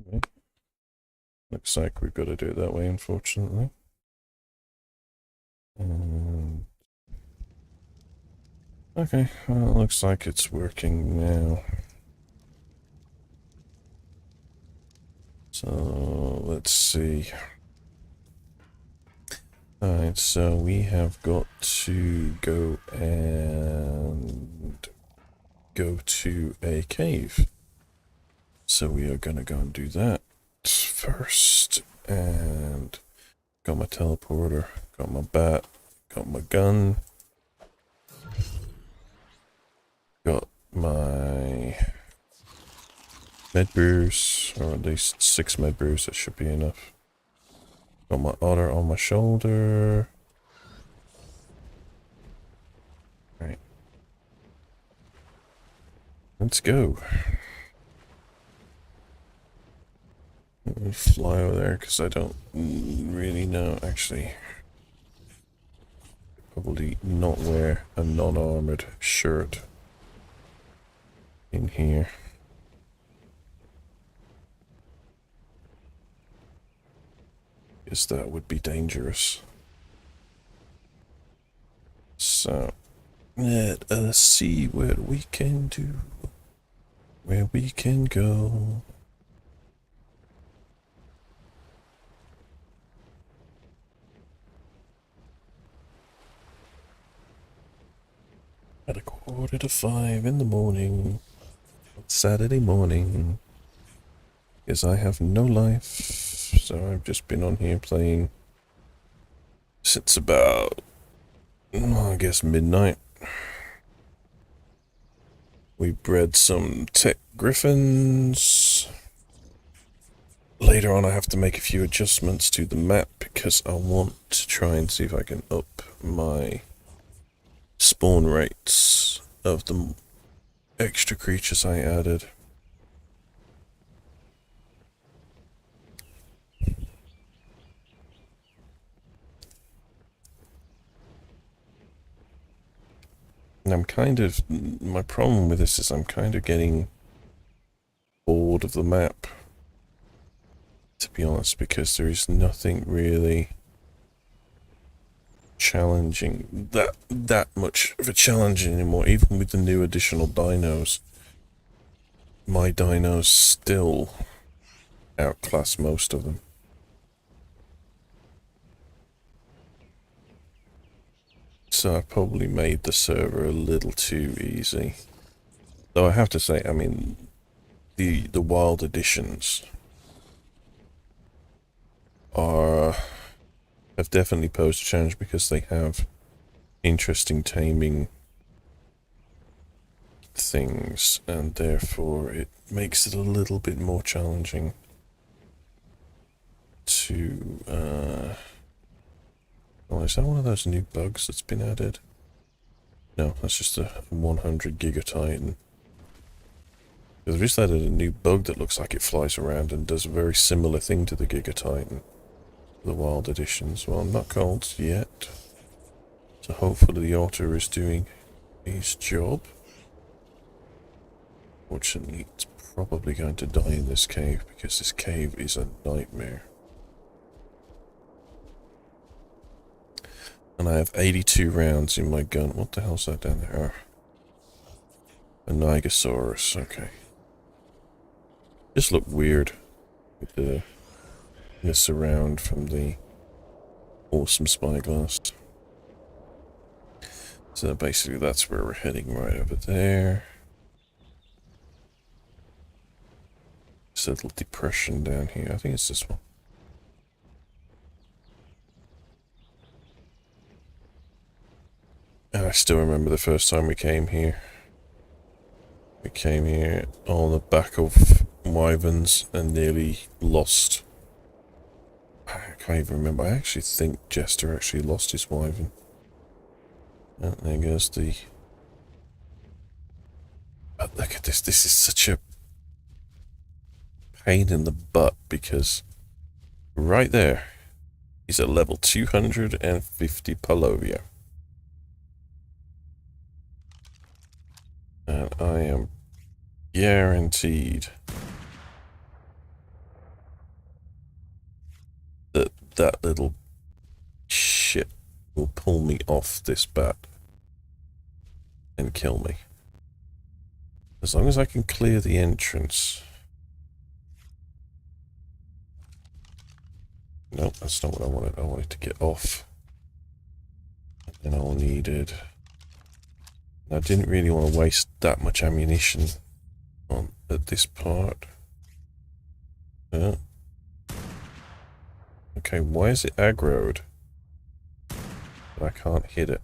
Okay. Looks like we've got to do it that way, unfortunately. Okay, well, it looks like it's working now. So, let's see. Alright, so we have got to go and go to a cave. So we are gonna go and do that first. And got my teleporter, got my bat, got my gun, got my med brews, or at least 6 med brews, that should be enough. Got my otter on my shoulder. Right. Let's go. Let me fly over there because I don't really know. Actually, probably not wear a non-armored shirt in here. Because that would be dangerous. So, let us see what we can do. Where we can go. At 4:45 in the morning. Saturday morning. Because I have no life. So I've just been on here playing since about, I guess, midnight. We bred some tech griffins. Later on I have to make a few adjustments to the map because I want to try and see if I can up my spawn rates of the extra creatures I added. And my problem with this is I'm kind of getting bored of the map, to be honest, because there is nothing really challenging, that much of a challenge anymore. Even with the new additional dinos, my dinos still outclass most of them. So I probably made the server a little too easy. Though I have to say, I mean, the wild editions have definitely posed a challenge because they have interesting taming things, and therefore it makes it a little bit more challenging to oh, is that one of those new bugs that's been added? No, that's just a 100 gigaTitan. They've just added a new bug that looks like it flies around and does a very similar thing to the gigaTitan. The wild editions. Well, I'm not cold yet. So hopefully the otter is doing his job. Fortunately, it's probably going to die in this cave because this cave is a nightmare. And I have 82 rounds in my gun. What the hell's that down there? A Nigosaurus, okay. Just look weird with the surround from the awesome spyglass. So basically that's where we're heading, right over there. This little depression down here. I think it's this one. And I still remember the first time we came here. We came here on the back of wyverns and nearly lost. I can't even remember. I actually think Jester actually lost his wyvern. And there goes the... But look at this. This is such a pain in the butt because right there is at level 250 Palovia. And I am guaranteed that little shit will pull me off this bat and kill me. As long as I can clear the entrance. Nope, that's not what I wanted. I wanted to get off. And all needed. I didn't really want to waste that much ammunition on at this part. Yeah. Okay, why is it aggroed? I can't hit it.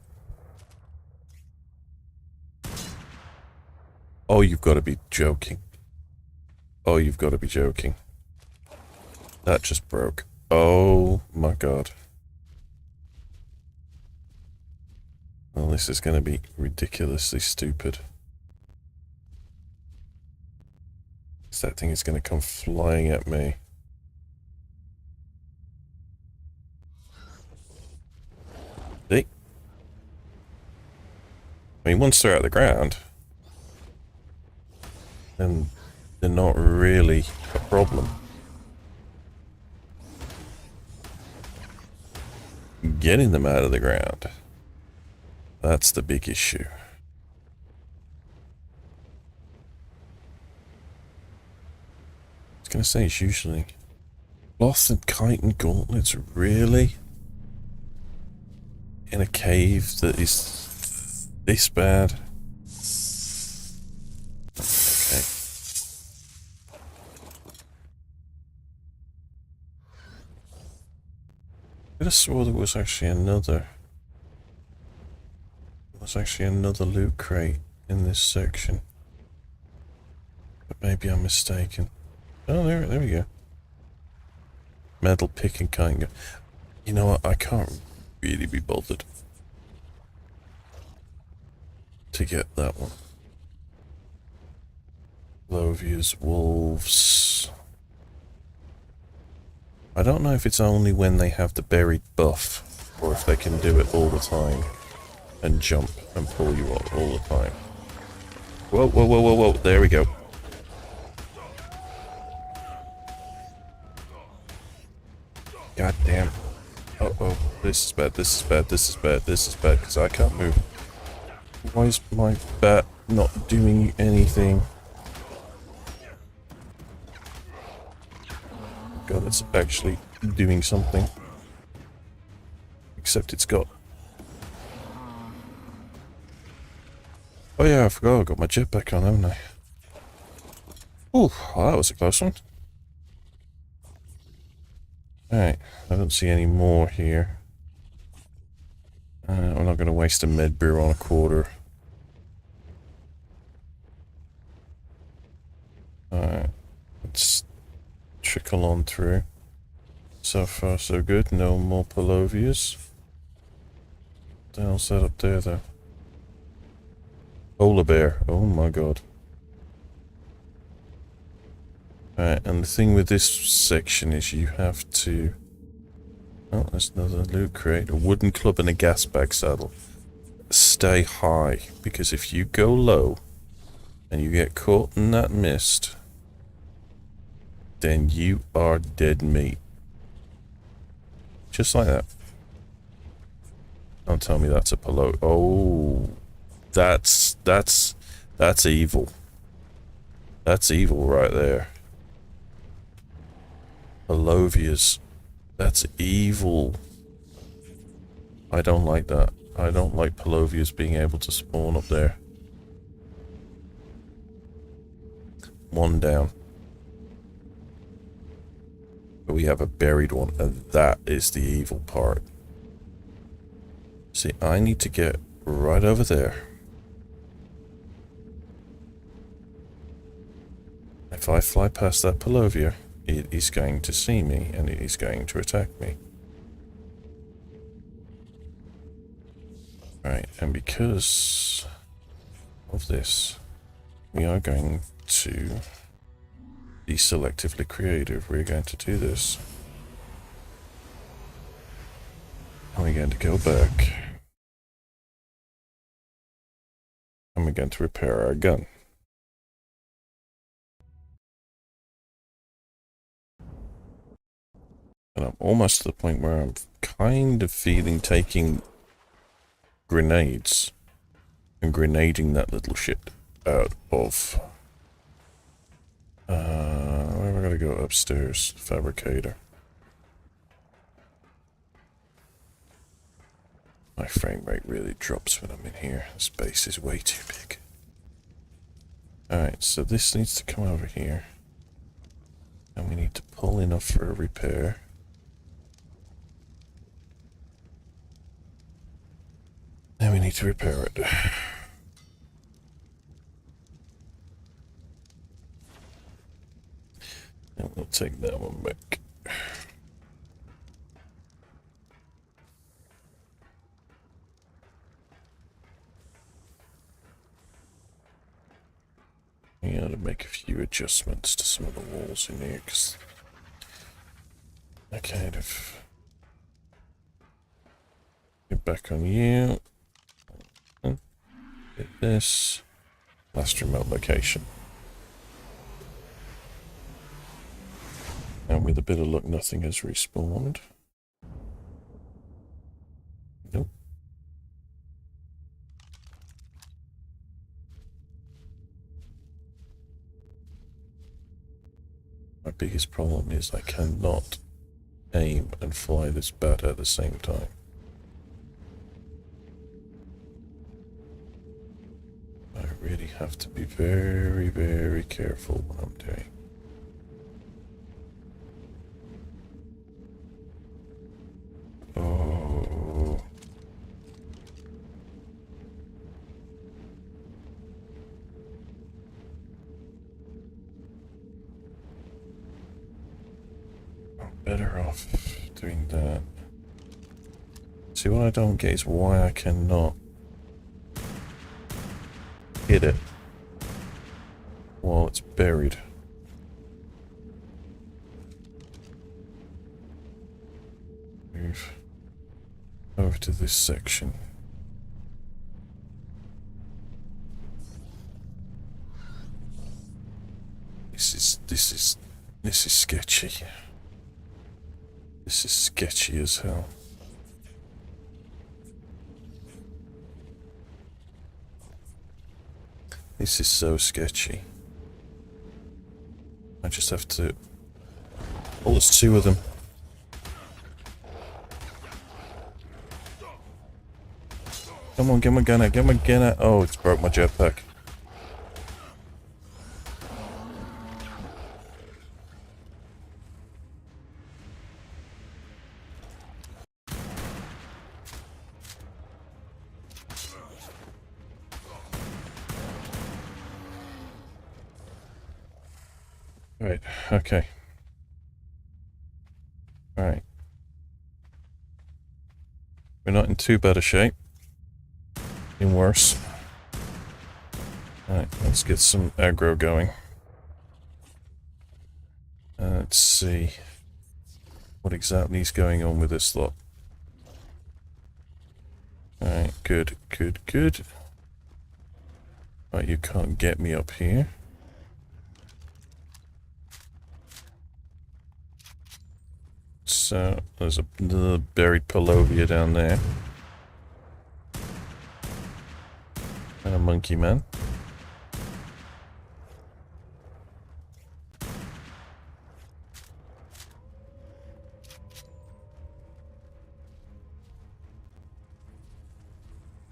Oh, you've got to be joking. Oh, you've got to be joking. That just broke. Oh my god. Well, this is going to be ridiculously stupid. That thing is going to come flying at me. See? I mean, once they're out of the ground, then they're not really a problem. Getting them out of the ground, that's the big issue. I was going to say, it's usually cloth and chitin gauntlets, really? In a cave that is this bad? Okay. I could have swore there was actually another. There was actually another loot crate in this section. But maybe I'm mistaken. Oh, there we go. Metal pick and kind of. You know what? I can't really be bothered to get that one. Low views, wolves. I don't know if it's only when they have the buried buff, or if they can do it all the time and jump and pull you up all the time. Whoa, whoa, whoa, whoa, whoa! There we go. God damn. Uh-oh. This is bad, this is bad, this is bad, this is bad, because I can't move. Why is my bat not doing anything? God, it's actually doing something. Except it's got... Oh yeah, I forgot, I got my jetpack on, haven't I? Ooh, well, that was a close one. Alright, I don't see any more here. I'm not going to waste a med beer on a quarter. Alright, let's trickle on through. So far so good, no more Palovias. What the hell's that up there though? Polar bear, oh my god. Alright, and the thing with this section is you have to... Oh, there's another loot crate. A wooden club and a gas bag saddle. Stay high, because if you go low and you get caught in that mist, then you are dead meat. Just like that. Don't tell me that's a palo. Oh, that's evil. That's evil right there. Palovias. That's evil. I don't like that. I don't like Palovias being able to spawn up there. One down. But we have a buried one, and that is the evil part. See, I need to get right over there. If I fly past that Palovia, it is going to see me, and it is going to attack me. Right, and because of this, we are going to be selectively creative. We're going to do this. And we're going to go back. And we're going to repair our gun. And I'm almost to the point where I'm kind of feeling taking grenades and grenading that little shit out of... where am I gonna go? Upstairs. Fabricator. My frame rate really drops when I'm in here. This base is way too big. Alright, so this needs to come over here. And we need to pull enough for a repair. Then we need to repair it. And we'll take that one back. We gotta make a few adjustments to some of the walls in here, because I kind of... Get back on you. Get this. Last remote location. And with a bit of luck, nothing has respawned. Nope. My biggest problem is I cannot aim and fly this bat at the same time. I really have to be very, very careful what I'm doing. Oh. I'm better off doing that. See, what I don't get is why I cannot hit it while it's buried. Move over to this section. This is sketchy. This is sketchy as hell. This is so sketchy. I just have to... Oh, there's two of them. Come on, get my gun out, get my gun out. Oh, it's broke my jetpack. Right, okay. Alright. We're not in too bad a shape. In worse. Alright, let's get some aggro going. Let's see what exactly is going on with this lot. Alright, good, good, good. Right, you can't get me up here. So, there's another buried Palovia down there. And a monkey man.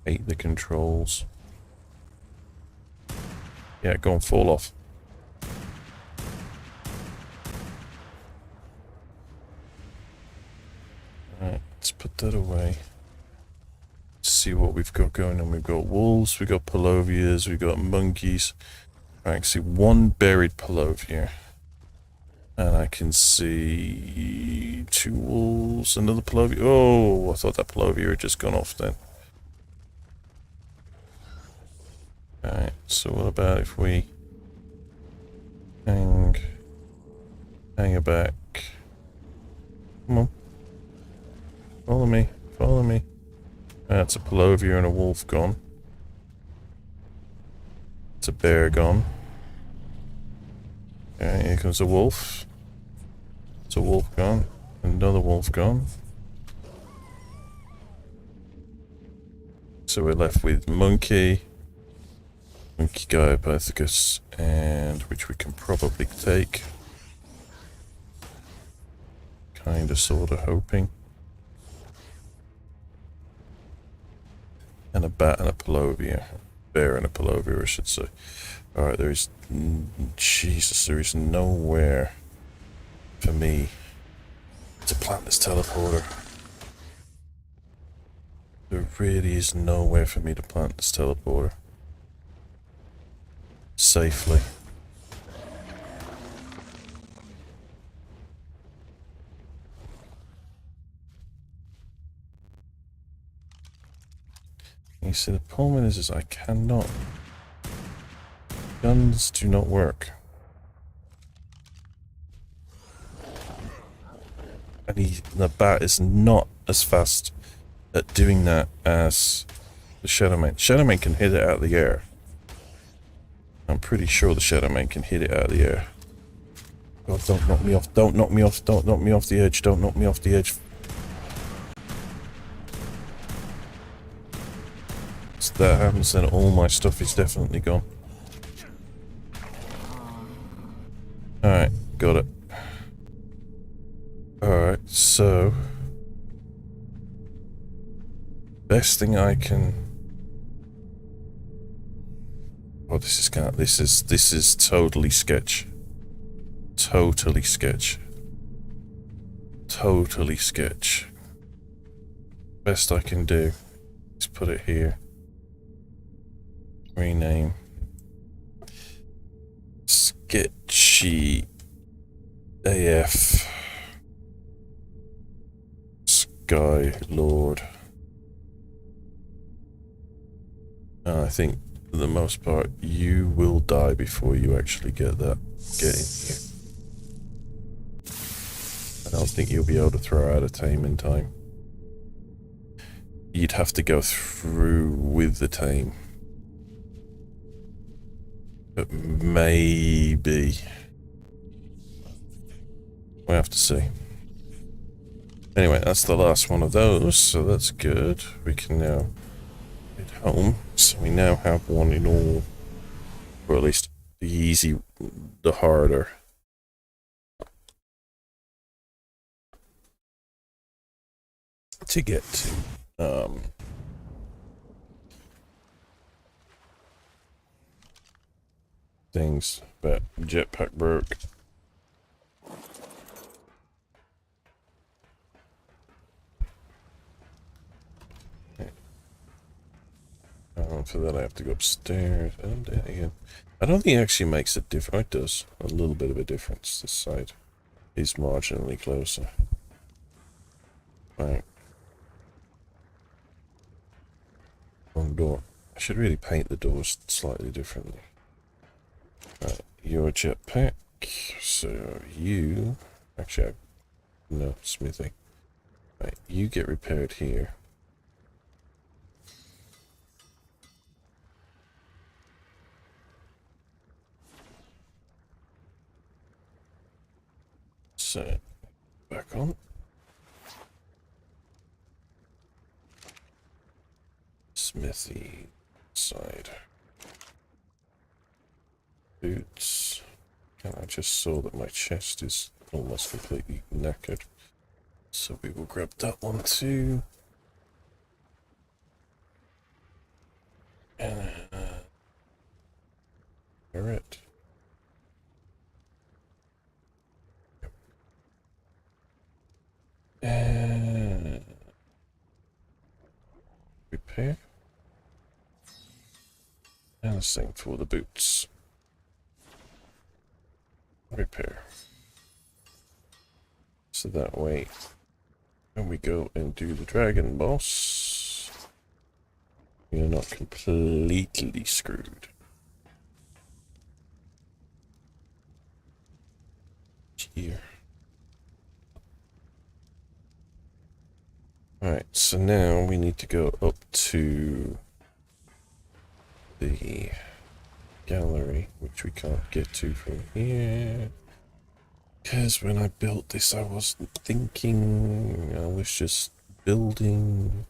Hate the controls. Yeah, go and fall off. Alright, let's put that away. Let's see what we've got going on. We've got wolves, we've got Palovias, we've got monkeys. I can see one buried Palovia. And I can see two wolves, another Palovia. Oh, I thought that Palovia had just gone off then. Alright, so what about if we hang her back? Come on. Follow me, follow me. That's a Palovia and a wolf gone. It's a bear gone. Okay, here comes a wolf. It's a wolf gone. Another wolf gone. So we're left with monkey Gaiopithecus, and which we can probably take. Kinda, sorta hoping. And a bat and a palovia. Bear and a palovia, I should say. Alright, there is... Jesus, there is nowhere for me to plant this teleporter. There really is nowhere for me to plant this teleporter. Safely. You see, the problem is I cannot. Guns do not work. And the bat is not as fast at doing that as the Shadowman. Shadowman can hit it out of the air. I'm pretty sure the Shadowman can hit it out of the air. God, don't knock me off, don't knock me off, don't knock me off the edge, don't knock me off the edge. So that happens, then all my stuff is definitely gone. Alright, got it. Alright, so... Best thing I can... Oh, this is totally sketch. Totally sketch. Totally sketch. Best I can do is put it here. Rename. Sketchy AF. Sky Lord. And I think for the most part you will die before you actually get in here. I don't think you'll be able to throw out a tame in time. You'd have to go through with the tame. But maybe. We'll have to see. Anyway, that's the last one of those, so that's good. We can now head home. So we now have one in all. Or at least the easy, the harder. To get to. Things, but jetpack broke. For that I have to go upstairs. I don't think it actually makes a difference. It does. A little bit of a difference. This side is marginally closer. Right. Wrong door. I should really paint the doors slightly differently. Right, your jetpack. So you... Actually, no, smithing. Right, you get repaired here. So, back on. Smithy side. Boots. And I just saw that my chest is almost completely knackered. So we will grab that one too. And carrot. And repair. And the same for the boots. Repair. So that way, when we go and do the dragon boss, we are not completely screwed. Here. Alright, so now we need to go up to the gallery, which we can't get to from here. Because when I built this, I wasn't thinking. I was just building.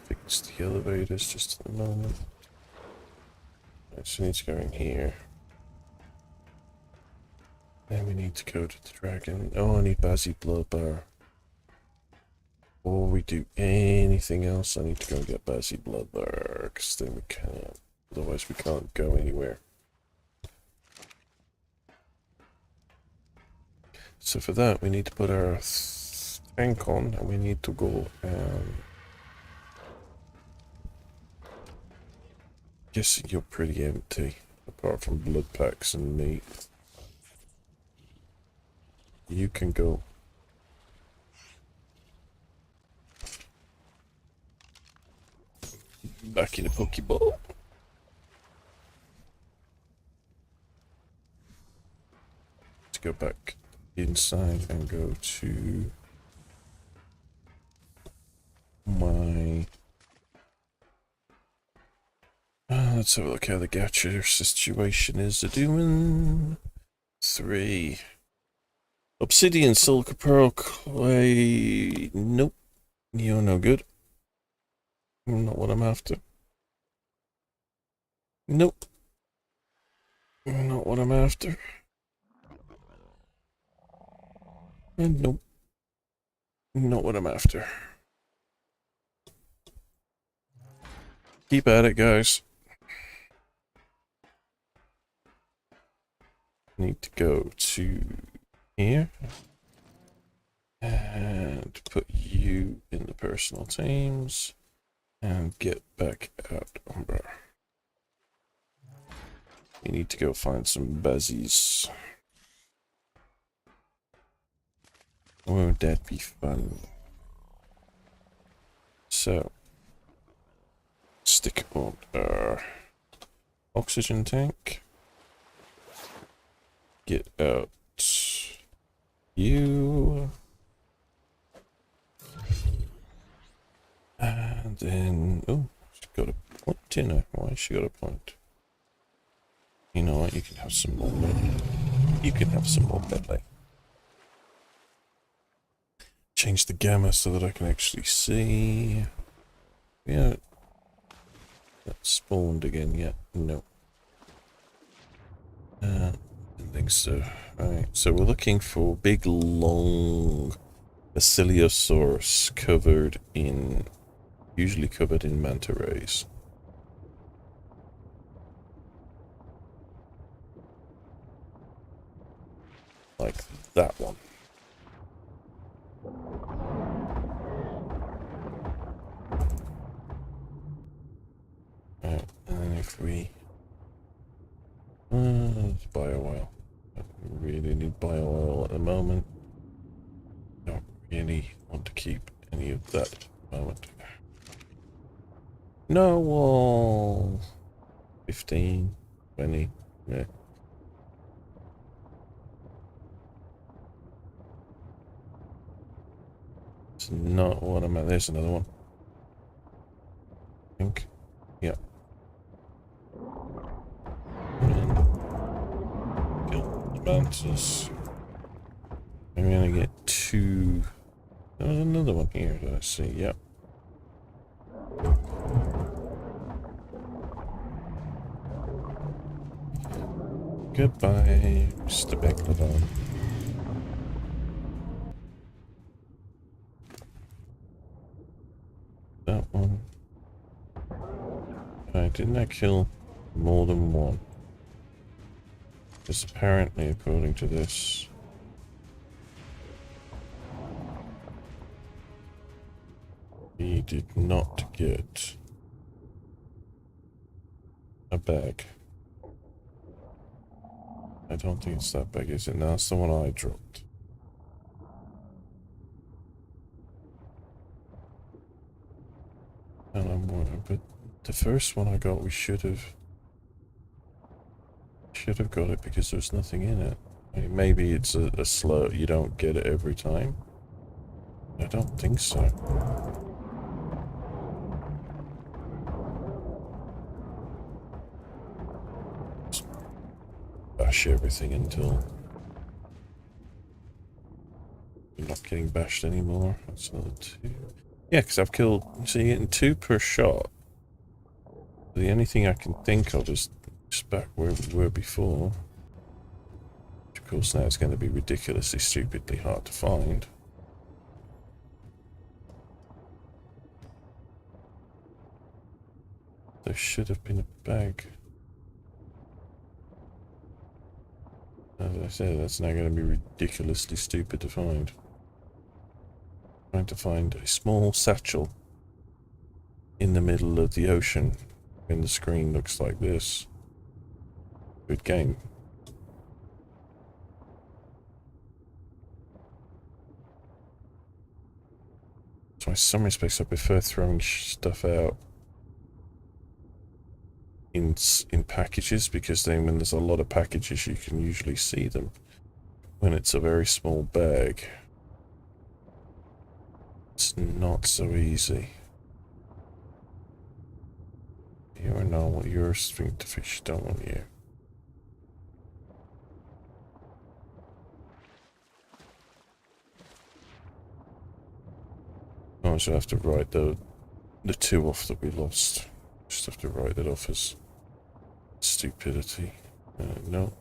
Fix the elevators just at the moment. Right, so we need to go in here. Then we need to go to the dragon. Oh, I need Bazzy Blood Bar. Before we do anything else, I need to go and get Bazzy Blood Bar, because then we can't. Otherwise, we can't go anywhere. So for that, we need to put our tank on, and we need to go. Guessing you're pretty empty, apart from blood packs and meat. You can go. Back in a Pokeball. Let's go back inside and go to my... let's have a look how the gacha situation is doing. 3. Obsidian, Silk, Pearl, Clay... Nope. You're no good. Not what I'm after. Nope. Not what I'm after. And nope. Not what I'm after. Keep at it, guys. Need to go to here. And put you in the personal teams. And get back out, Umber. We need to go find some bazzies. Won't that be fun? So, stick on our oxygen tank. Get out you. And then, oh, she got a point dinner. Why she got a point? You know what? You can have some more melee. You can have some more melee. Change the gamma so that I can actually see. Yeah. That spawned again yet? No. I don't think so. Alright, so we're looking for big, long Basilosaurus covered in... usually covered in manta rays. Like that one. Right, and then if we... let's bio oil. Don't really need bio oil at the moment. Don't really want to keep any of that at the moment. No wall. 15, 20, yeah. It's not what I'm at. There's another one. I think. Yeah. Kill the mantis. I'm gonna get 2. There's another one here that I see. Yep. Goodbye, Mr. Megalodon. That one. Didn't I kill more than one? Because apparently, according to this... he did not get a bag. I don't think it's that big, is it? No, it's the one I dropped. And I'm wondering, but the first one I got, we should have got it because there's nothing in it. I mean, maybe it's a slow, you don't get it every time. I don't think so. fish everything until I'm not getting bashed anymore. That's another 2. Yeah, because I've killed... So you're getting 2 per shot. The only thing I can think of is just back where we were before. Which of course now it's going to be ridiculously, stupidly hard to find. There should have been a bag. As I said, that's now going to be ridiculously stupid to find. Trying to find a small satchel in the middle of the ocean when the screen looks like this. Good game. So in some respects I prefer throwing stuff out in packages, because then when there's a lot of packages you can usually see them. When it's a very small bag, it's not so easy. You are normal, you're a string to fish, don't want you. Oh, I should have to write the 2 off that we lost. Just have to write it off as stupidity. No.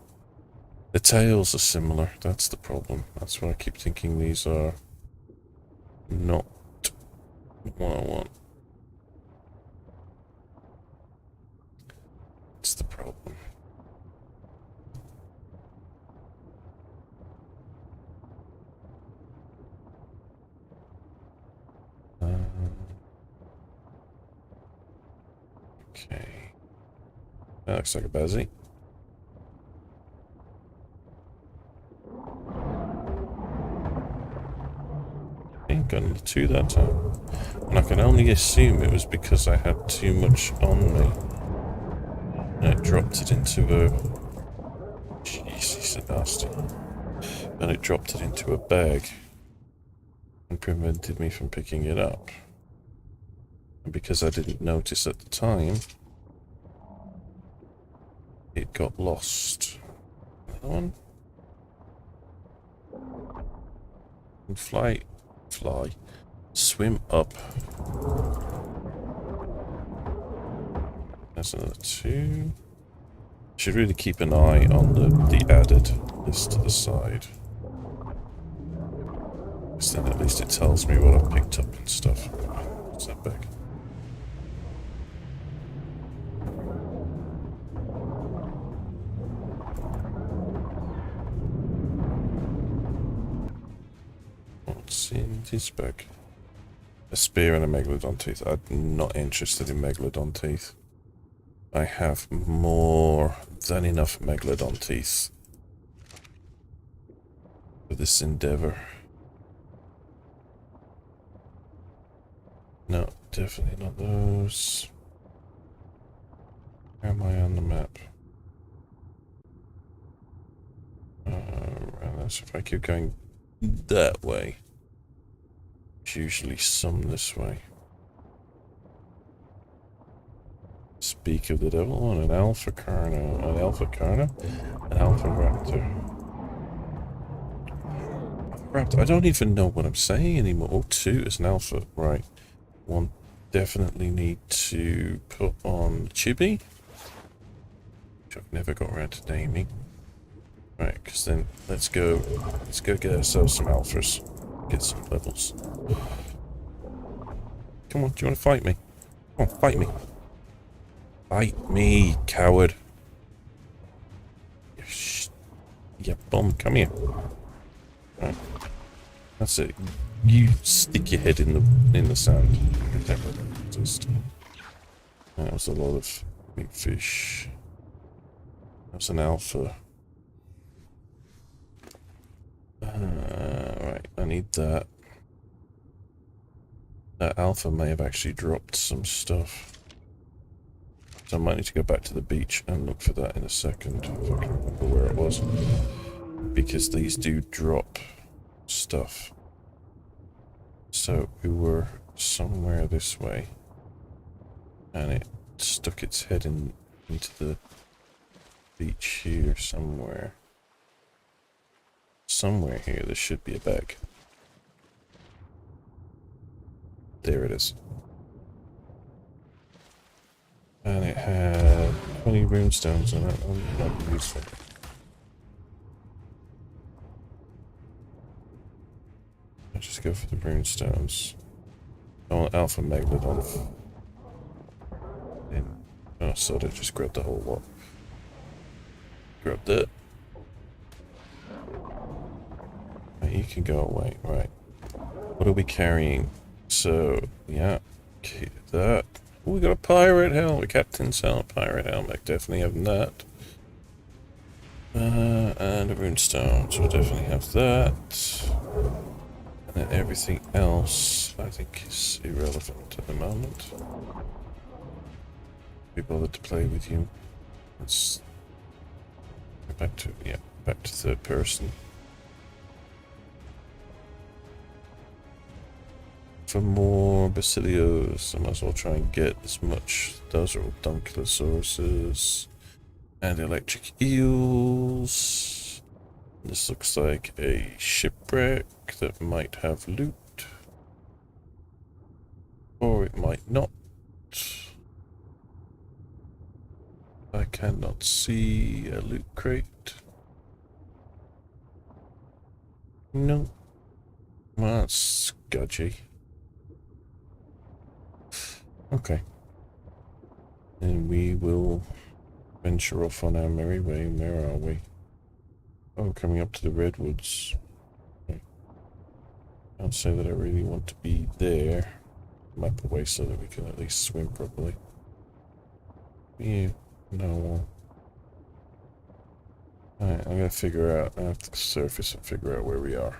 The tails are similar, that's the problem. That's why I keep thinking these are not what I want. That's the problem. Okay. That looks like a bazzy. Okay, got into 2 that time. And I can only assume it was because I had too much on me. And it dropped it into a... Jeez, he's so nasty. And it dropped it into a bag and prevented me from picking it up. And because I didn't notice at the time, it got lost. Another one? And fly. Swim up. That's another 2. Should really keep an eye on the added list to the side. Because then at least it tells me what I've picked up and stuff. What's that back? What's in this bag? A spear and a megalodon teeth. I'm not interested in megalodon teeth. I have more than enough megalodon teeth for this endeavor. No, definitely not those. Where am I on the map? So if I keep going that way, it's usually some this way. Speak of the devil, on an alpha carno, an alpha raptor. I don't even know what I'm saying anymore. Oh, 2 is an alpha, right. 1 definitely need to put on chibi, which I've never got around to naming. Right, because then let's go get ourselves some alphas, get some levels. Come on, do you want to fight me? Come on, fight me. Fight me, coward. You bum, come here. Right. That's it. You stick your head in the sand. Just, that was a lot of big fish. That was an alpha. Right, I need that. That alpha may have actually dropped some stuff. So I might need to go back to the beach and look for that in a second, if I can remember where it was. Because these do drop stuff. So we were somewhere this way. And it stuck its head into the beach here somewhere. Somewhere here there should be a bag. There it is. And it had 20 runestones in it. Oh, that might be useful. I'll just go for the runestones. I want Alpha Megalodon. Oh, so I just grabbed the whole lot. Grab that. Right, you can go away. Right. What are we carrying? So, yeah. Okay, that. Oh, we got a pirate helmet. Captain's helmet, pirate helmet. Definitely having that. And a runestone. So we'll definitely have that. And then everything else, I think, is irrelevant at the moment. Be bothered to play with you. Let's go back to, yeah, back to third person. For more Basilios, I might as well try and get as much. Those are all Dunkelosauruses and electric eels. This looks like a shipwreck that might have loot, or it might not. I cannot see a loot crate. No. Well, that's skudgy. Okay. And we will venture off on our merry way. Where are we? Oh, coming up to the redwoods. Okay. Can't say that I really want to be there. Map away so that we can at least swim properly. Yeah, no. Alright, I'm gonna figure out. I have to surface and figure out where we are.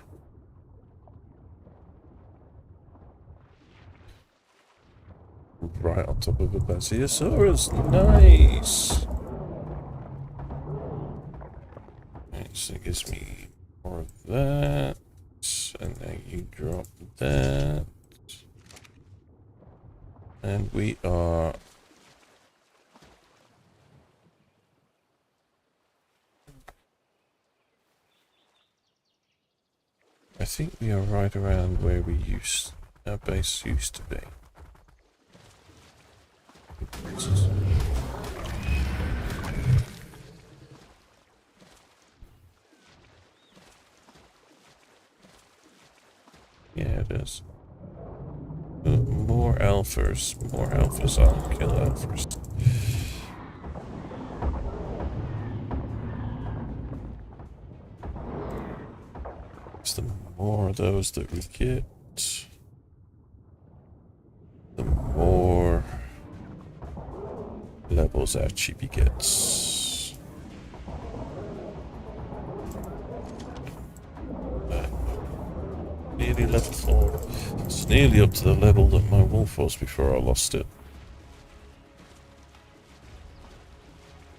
Right on top of a Basiosaurus. Nice! Right, so it gives me more of that. And then you drop that. And we are... I think we are right around where our base used to be. Yeah, it is. More alphas. More alphas. I'll kill alphas. The more of those that we get, the more levels our chibi gets. Nearly level 4. It's nearly up to the level that my wolf was before I lost it.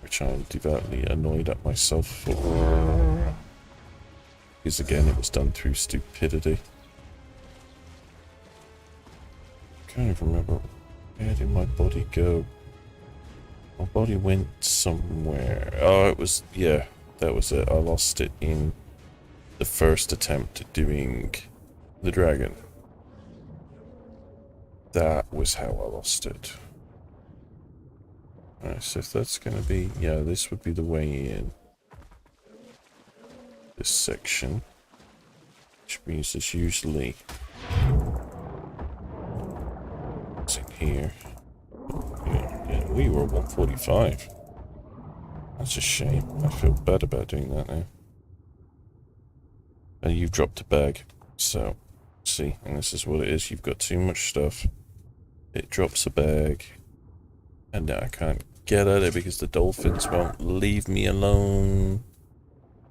Which I'm devoutly annoyed at myself for. Because again, it was done through stupidity. Can't even remember, where did my body go? My body went somewhere. Oh, it was, yeah, that was it. I lost it in the first attempt at doing the dragon. That was how I lost it. Alright, so if that's gonna be, yeah, this would be the way in. This section, which means it's usually it's in here. Yeah, we were 145. That's a shame. I feel bad about doing that now. And you've dropped a bag, so see, and this is what it is. You've got too much stuff. It drops a bag, and now I can't get at it because the dolphins won't leave me alone.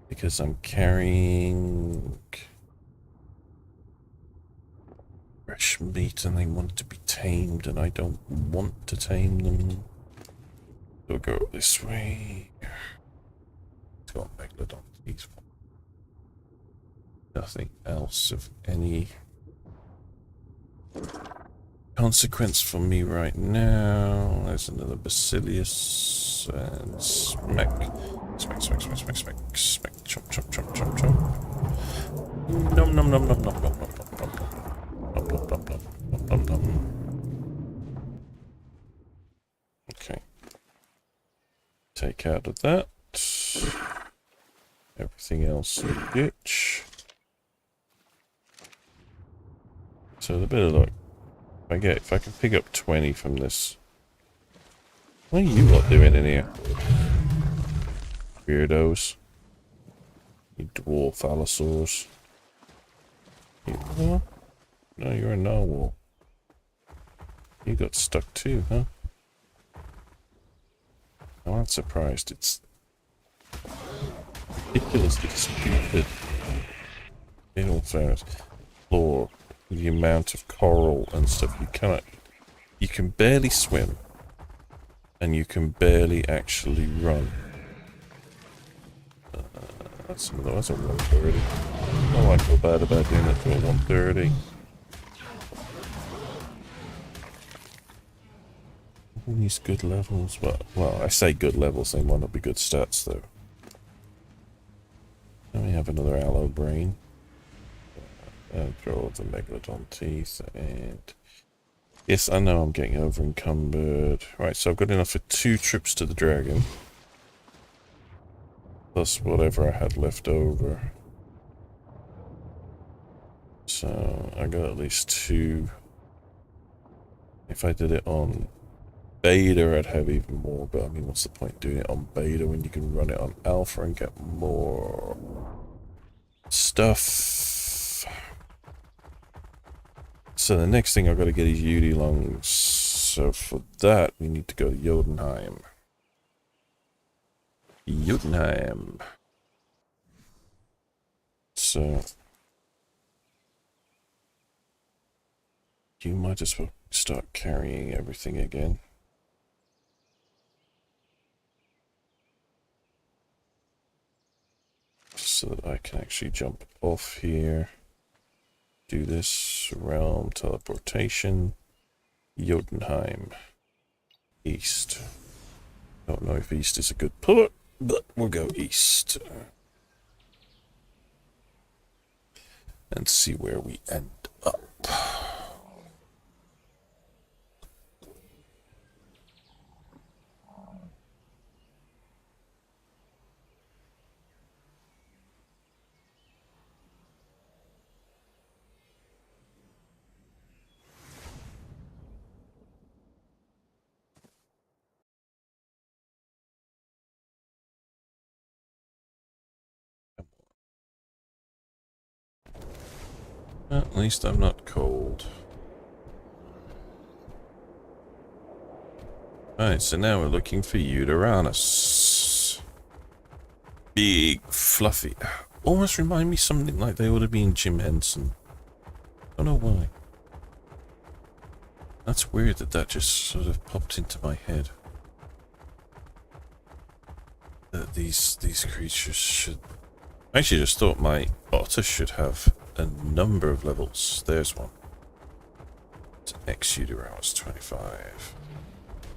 Because I'm carrying fresh meat and they want to be tamed and I don't want to tame them. We'll go this way. It's got Megalodon teeth. Nothing else of any consequence for me right now. There's another Basilius. And smack. Smack, smack, smack, smack, smack, smack. Chomp, chomp, chomp, chomp, chomp. Nom, nom, nom, nom, nom, nom, nom, nom, nom. Nom, nom, nom, nom, nom, nom, nom. Okay. Take out of that. Everything else in the ditch. So the bit of luck. If I can pick up 20 from this. What are you lot doing in here? Weirdos. You dwarf allosaurs. You what? No, you're a narwhal. You got stuck too, huh? I'm not surprised. It's ridiculously stupid. In all fairness. Floor. The amount of coral and stuff you can barely swim and you can barely actually run. That's a 130. Oh, I feel bad about doing that to a 130. All these good levels. Well, I say good levels, they might not be good stats though. Then we have another aloe brain. And throw the megalodon teeth, and yes, I know I'm getting over encumbered. Right, so I've got enough for 2 trips to the dragon, plus whatever I had left over. So I got at least 2. If I did it on beta, I'd have even more. But I mean, what's the point doing it on beta when you can run it on alpha and get more stuff? So the next thing I've got to get is UD lungs. So for that, we need to go to Jotunheim. Jotunheim. So you might as well start carrying everything again. So that I can actually jump off here. Do this realm teleportation. Jotunheim. East. Don't know if east is a good port, but we'll go east. And see where we end up. At least I'm not cold. Alright, so now we're looking for Uranus. Big, fluffy. Almost remind me something like they would have been Jim Henson. Don't know why. That's weird that just sort of popped into my head. That these creatures should... I actually just thought my otter should have a number of levels. There's one. It's X-Uranus 25.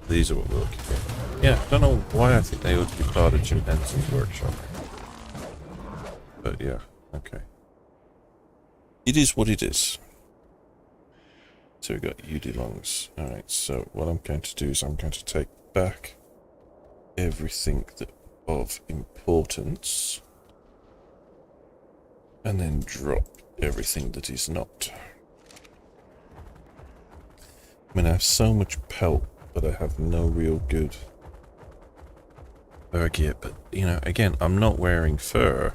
These are what we're looking for. Yeah, I don't know why I think they ought to be part of Jim Henson's workshop. But yeah, okay. It is what it is. So we got UD lungs. Alright, so what I'm going to do is I'm going to take back everything that of importance and then drop everything that is not. I mean, I have so much pelt, but I have no real good fur gear. But, you know, again, I'm not wearing fur.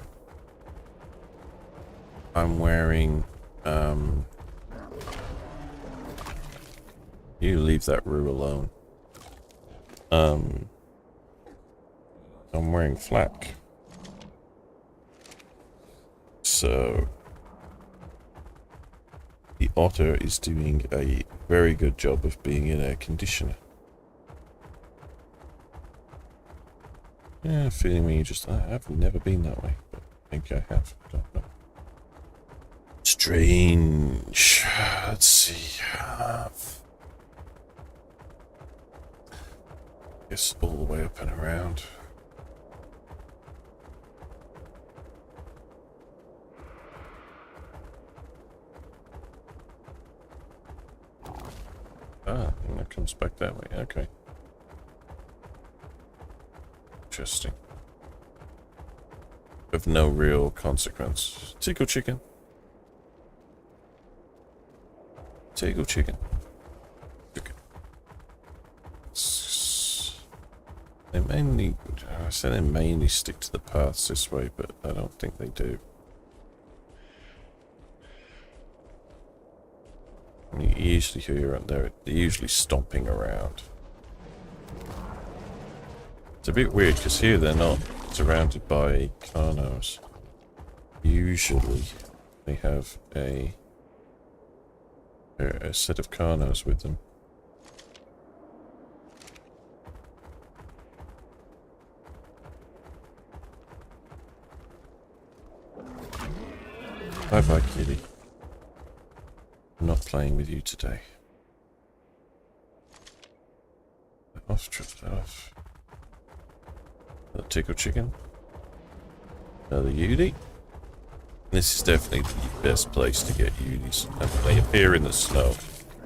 I'm wearing, you leave that roo alone. I'm wearing flak. So the otter is doing a very good job of being in air conditioner. Yeah, feeling me just I've never been that way, but I think I have. I don't know. Strange. Let's see. It's all the way up and around. Ah, and it comes back that way. Okay. Interesting. With no real consequence. Tickle chicken. Tickle chicken. Okay. They mainly, I say they mainly stick to the paths this way, but I don't think they do. You usually hear out there, they're usually stomping around. It's a bit weird because here they're not surrounded by carnos. Usually they have a set of carnos with them. Bye bye, kitty. I'm not playing with you today. Off, tripped off. Another tickle chicken. Another Yudi. This is definitely the best place to get Udis. They appear in the snow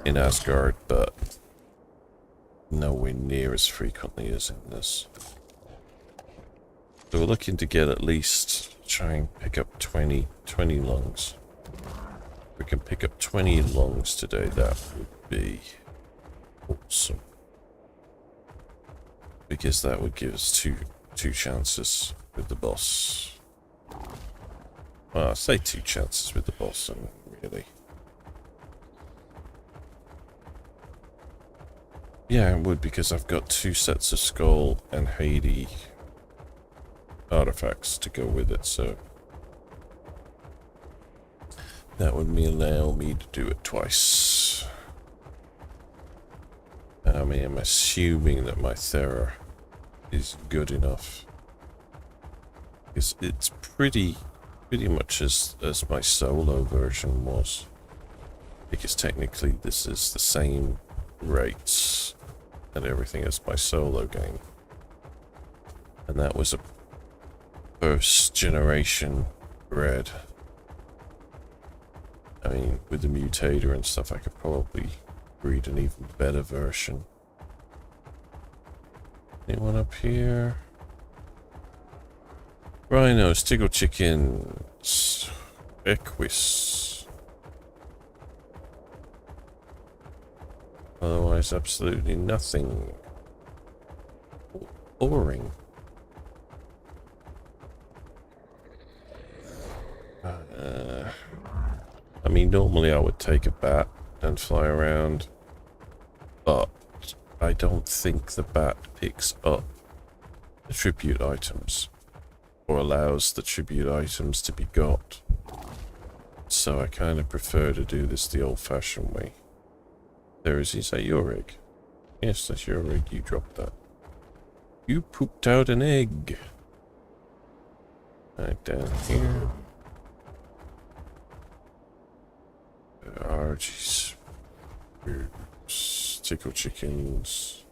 in Asgard, but nowhere near as frequently as in this. So we're looking to get at least, try and pick up 20 lungs. If we can pick up 20 lungs today, that would be awesome. Because that would give us two chances with the boss. Well, I say 2 chances with the boss, and really. Yeah, it would, because I've got 2 sets of skull and Hades artifacts to go with it, so that would allow me to do it twice. I mean, I'm assuming that my Thera is good enough. It's pretty much as my solo version was. Because technically this is the same rates and everything as my solo game. And that was a first generation red. I mean, with the mutator and stuff, I could probably breed an even better version. Anyone up here? Rhinos, tickle chickens, equus. Otherwise, absolutely nothing. Boring. I mean, normally I would take a bat and fly around, but I don't think the bat picks up the tribute items, or allows the tribute items to be got. So I kind of prefer to do this the old-fashioned way. Is that your egg? Yes, that's your egg. You dropped that. You pooped out an egg. Right down here. Oh, jeez. Tickle chickens.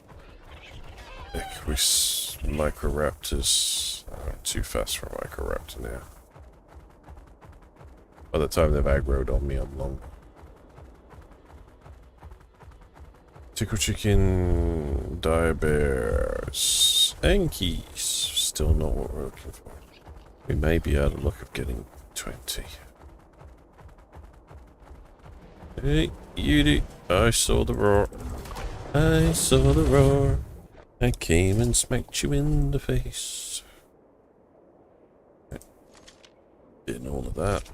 Equus. Microraptors. Too fast for a Microraptor now. By the time they've aggroed on me, I'm long. Tickle chicken, dire bears, Ankies. Still not what we're looking for. We may be out of luck of getting 20. Hey, Yudi, I saw the roar. I saw the roar. I came and smacked you in the face. Getting all of that.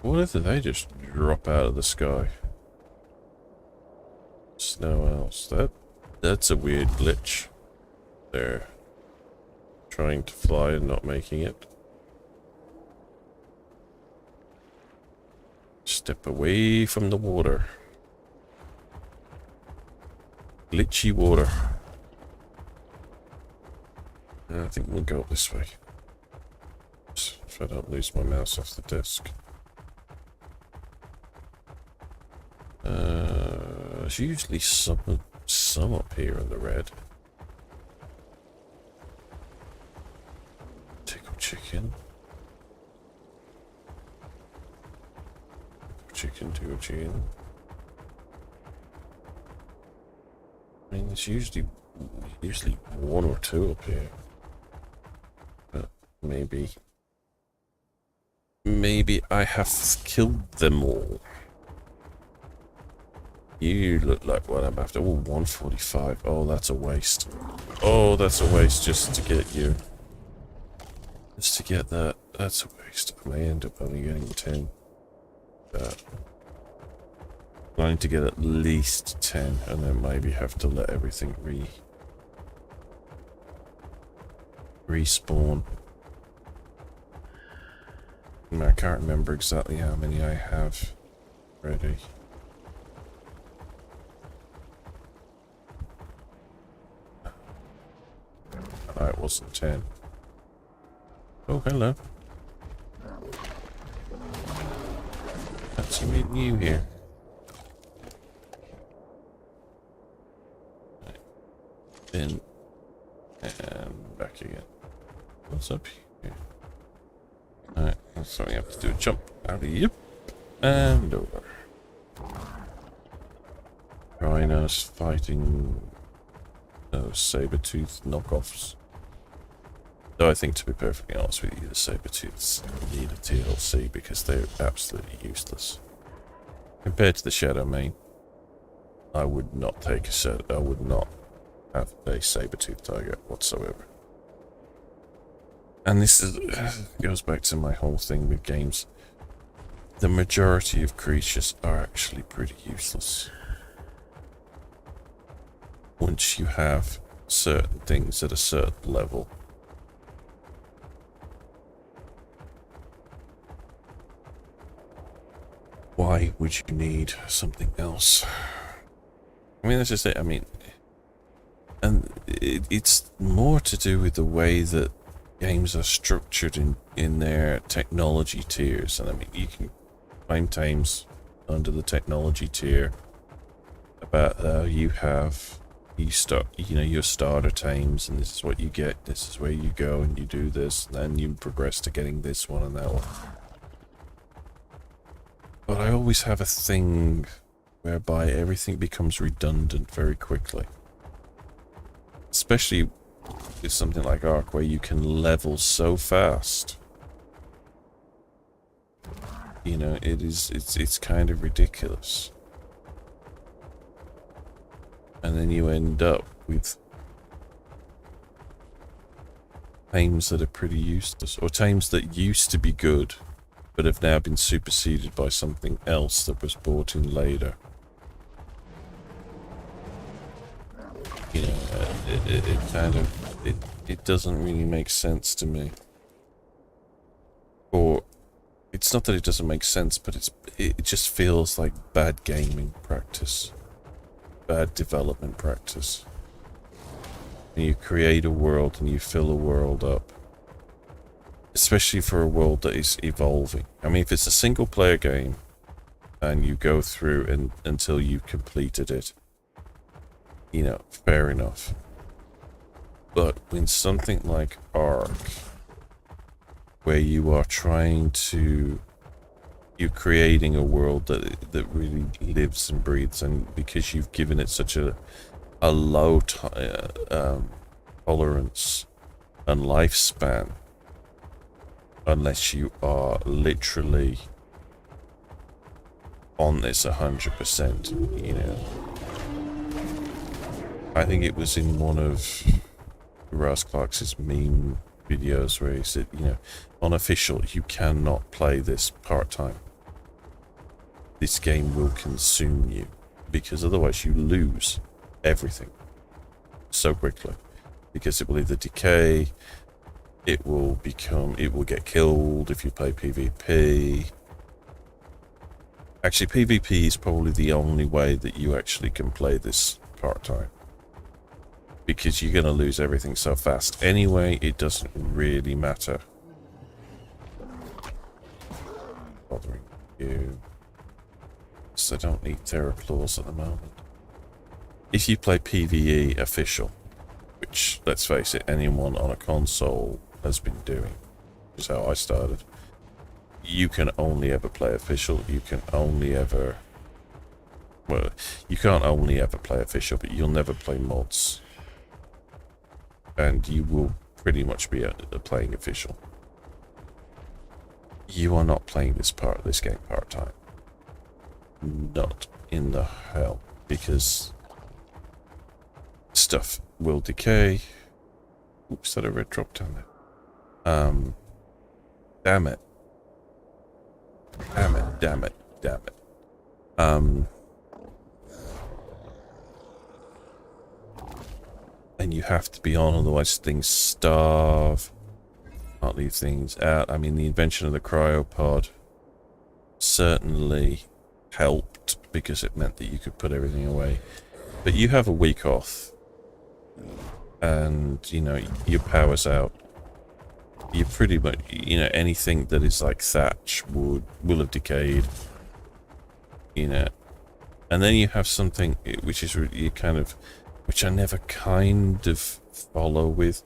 What if they just drop out of the sky? Snow owls. That's a weird glitch. They're trying to fly and not making it. Step away from the water. Glitchy water. I think we'll go this way. if I don't lose my mouse off the desk. There's usually some up here in the red. Tickle chicken. Chicken to a chicken. I mean, there's usually one or two up here. But maybe I have killed them all. You look like what I'm after. Oh, 145. Oh, that's a waste. Oh, that's a waste just to get you. Just to get that. That's a waste. I may end up only getting 10. I need to get at least 10 and then maybe have to let everything respawn. I can't remember exactly how many I have ready. No, it wasn't 10. Oh, hello. That's something new here. In and back again. What's up here? Alright, so we have to do a jump out of yep and over. Rhinos fighting those saber-tooth knockoffs. Though I think, to be perfectly honest with you, the saber-tooths need a TLC because they're absolutely useless. Compared to the Shadow Main, I would not take a set. I would not have a saber-tooth tiger whatsoever. And this goes back to my whole thing with games. The majority of creatures are actually pretty useless. Once you have certain things at a certain level. Why would you need something else? I mean, that's just it. I mean, and it's more to do with the way that games are structured in their technology tiers. And I mean, you can claim tames under the technology tier about how you start, you know, your starter tames, and this is what you get, this is where you go, and you do this, and then you progress to getting this one and that one. But I always have a thing whereby everything becomes redundant very quickly. Especially with something like Ark, where you can level so fast. You know, it's kind of ridiculous. And then you end up with tames that are pretty useless, or tames that used to be good, but have now been superseded by something else that was brought in later. You know, it doesn't really make sense to me. Or, it's not that it doesn't make sense, but it just feels like bad gaming practice. Bad development practice. And you create a world and you fill a world up. Especially for a world that is evolving. I mean, if it's a single player game and you go through until you've completed it, you know, fair enough. But when something like Ark, where you are you're creating a world that really lives and breathes, and because you've given it such a low tolerance and lifespan, unless you are literally on this 100%, you know. I think it was in one of Ross Clark's meme videos where he said, you know, unofficial, you cannot play this part-time. This game will consume you, because otherwise you lose everything so quickly, because it will either decay, it will get killed if you play PvP. Actually, PvP is probably the only way that you actually can play this part-time, because you're going to lose everything so fast. Anyway, it doesn't really matter. you. So I don't need TerraClaws at the moment. If you play PvE official, which, let's face it, anyone on a console has been doing, which is how I started, you can only ever play official. You can only ever... Well, you can't only ever play official, but you'll never play mods. And you will pretty much be playing official. You are not playing this game part-time. Not in the hell. Because stuff will decay. Oops, is that a red drop down there? Damn it. Damn it, damn it, damn it. And you have to be on, otherwise things starve. Can't leave things out. I mean, the invention of the cryopod certainly helped because it meant that you could put everything away. But you have a week off. And, you know, your power's out. You pretty much, you know, anything that is like thatch will have decayed. You know. And then you have something which is really kind of, which I never kind of follow with,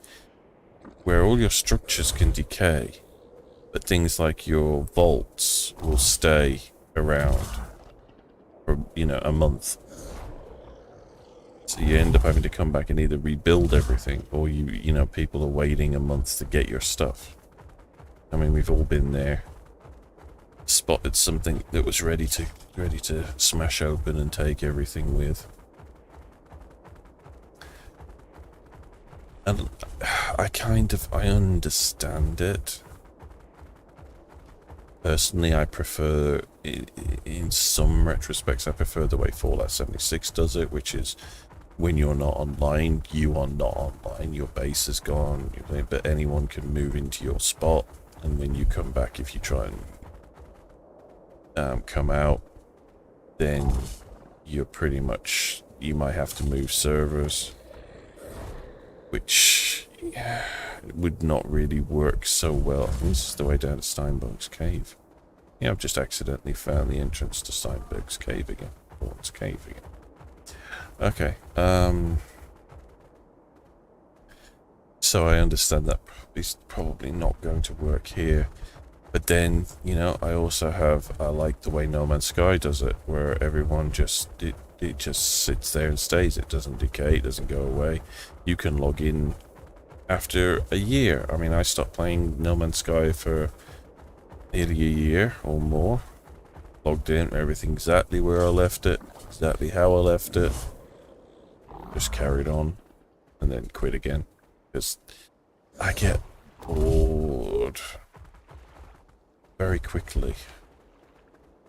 where all your structures can decay, but things like your vaults will stay around for, you know, a month. So you end up having to come back and either rebuild everything, or you know, people are waiting a month to get your stuff. I mean, we've all been there. Spotted something that was ready to smash open and take everything with. And I understand it. Personally, I prefer, in some retrospects, I prefer the way Fallout 76 does it, which is when you're not online, you are not online, your base is gone, but anyone can move into your spot, and when you come back, if you try and come out, then you're pretty much, you might have to move servers, which would not really work so well. This is the way down to Steinberg's cave. Yeah, I've just accidentally found the entrance to Steinberg's cave again. Or it's cave again. Okay, so I understand that is probably not going to work here. But then, you know, I like the way No Man's Sky does it, where everyone just, it just sits there and stays. It doesn't decay, it doesn't go away. You can log in after a year. I mean, I stopped playing No Man's Sky for nearly a year or more. Logged in, everything exactly where I left it, exactly how I left it. Just carried on, and then quit again. Because I get bored very quickly.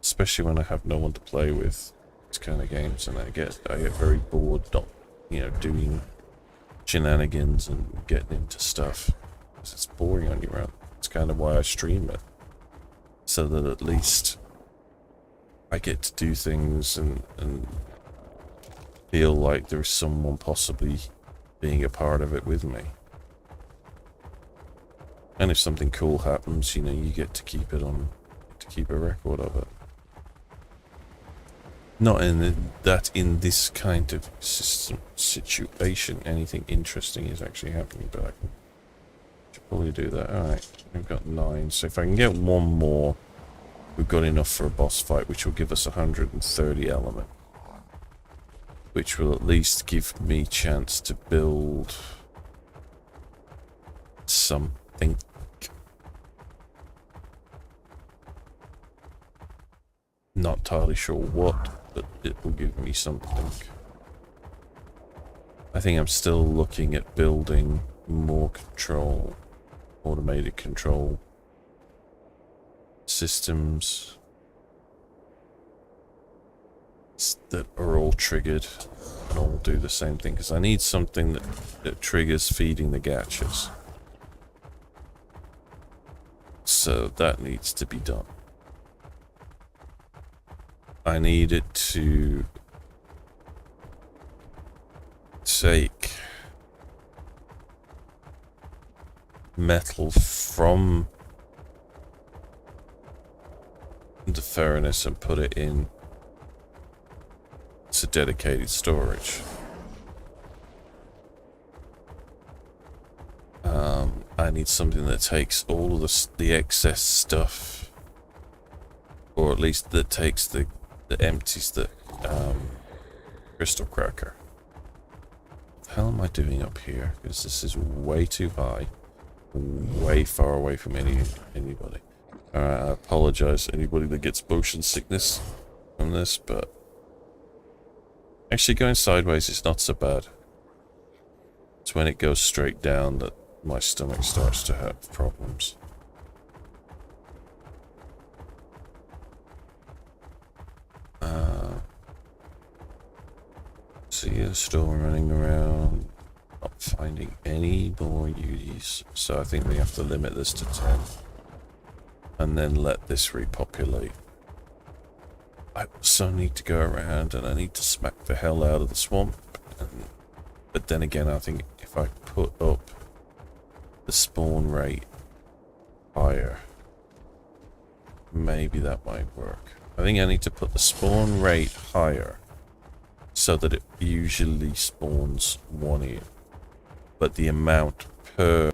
Especially when I have no one to play with these kind of games, and I get very bored not, you know, doing shenanigans and getting into stuff. Because it's boring on your own. It's kind of why I stream it. So that at least I get to do things and feel like there's someone possibly being a part of it with me. And if something cool happens, you know, you get to keep it on, to keep a record of it. Not in this kind of situation, anything interesting is actually happening, but I should probably do that. Alright, we've got 9, so if I can get one more, we've got enough for a boss fight, which will give us 130 element. Which will at least give me a chance to build something. Not entirely sure what, but it will give me something. I think I'm still looking at building more control, automated control systems that are all triggered and all do the same thing, because I need something that triggers feeding the gachas. So that needs to be done. I need it to take metal from the furnace and put it in to dedicated storage. I need something that takes all of the excess stuff, or at least that takes the empties the crystal cracker. What the hell am I doing up here? Because this is way too high, way far away from anybody. I apologize to anybody that gets motion sickness from this, but actually going sideways is not so bad. It's when it goes straight down that my stomach starts to have problems. See, still running around, not finding any more UDs, so I think we have to limit this to 10. And then let this repopulate. I also need to go around and I need to smack the hell out of the swamp. But then again, I think if I put up the spawn rate higher, maybe that might work. I think I need to put the spawn rate higher so that it usually spawns one in, but the amount per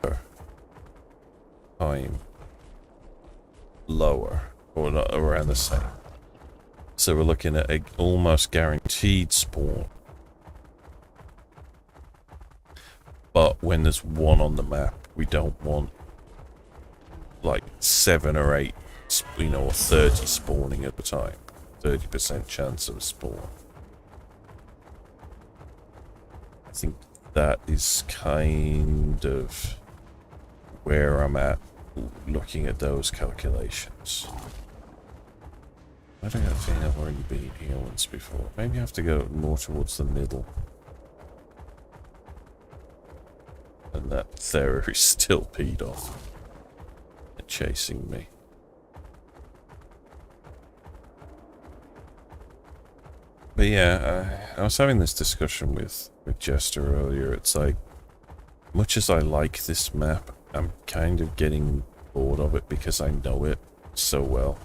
time lower, or not, around the same. So we're looking at a almost guaranteed spawn, but when there's one on the map, we don't want like 7 or 8, you know, or 30 spawning at a time. 30% chance of a spawn. I think that is kind of where I'm at looking at those calculations. I don't think I've already been here once before. Maybe I have to go more towards the middle. And that Thera is still peed off and chasing me. But yeah, I was having this discussion with Jester earlier. It's like, much as I like this map, I'm kind of getting bored of it because I know it so well.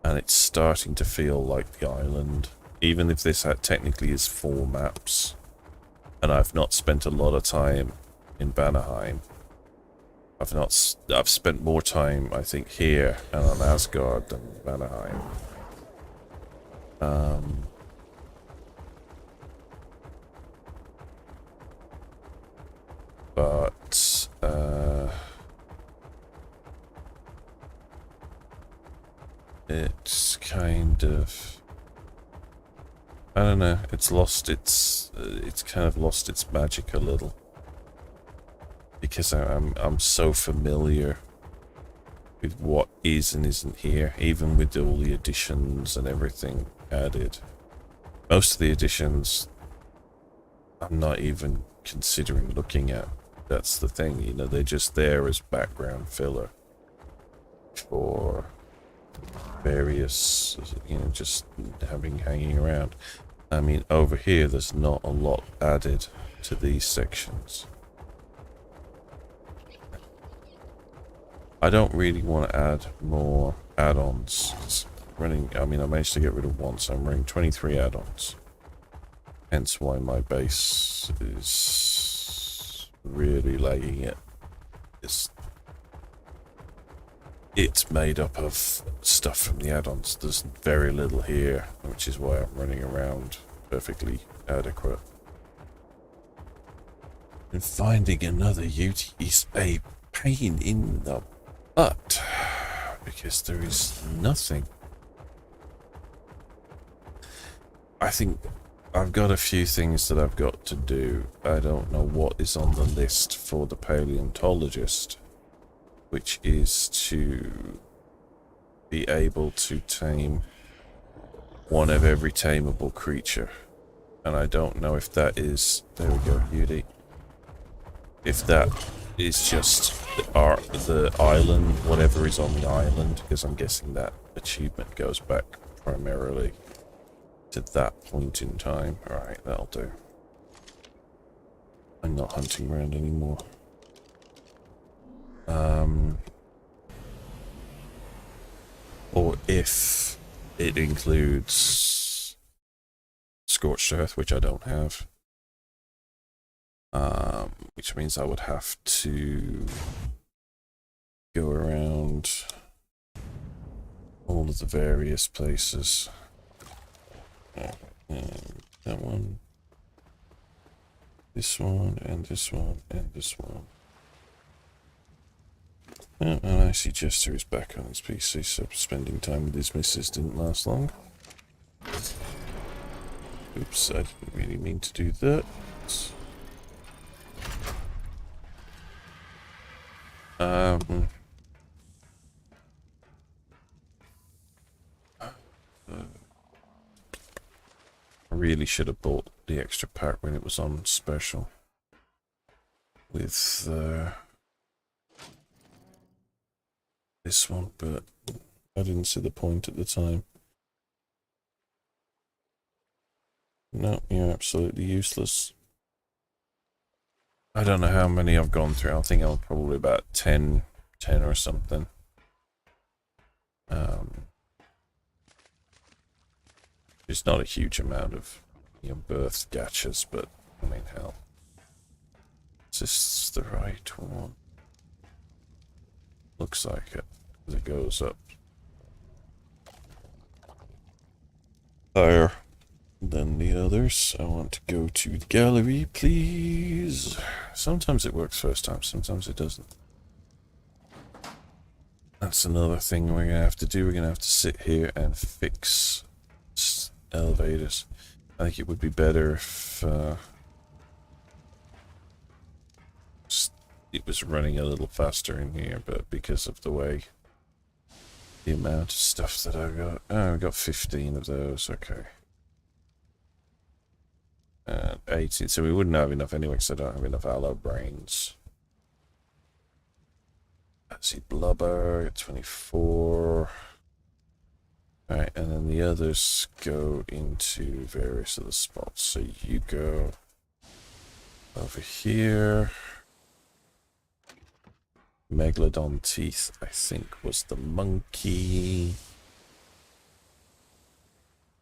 And it's starting to feel like the island. Even if this technically is 4 maps. And I've not spent a lot of time in Vanaheim. I've spent more time, I think, here and on Asgard than Vanaheim. But it's kind of, I don't know, it's kind of lost its magic a little, because I'm so familiar with what is and isn't here, even with all the additions and everything added. Most of the additions I'm not even considering looking at. That's the thing, you know, they're just there as background filler for various, you know, just hanging around. I mean, over here there's not a lot added to these sections. I don't really want to add more add-ons. I managed to get rid of one, so I'm running 23 add-ons. Hence why my base is really lagging it. It's made up of stuff from the add-ons. There's very little here, which is why I'm running around perfectly adequate. And finding another UT is a pain in the butt, because there is nothing. I think I've got a few things that I've got to do. I don't know what is on the list for the paleontologist, which is to be able to tame one of every tameable creature. And I don't know if that is, there we go, Beauty. If that is just the island, whatever is on the island, because I'm guessing that achievement goes back primarily to that point in time. Alright, that'll do. I'm not hunting around anymore. Or if it includes Scorched Earth, which I don't have. Which means I would have to go around all of the various places. And that one, this one, and this one, and this one. Oh, and I see Jester is back on his PC, so spending time with his missus didn't last long. Oops, I didn't really mean to do that. I really should have bought the extra pack when it was on special. With this one, but I didn't see the point at the time. No, you're absolutely useless. I don't know how many I've gone through. I think I'm probably about 10 or something. It's not a huge amount of birth gachas, but I mean, hell. Is this the right one? Looks like it, as it goes up higher than the others. I want to go to the gallery, please. Sometimes it works first time, sometimes it doesn't. That's another thing we're going to have to do. We're going to have to sit here and fix elevators. I think it would be better if it was running a little faster in here, but because of the way, the amount of stuff that I got. Oh, I got 15 of those, okay. And 18, so we wouldn't have enough anyway, because I don't have enough aloe brains. Let's see, blubber, 24. Alright, and then the others go into various other spots. So you go over here. Megalodon teeth, I think, was the monkey.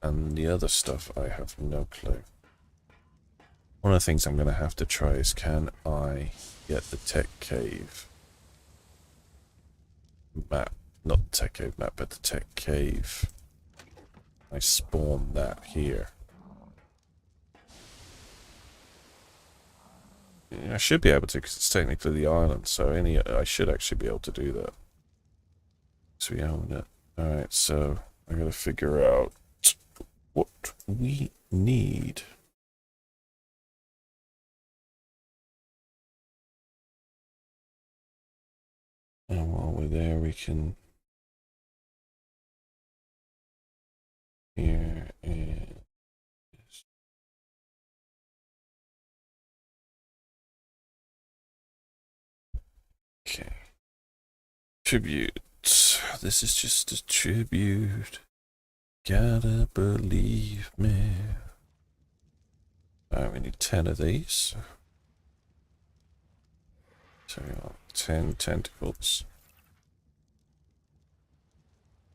And the other stuff, I have no clue. One of the things I'm going to have to try is, can I get the tech cave map? Not the tech cave map, but the tech cave. I spawned that here. Yeah, I should be able to, because it's technically the island, so I should actually be able to do that. So we own it. Alright, so I gotta figure out what we need. And while we're there, we can... Here is... Okay. Tribute. This is just a tribute. Gotta believe me. Alright, we need 10 of these. So we want 10 tentacles.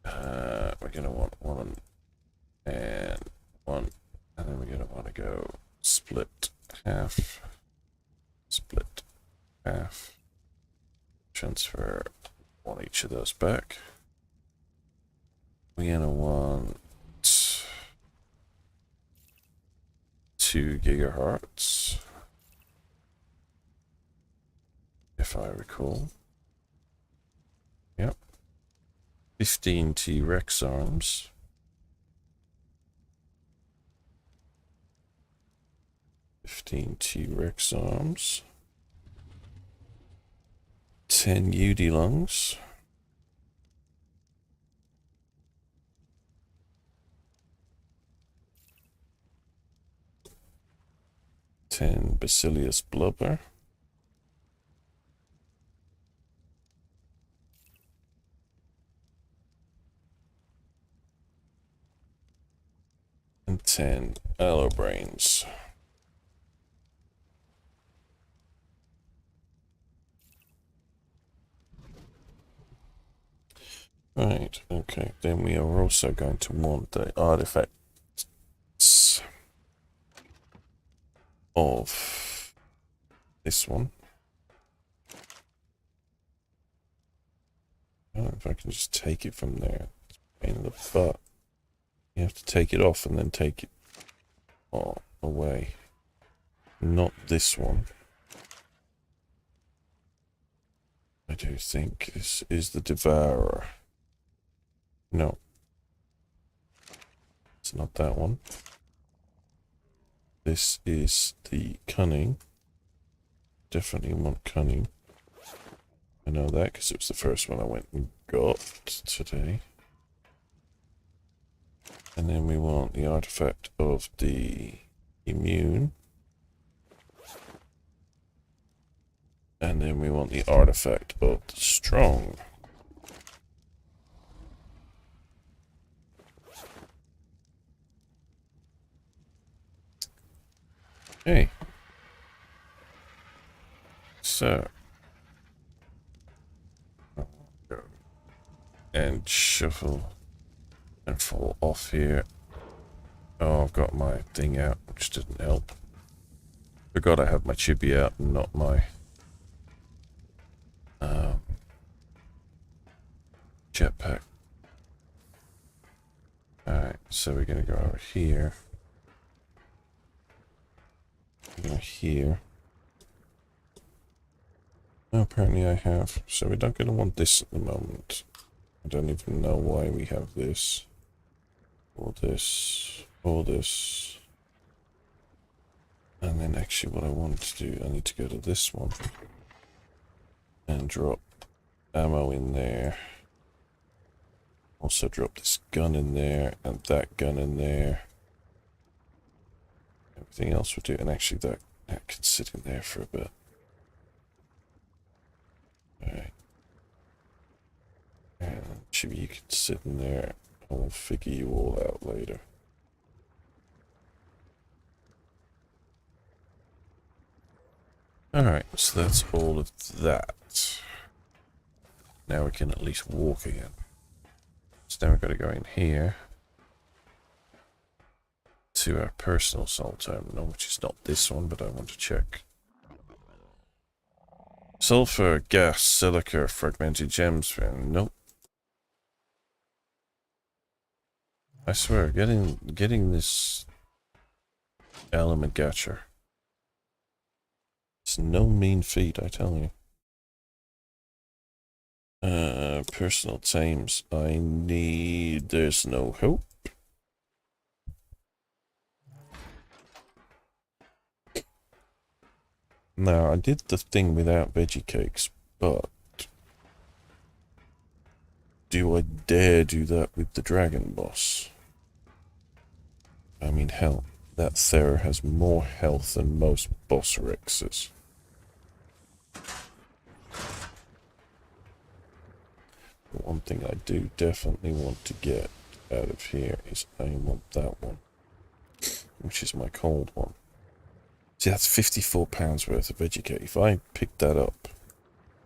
We're gonna want one and one, and then we're gonna want to go split half, transfer one each of those back. We're gonna want 2 gigahertz, if I recall. Yep. 15 T-Rex arms. 15 T-Rex arms. 10 UD lungs. 10 Bacillus blubber. And 10 aloe brains. Right, okay. Then we are also going to want the artifacts of this one. I don't know if I can just take it from there. It's a pain in the butt. You have to take it off and then take it away. Not this one. I do think this is the Devourer. No. It's not that one. This is the Cunning. Definitely want Cunning. I know that because it was the first one I went and got today. And then we want the artifact of the Immune. And then we want the artifact of the Strong. Okay. So. And shuffle and fall off here. Oh, I've got my thing out, which didn't help. Forgot I had my chibi out and not my jetpack. Alright, so we're gonna go over here. Go here. Oh, apparently I have. So we're not gonna want this at the moment. I don't even know why we have this. Or this. Or this. And then actually what I want to do, I need to go to this one. And drop ammo in there. Also drop this gun in there and that gun in there. Everything else we'll do, and actually that can sit in there for a bit. Alright. And Chibi, you can sit in there. I'll figure you all out later. Alright, so that's all of that. Now we can at least walk again. So now we've got to go in here to our personal soul terminal, which is not this one, but I want to check. Sulfur, gas, silica, fragmented gems. Nope. I swear, getting this element gacher. It's no mean feat, I tell you. Personal tames. I need... There's no hope. Now, I did the thing without veggie cakes, but... Do I dare do that with the dragon boss? I mean, hell, that Thera has more health than most boss Rexes. The one thing I do definitely want to get out of here is I want that one, which is my cold one. See, that's £54 worth of veggie cake. If I pick that up,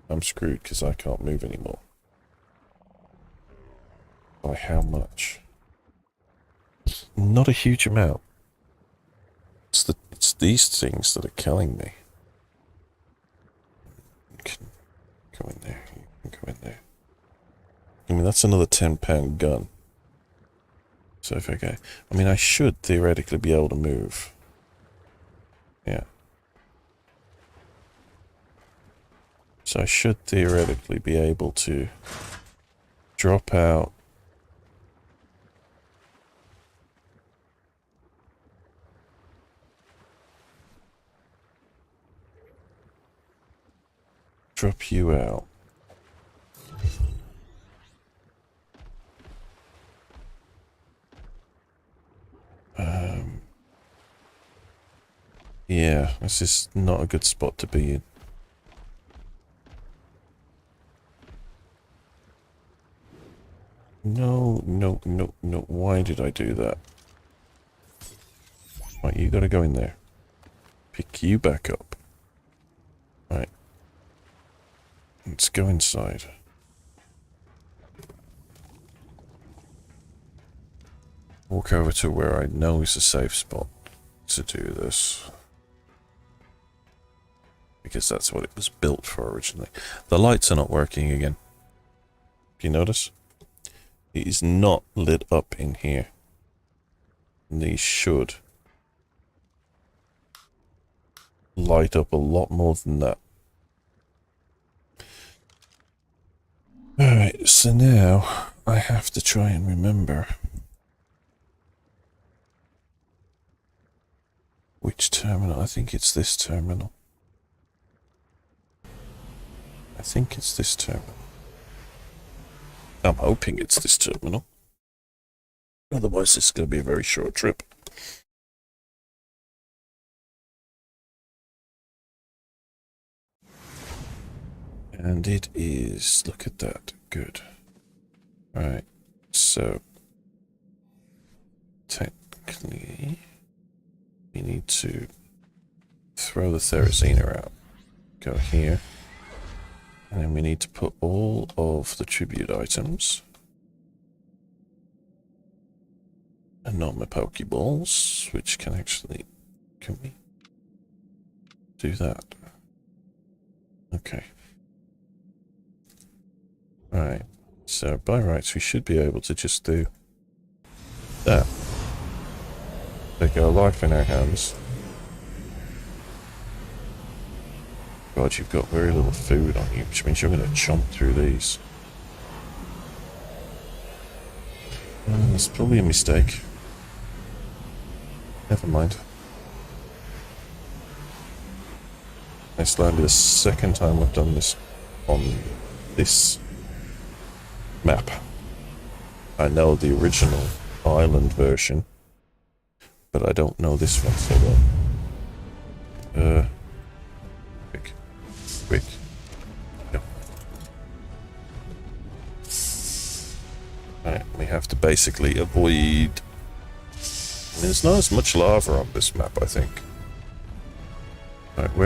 I'm screwed because I can't move anymore. By how much? Not a huge amount. It's these things that are killing me. You can go in there. You can go in there. I mean, that's another £10 gun. So if I go... I mean, I should theoretically be able to move. Yeah. So I should theoretically be able to drop out. Drop you out. Yeah, this is not a good spot to be in. No, no, no, no. Why did I do that? Right, you gotta go in there. Pick you back up. Right. Let's go inside. walk over to where I know is a safe spot to do this. Because that's what it was built for originally. The lights are not working again. Do you notice? It is not lit up in here. And these should light up a lot more than that. Alright, so now I have to try and remember which terminal. I think it's this terminal. I think it's this terminal. I'm hoping it's this terminal. Otherwise, this is going to be a very short trip. And it is. Look at that. Good. Right. So, technically, we need to throw the Therizina out. Go here. And then we need to put all of the tribute items. And not my Pokeballs, which can actually... Can we do that? Okay. Alright. So, by rights, we should be able to just do that. Take our life in our hands. God, you've got very little food on you, which means you're going to chomp through these. That's probably a mistake. Never mind. It's likely the second time I've done this on this map. I know the original island version, but I don't know this one so well. Quick. Go. Alright, we have to basically avoid... There's not as much lava on this map, I think. Alright,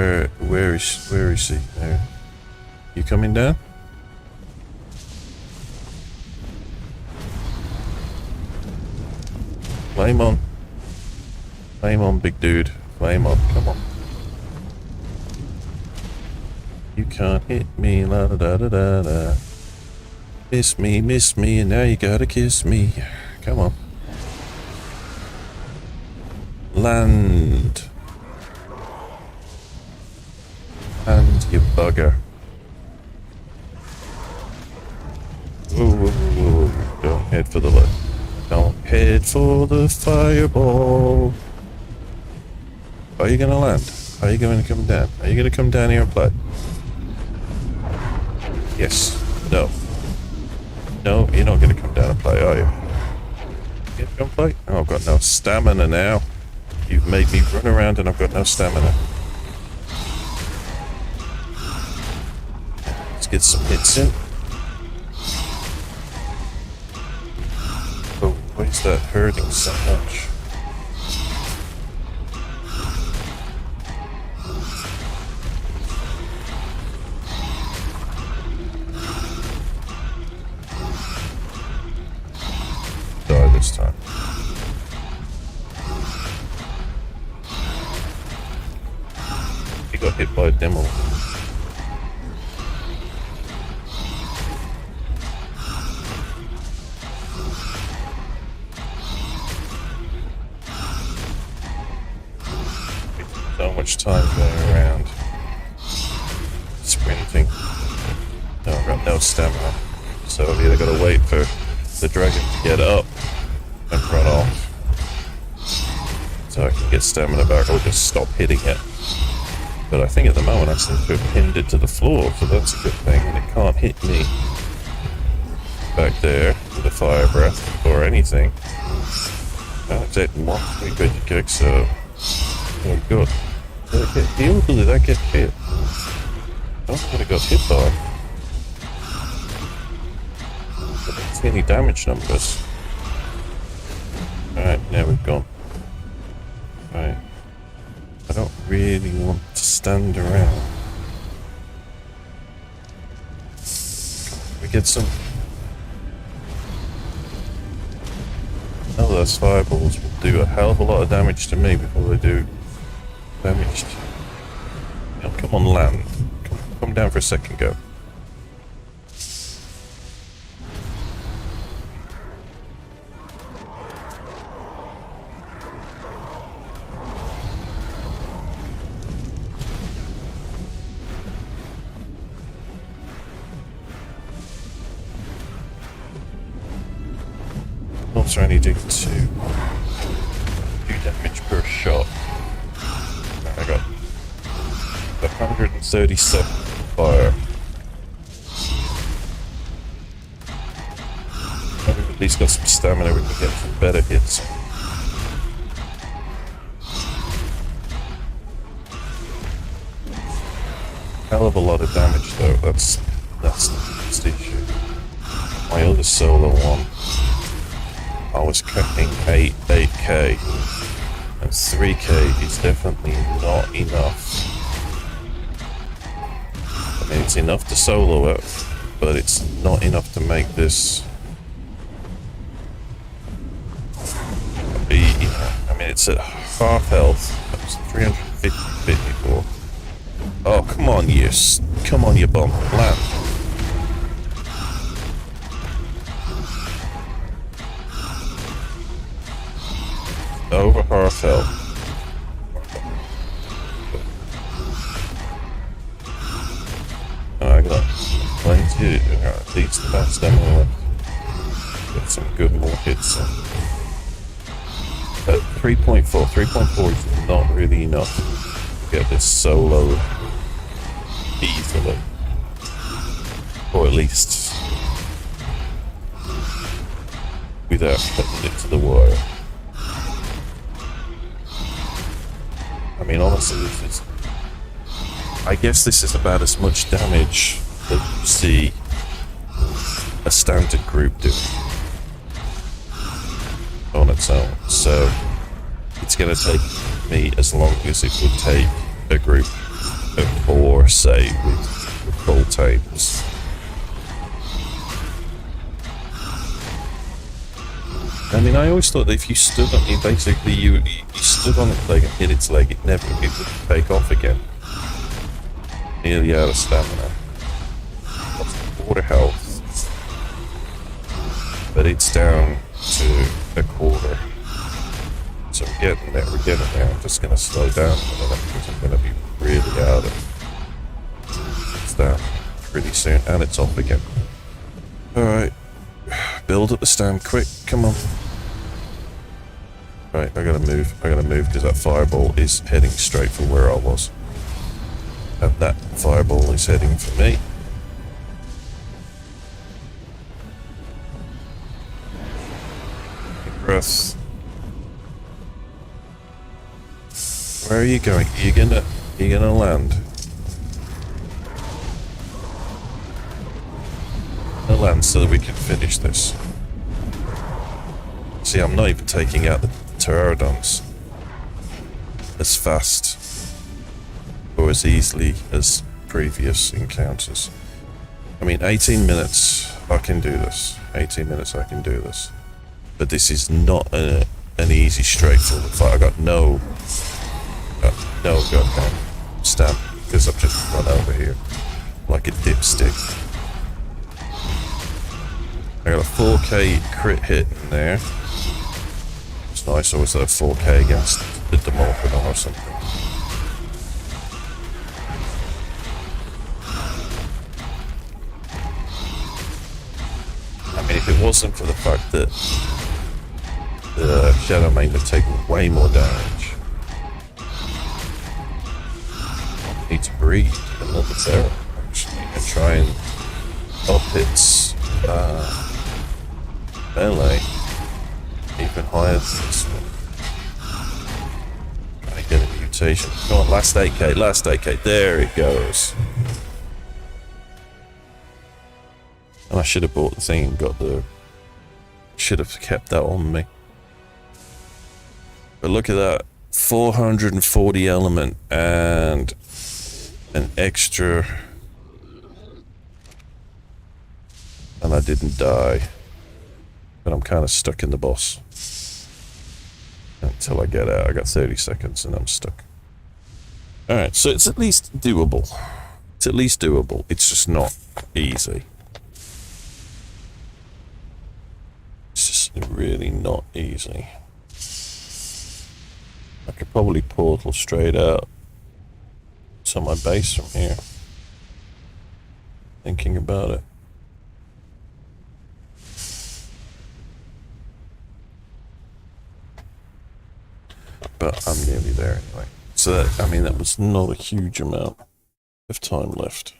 where is he? There. You coming down? Flame on. Flame on, big dude. Flame on, come on. You can't hit me, la da da da da da. Miss me, and now you gotta kiss me. Come on. Land. And you bugger. Whoa. Don't head for the light. Don't head for the fireball. Are you gonna land? Are you going to come down? Are you gonna come down here and play? Yes. No. No, you're not gonna come down and play, are you? You gonna come play? Oh, I've got no stamina now. You've made me run around and I've got no stamina. Let's get some hits in. Oh, why is that hurting so much? Die this time. He got hit by a demo. So much time going around sprinting. No, I've got no stamina, so I've either got to wait for the dragon to get up and run off so I can get stamina back, or just stop hitting it. But I think at the moment I seem to have pinned it to the floor, so that's a good thing, and it can't hit me back there with a fire breath or anything. It didn't want me good kick, so oh good. Did it get healed or did I get hit? I don't think I got hit by. I don't see any damage numbers. Alright, now we've gone. Right. I don't really want to stand around. We get some... Hello. those fireballs will do a hell of a lot of damage to me before they do damage to... Oh, come on, land. Come down for a second, go. Also, I need to do 2 damage per shot. I got 137 fire. I've at least got some stamina, we can get some better hits. Hell of a lot of damage though, that's the issue. My other solo one, I was cutting 8k, and 3k is definitely not enough. I mean, it's enough to solo it, but it's not enough to make this... I mean, it's at half health. That was 350 before. Oh, come on, you bum. Land. Over half health. I got plenty. At least about stamina left. Get some good more hits in. At 3.4. 3.4 is not really enough to get this solo easily. Or at least without cutting it to the wire. I mean, honestly, I guess this is about as much damage that you see a standard group do on its own. So it's going to take me as long as it would take a group of 4, say, with full tames. I mean, I always thought that if you stood on it, basically you stood on its leg and hit its leg, it would take off again. Nearly out of stamina. Lost quarter health. But it's down to a quarter. So we're getting there. I'm just going to slow down a minute because I'm going to be really out of stam pretty soon. And it's off again. Alright. Build up the stand quick, come on. Right, I gotta move because that fireball is heading straight for where I was. And that fireball is heading for me. Breath. Where are you going? Are you gonna land? Land so that we can finish this. See, I'm not even taking out the pterodons as fast or as easily as previous encounters. I mean, 18 minutes I can do this. 18 minutes I can do this. But this is not an easy, straightforward fight. I got no goddamn stamp because I've just run over here like a dipstick. I got a 4k crit hit in there. It's nice, or was that a 4k against the Demolphodon or something? I mean, if it wasn't for the fact that the Shadow Main would take way more damage, I need to breathe another terror, actually, and try and up its melee even higher than this one. I get a mutation. Come on, last 8k, there it goes. And I should have bought the thing and should have kept that on me. But look at that, 440 element and an extra, and I didn't die. But I'm kind of stuck in the boss. until I get out. I got 30 seconds and I'm stuck. Alright, so it's at least doable. It's at least doable. It's just not easy. It's just really not easy. I could probably portal straight out to my base from here. Thinking about it. But I'm nearly there anyway. So that, I mean, that was not a huge amount of time left.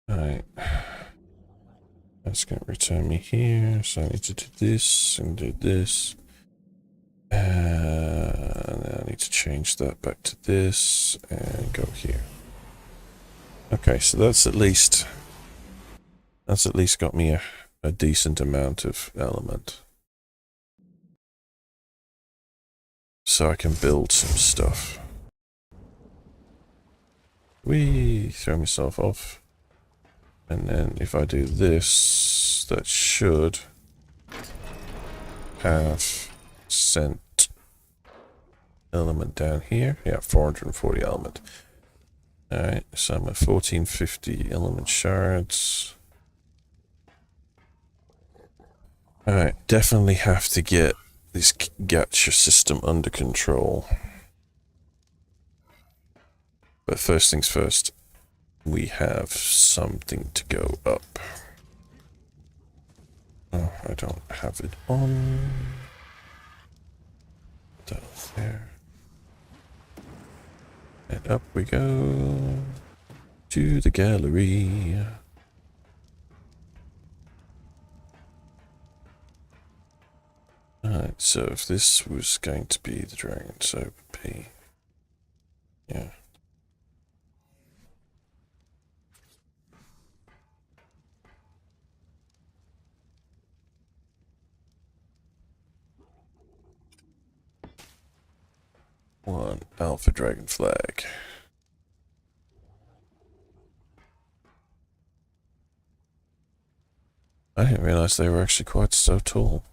Alright. That's going to return me here, so I need to do this and do this. And then I need to change that back to this and go here. Okay, so that's at least got me a decent amount of element. So I can build some stuff. Whee! Throw myself off. And then if I do this, that should have sent element down here. Yeah, 440 element. Alright, so I'm at 1450 element shards. Alright, definitely have to get this gacha system under control. But first things first, we have something to go up. Oh, I don't have it on. Down there. And up we go to the gallery. Alright, so if this was going to be the dragon, so it would be, yeah. One alpha dragon flag. I didn't realize they were actually quite so tall.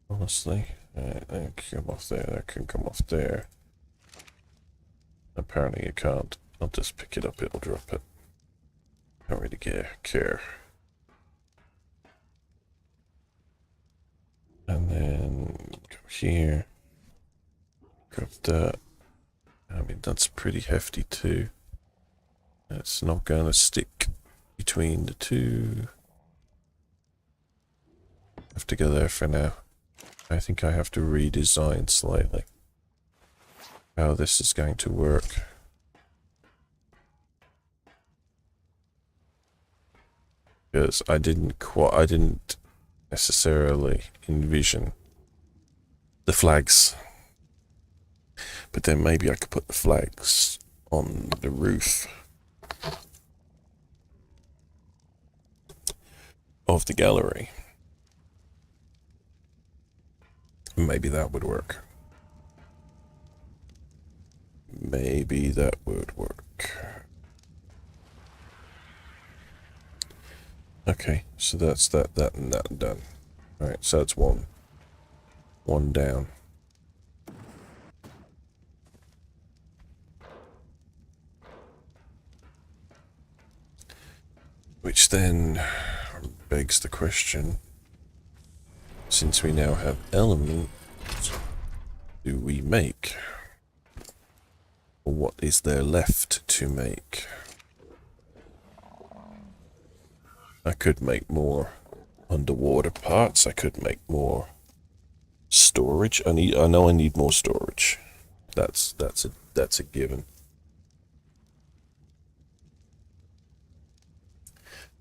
Honestly, that can come off there, that can come off there. Apparently you can't. I'll just pick it up, it'll drop it. Don't really care. And then go here. Grab that. I mean, that's pretty hefty too. It's not gonna stick between the two. Have to go there for now. I think I have to redesign slightly how this is going to work. Because I didn't necessarily envision the flags. But then maybe I could put the flags on the roof of the gallery. Maybe that would work. Maybe that would work. Okay, so that's that, and that done. Alright, so that's one down. Which then begs the question, since we now have element, do we make? Or what is there left to make? I could make more underwater parts, I could make more storage. I know I need more storage. That's a given.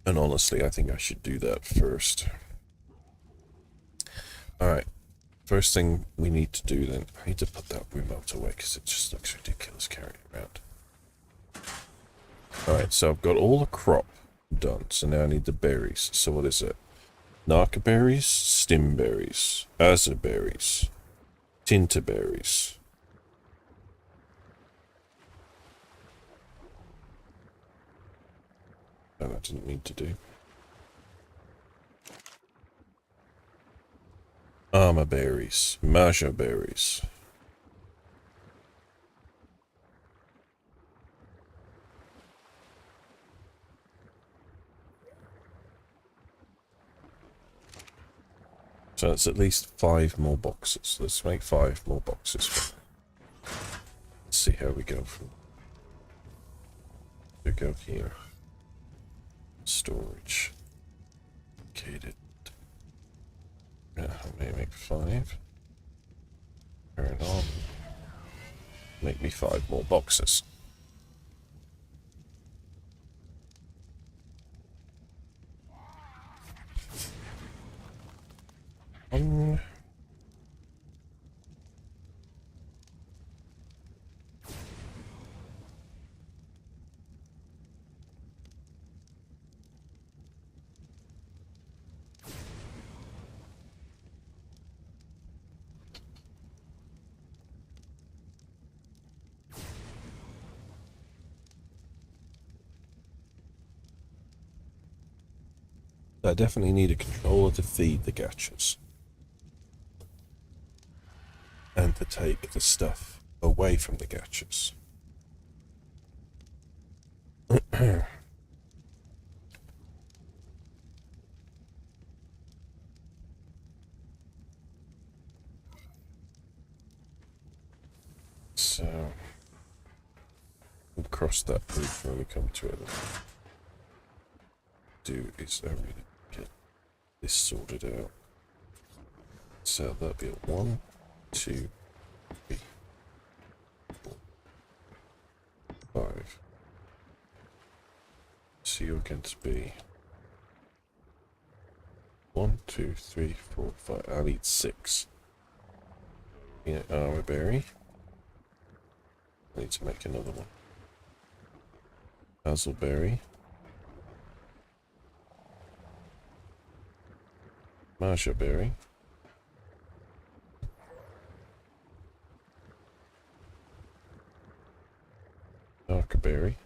And honestly, I think I should do that first. Alright, first thing we need to do then, I need to put that remote away because it just looks ridiculous carrying it around. Alright, so I've got all the crop done, so now I need the berries. So what is it? Narca berries, stim berries, azure berries, tinta berries, that I didn't mean to do. Armor berries. Maja berries. So it's at least 5 more boxes. Let's make 5 more boxes. Let's see how we go from... We go here. Storage. Located. Yeah, may make 5. Turn on. Make me 5 more boxes. I definitely need a controller to feed the gachas. And to take the stuff away from the gachas. So, we'll cross that bridge when we come to it. Do is I really get this sorted out. So that'll be a 1, 2, 3, 4, 5. So you're going to be 1, 2, 3, 4, 5. I'll need 6. Peanut armor berry. I need to make another one. Hazelberry. Maja berry. Darker berry.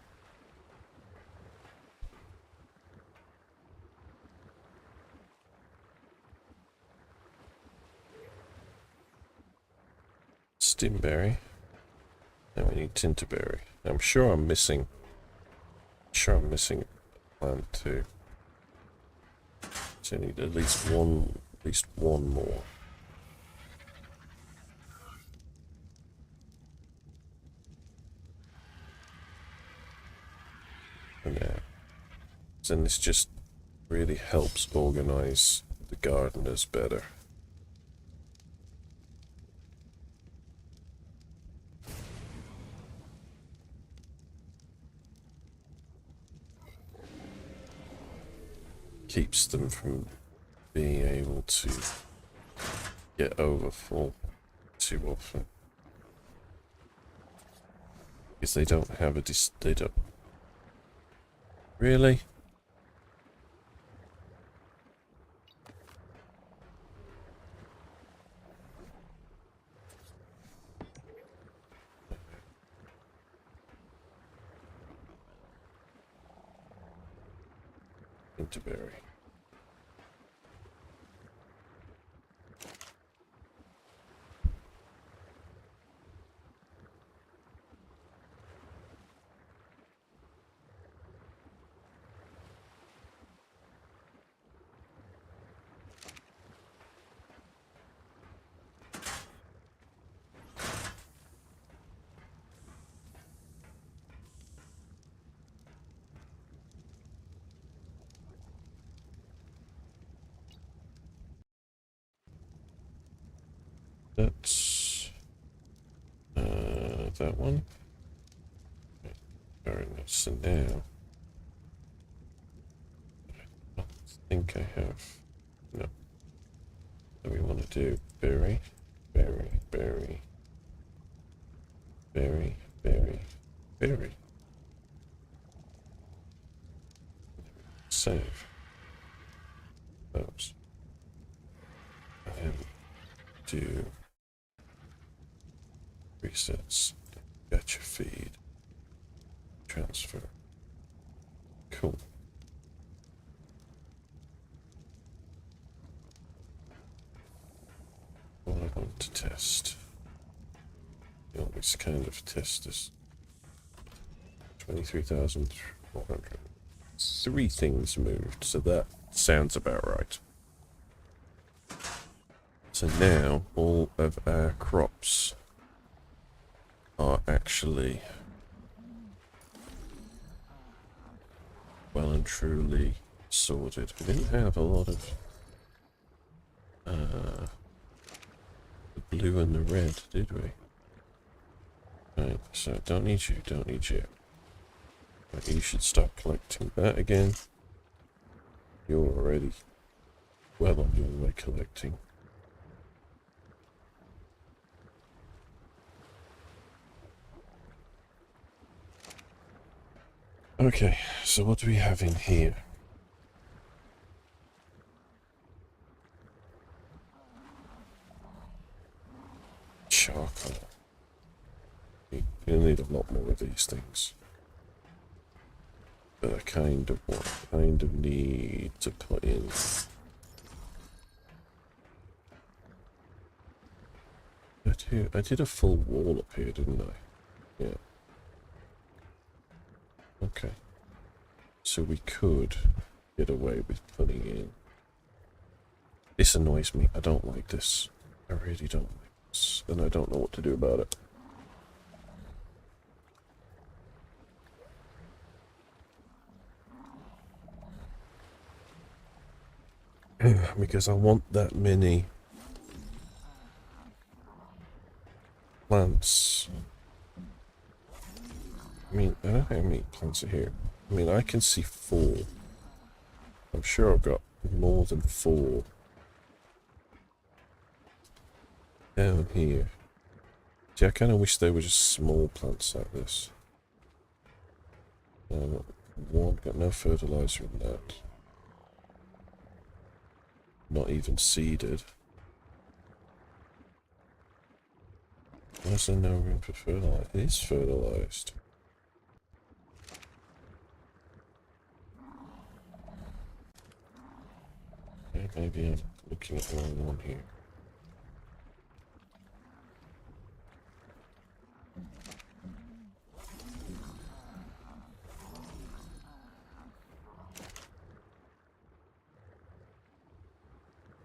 Stimberry. Now we need Tinterberry. I'm sure I'm missing a plant too. So I need at least one more. And then this just really helps organize the gardeners better. Keeps them from being able to get overfull too often. Because they don't have they don't... Really? Interberry. That's that one. Very nice. So now I think I have no. So we want to do berry, berry, berry, berry, berry, berry. Save those and do resets. Gacha feed. Transfer. Cool. want to test? You always kind of test this. 23,400. 3 things moved, so that sounds about right. So now all of our crops are actually well and truly sorted. We didn't have a lot of the blue and the red, did we? Right, so don't need you, don't need you. Right, you should start collecting that again. You're already well on your way collecting. Okay, so what do we have in here? Charcoal. You'll need a lot more of these things. But I kind of need to put in. I did a full wall up here, didn't I? Yeah. Okay. So we could get away with putting in. This annoys me. I don't like this. I really don't like this. And I don't know what to do about it. Because I want that many plants. I mean, I don't know how many plants are here. I mean, I can see 4. I'm sure I've got more than 4 down here. See, I kind of wish they were just small plants like this. One, got no fertilizer in that. Not even seeded. Why is there no room for fertilizer? It is fertilized. Okay, maybe I'm looking at the wrong one here.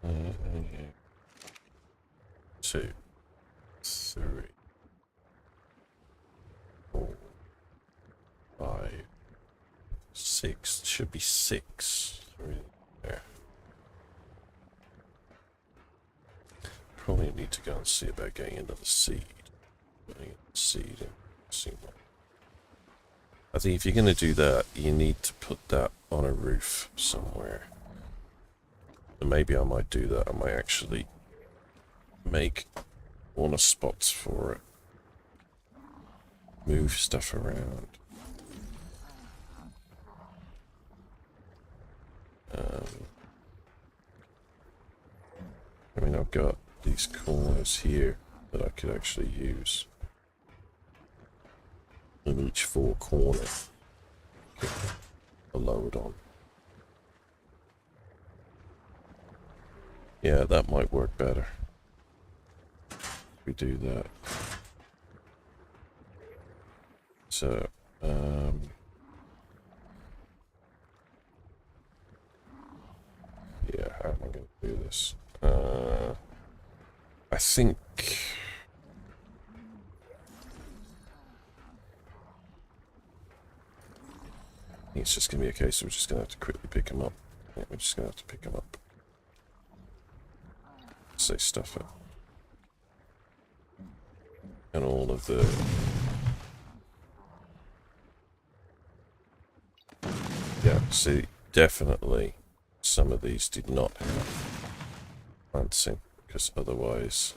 Okay. 2, 3, 4, 5, 6. Should be 6. There. Probably need to go and see about getting another seed. I think if you're going to do that, you need to put that on a roof somewhere. And maybe I might do that. I might actually make one of spots for it. Move stuff around. I mean, I've got these corners here that I could actually use. In each 4 corners, get a load on. Yeah, that might work better. If we do that. So, yeah, how am I going to do this? I think it's just going to be a case of we're just going to have to quickly pick them up. Yeah, we're just going to have to pick them up. Say stuff it. And all of the... Yeah, see, definitely some of these did not have planting, because otherwise...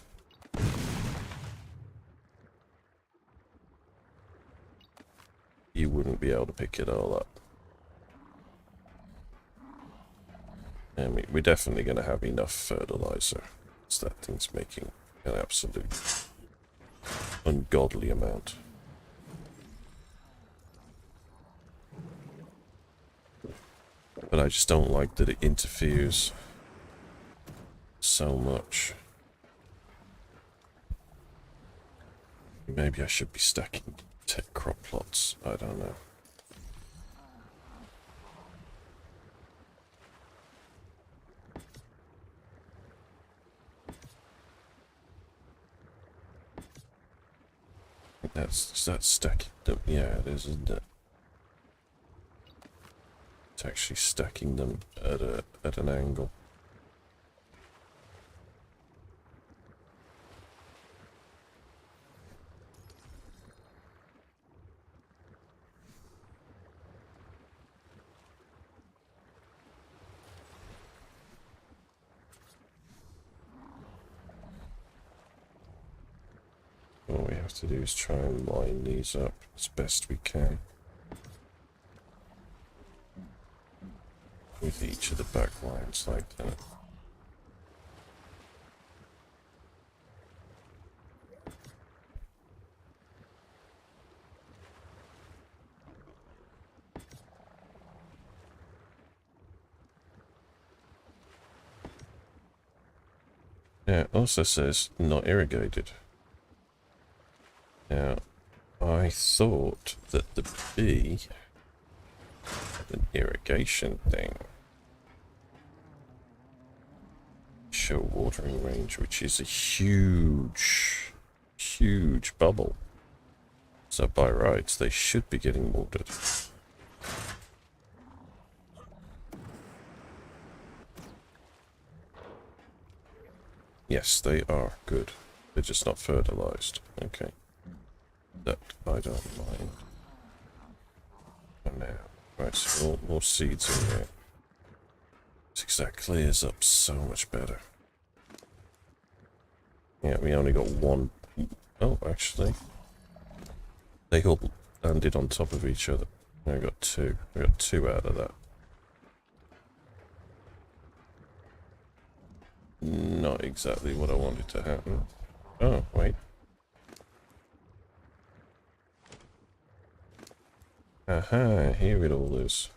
you wouldn't be able to pick it all up. I mean, we're definitely going to have enough fertilizer. So that thing's making an absolute ungodly amount. But I just don't like that it interferes so much Maybe I should be stacking tech crop plots. I don't know. Is that stacking them? Yeah, it is, isn't it? It's actually stacking them at an angle. All we have to do is try and line these up as best we can with each of the back lines like that. Yeah, it also says not irrigated. Now, I thought that the B had an irrigation thing. Show watering range, which is a huge, huge bubble. So by rights, they should be getting watered. Yes, they are. Good. They're just not fertilized. Okay. That I don't mind. For now. Right, so more seeds in there. That clears up so much better. Yeah, we only got one. Oh, actually. They all landed on top of each other. I got two. I got two out of that. Not exactly what I wanted to happen. Oh, wait. Aha, here it all is.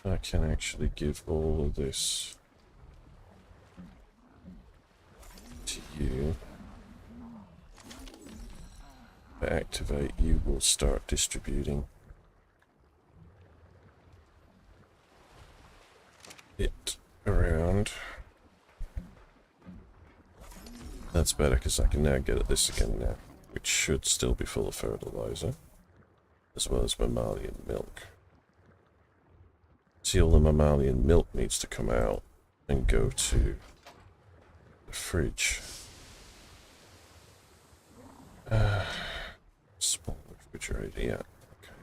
I can actually give all of this to you. To activate, you will start distributing it around. That's better because I can now get at this again now, which should still be full of fertilizer, as well as mammalian milk. See, all the mammalian milk needs to come out and go to the fridge. Small refrigerator, yeah. Okay.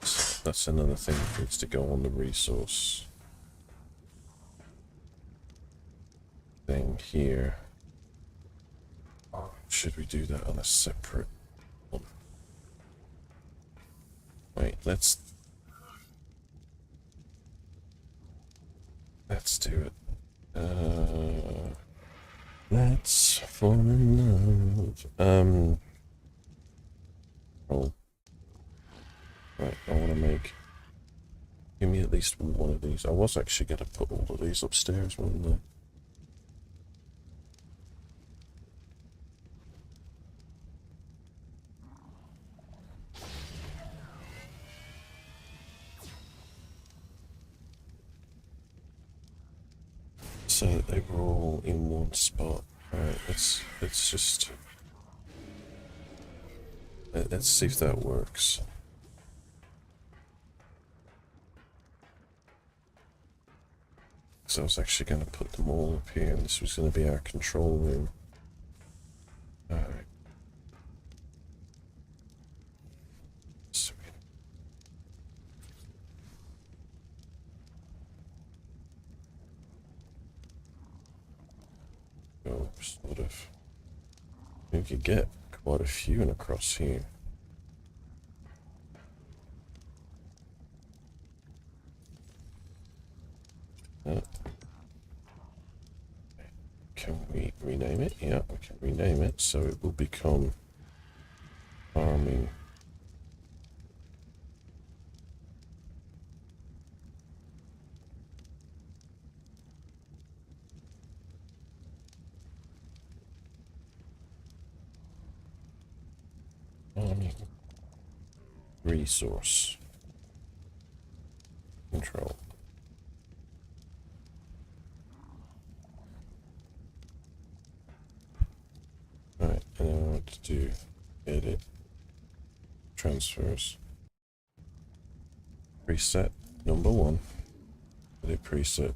So that's another thing that needs to go on the resource thing here. Oh, should we do that on a separate one? Wait, let's do it. Let's fall in love. Oh. Right, I want to make... Give me at least one of these. I was actually going to put all of these upstairs, wasn't I? So that they were all in one spot. Alright, let's just... Let's see if that works. So I was actually going to put them all up here, and this was going to be our control room. Alright. Sweet. Oh, sort of. You could get quite a few in across here. Can we rename it? Yeah, we can rename it, so it will become farming. Farming resource control. Right, and then I want to do edit transfers. Preset number 1. Edit preset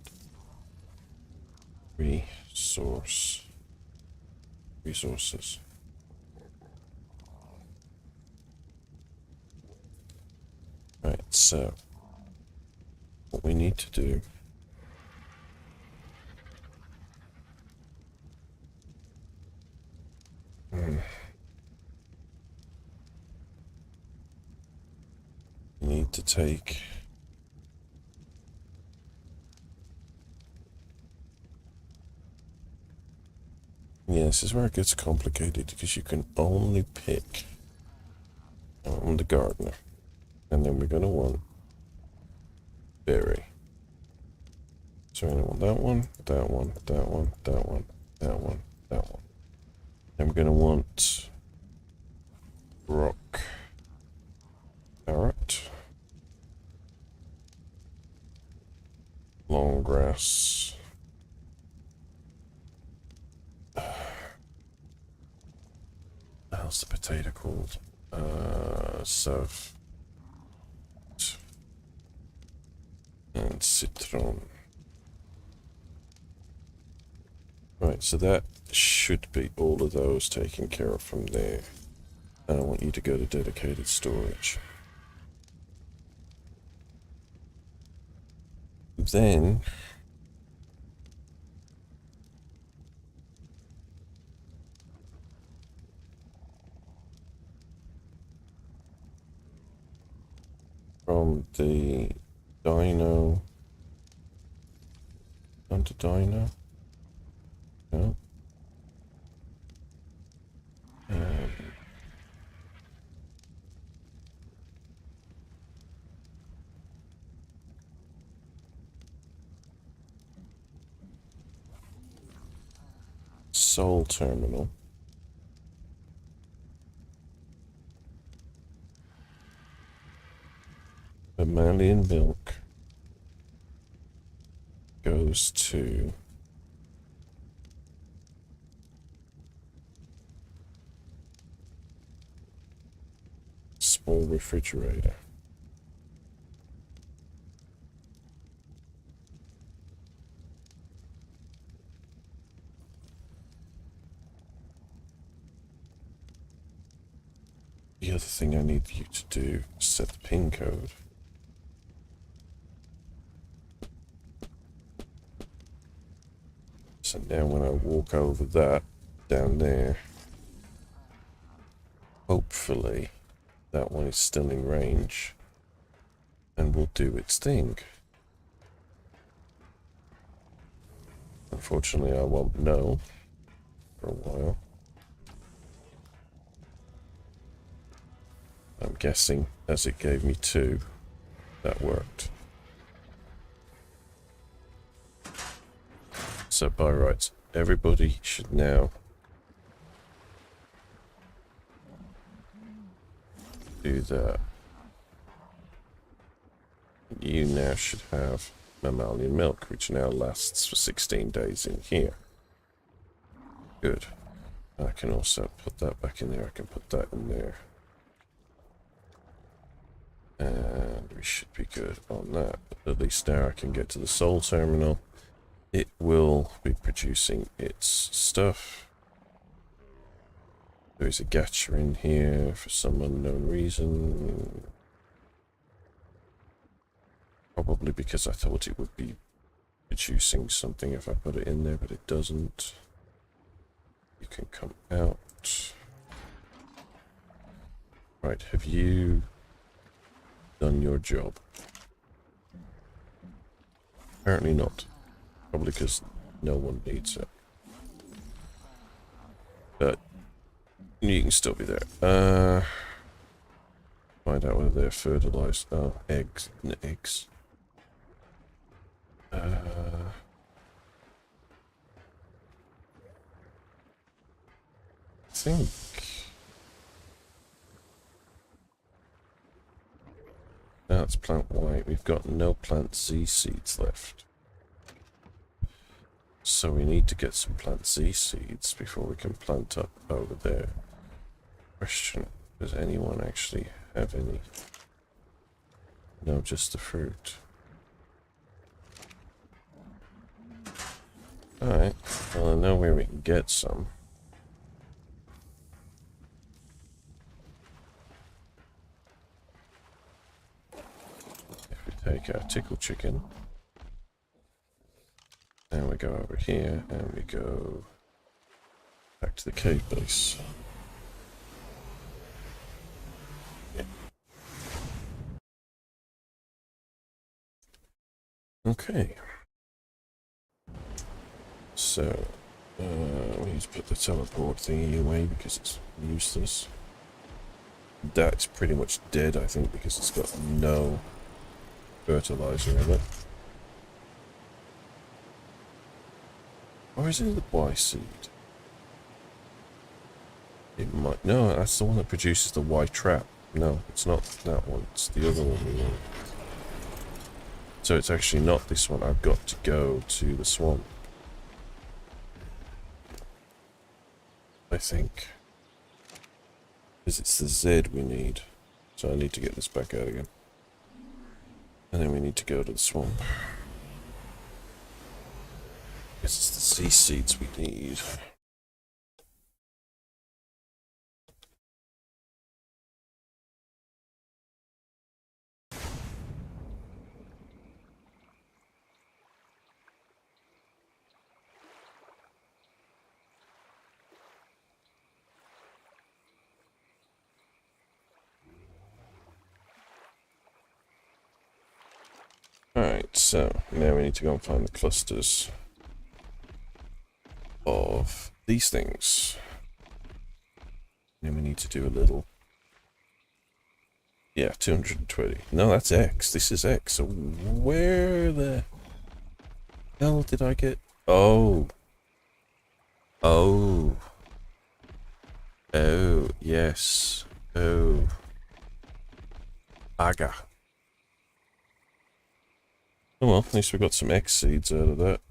resources. Right, so what we need to do we need to take this is where it gets complicated because you can only pick the gardener, and then we're going to want berry. So we're going to want that one, that one, that one, that one, that one, that one. And we're going to want rock carrot, long grass, how's the potato called? Surf and citron. Right, so that should be all of those taken care of from there. And I want you to go to dedicated storage. Then from the dino onto dino. No. Soul terminal. Mammalian milk goes to small refrigerator. The other thing I need you to do is set the pin code. So now when I walk over that down there, hopefully that one is still in range and will do its thing. Unfortunately, I won't know for a while. I'm guessing as it gave me 2, that worked. So by rights, everybody should now do that. You now should have mammalian milk, which now lasts for 16 days in here. Good. I can also put that back in there. I can put that in there. And we should be good on that. But at least now I can get to the soul terminal. It will be producing its stuff. There is a gacha in here for some unknown reason. Probably because I thought it would be producing something if I put it in there, but it doesn't. You can come out. Right, have you done your job? Apparently not. Probably because no one needs it. But you can still be there. Find out whether they're fertilized. Oh, eggs. Eggs. I think... Now it's plant Y. We've got no plant Z seeds left. So we need to get some plant Z seeds before we can plant up over there. Question, does anyone actually have any? No, just the fruit. Alright, well I know where we can get some. If we take our tickle chicken, and we go over here, and we go back to the cave base. Okay. So, we need to put the teleport thingy away because it's useless. That's pretty much dead, I think, because it's got no fertilizer in it. Or is it the Y seed? It might. No, that's the one that produces the Y trap. No, it's not that one. It's the other one we want. So it's actually not this one. I've got to go to the swamp. I think. Because it's the Z we need. So I need to get this back out again. And then we need to go to the swamp. Because it's the C seeds we need. Alright, so now we need to go and find the clusters of these things. And we need to do a little... Yeah, 220. No, that's X. This is X. So where the hell did I get... Oh. Oh. Oh, yes. Oh. Aga. Oh well, at least we got some X seeds out of that.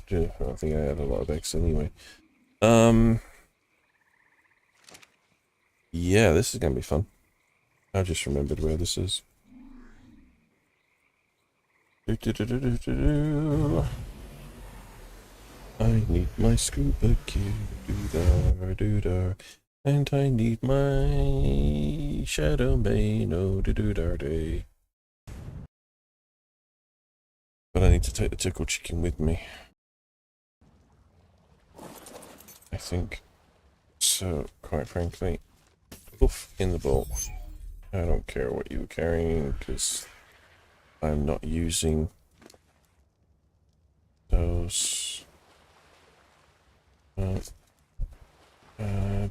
Yeah, I think I had a lot of X anyway. Yeah, this is gonna be fun. I just remembered where this is. I need my scuba gear, doo-dar, doo-dar. And I need my shadow mane, oh, doo-doo-dar day. But I need to take the tickle chicken with me. I think. So, quite frankly, poof in the bowl. I don't care what you were carrying, because I'm not using those.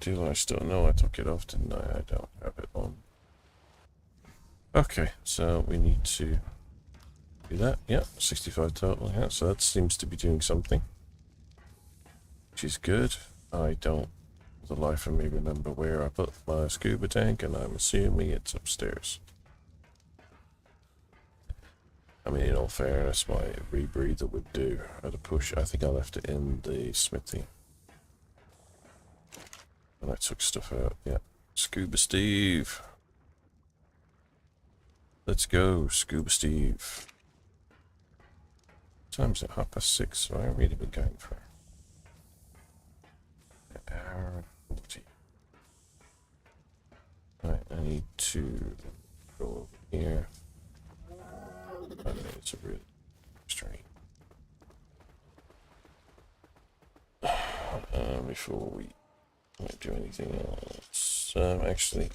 Do I still know I took it off, didn't I? I don't have it on. Okay, so we need to do that. Yeah, 65 total. Yeah, so that seems to be doing something, which is good. I don't, for the life of me, remember where I put my scuba tank, and I'm assuming it's upstairs. I mean, in all fairness, my rebreather would do at a push. I think I left it in the smithy. And I took stuff out. Yeah. Scuba Steve. Let's go, Scuba Steve. What time is it? 6:30. So I really been going for an hour and 40. Right, I need to go over here. I mean, it's a really strange. Before we might do anything else. Actually,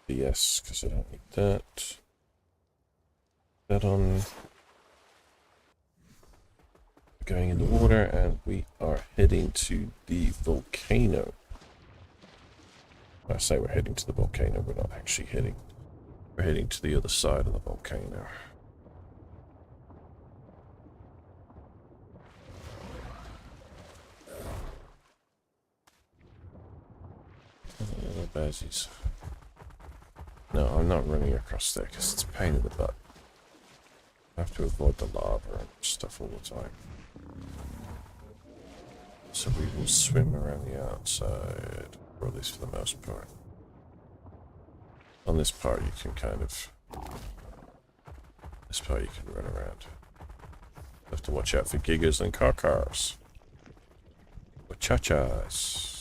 yes, because I don't need that. That on. Going in the water, and we are heading to the volcano. I say we're heading to the volcano, we're not actually heading. We're heading to the other side of the volcano. Bazzies. No, I'm not running across there because it's a pain in the butt. I have to avoid the lava and stuff all the time. So we will swim around the outside, or at least for the most part. On this part you can kind of... This part you can run around. You have to watch out for gigas and cars. Or cha-chas.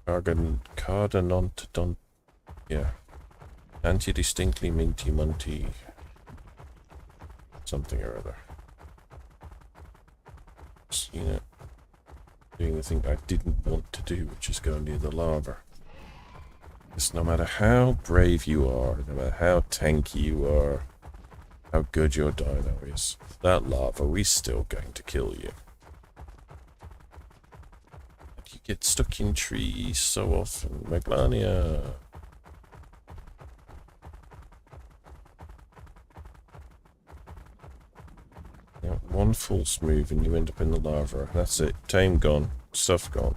Cardanont, yeah. Anti-distinctly minty munty. Something or other. You know, doing the thing I didn't want to do, which is go near the lava. Because no matter how brave you are, no matter how tanky you are, how good your dino is, that lava is still going to kill you. You get stuck in trees so often. Meglania. Yeah, one false move and you end up in the lava. That's it. Tame gone. Stuff gone.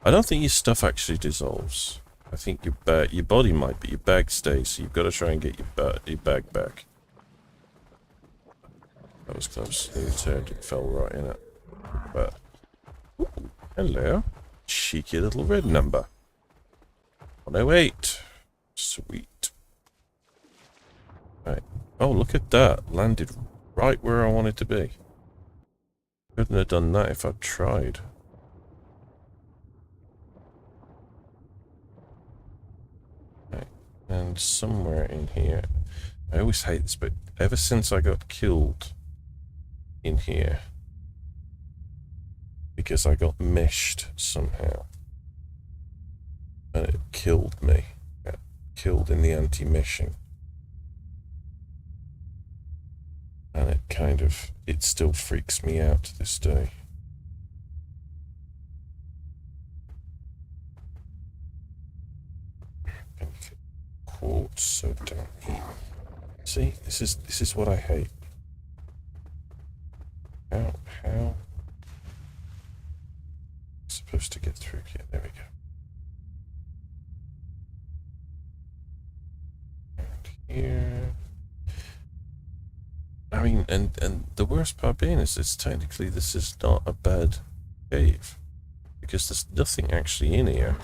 I don't think your stuff actually dissolves. I think your body might, but your bag stays. So you've got to try and get your bag back. That was close. He turned and fell right in it. But ooh, hello. Cheeky little red number. 108. Sweet. Right. Oh, look at that. Landed right where I wanted to be. Couldn't have done that if I'd tried. Right. And somewhere in here. I always hate this, but ever since I got killed in here, because I got meshed somehow. And it killed me. Got killed in the anti-meshing. And it kind of, it still freaks me out to this day. Quartz, so down here. See, this is what I hate. How? Supposed to get through here. There we go. And here. I mean, and the worst part being is technically this is not a bad cave. Because there's nothing actually in here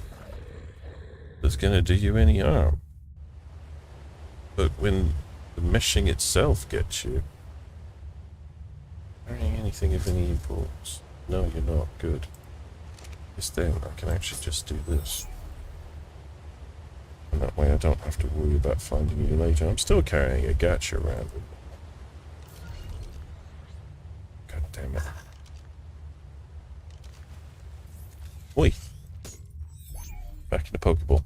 that's going to do you any harm. But when the meshing itself gets you, carrying anything of any importance. No, you're not. Good. Then I can actually just do this. And that way I don't have to worry about finding you later. I'm still carrying a gacha around with me. God damn it. Oi! Back in the Pokeball.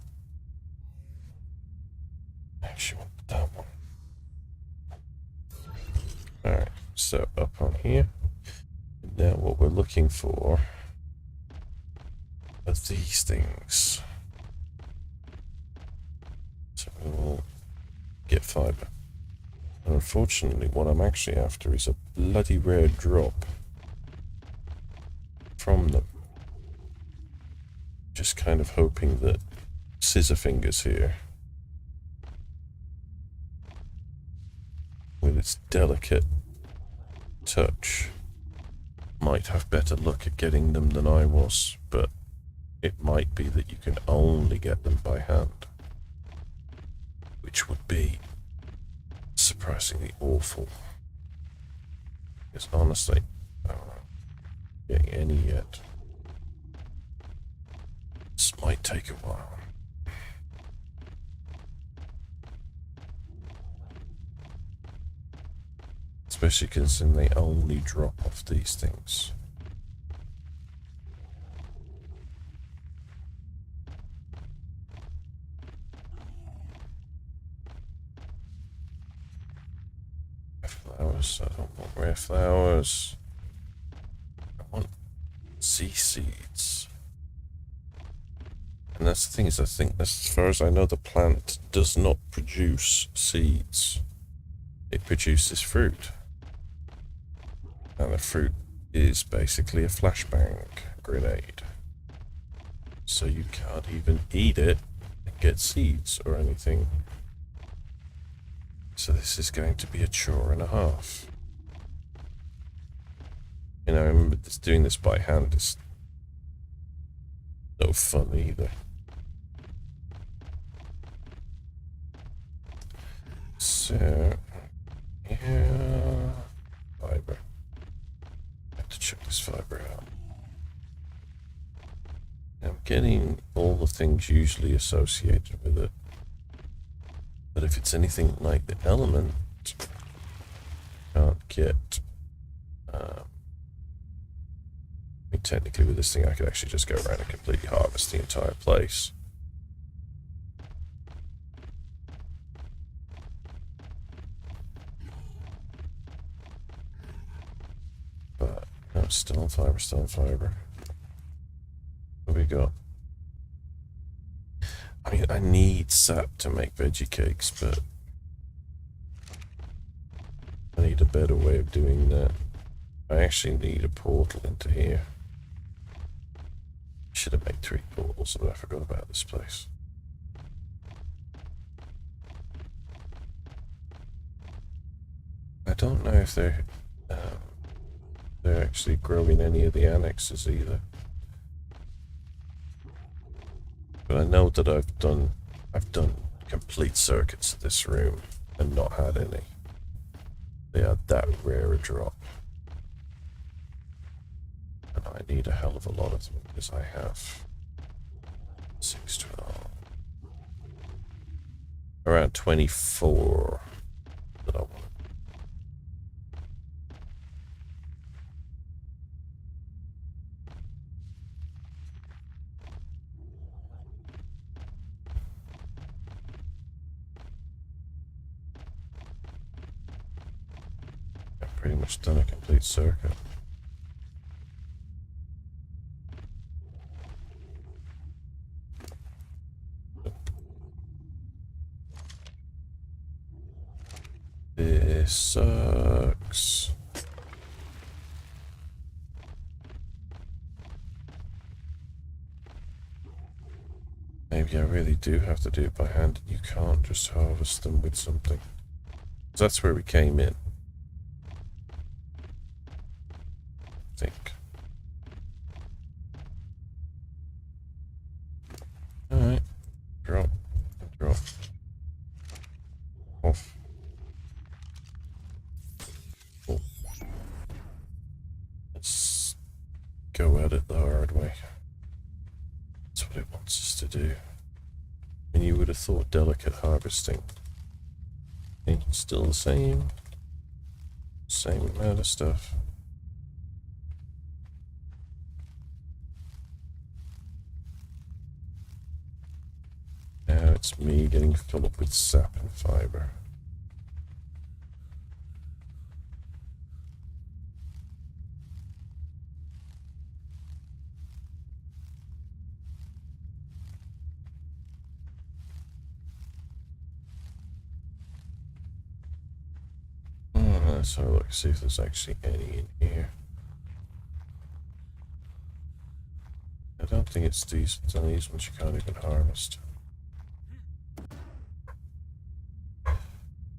Actually want that one. Alright, so up on here. Now what we're looking for are these things. So we will get fiber. And unfortunately, what I'm actually after is a bloody rare drop from them. Just kind of hoping that Scissor Fingers here, with its delicate touch, might have better luck at getting them than I was, but it might be that you can only get them by hand, which would be surprisingly awful. Because honestly, I don't know, getting any yet. This might take a while. Especially because then they only drop off these things. Flowers, I don't want rare flowers. I want sea seeds. And that's the thing is, I think, as far as I know, the plant does not produce seeds. It produces fruit. And the fruit is basically a flashbang grenade. So you can't even eat it and get seeds or anything. So this is going to be a chore and a half. You know, I remember doing this by hand is no fun either. So, yeah, fiber. I have to check this fiber out. I'm getting all the things usually associated with it. But if it's anything like the element, I can't get... I mean, technically with this thing I could actually just go around and completely harvest the entire place. But, no, it's still on fiber, still on fiber. What we got? I mean, I need sap to make veggie cakes, but I need a better way of doing that. I actually need a portal into here. Should have made 3 portals, but I forgot about this place. I don't know if they're actually growing any of the annexes either. But I know that I've done complete circuits of this room and not had any. They are that rare a drop. And I need a hell of a lot of them because I have 6, 12, around 24 that I want. I've pretty much done a complete circuit. This sucks. Maybe I really do have to do it by hand. You can't just harvest them with something. That's where we came in. I think. Alright. Drop. Drop. Off. Oh. Let's go at it the hard way. That's what it wants us to do. And you would have thought delicate harvesting. It's still the same. Same amount of stuff. Now it's me getting filled up with sap and fiber. Let's have a look, see if there's actually any in here. I don't think it's these ones you can't even harvest.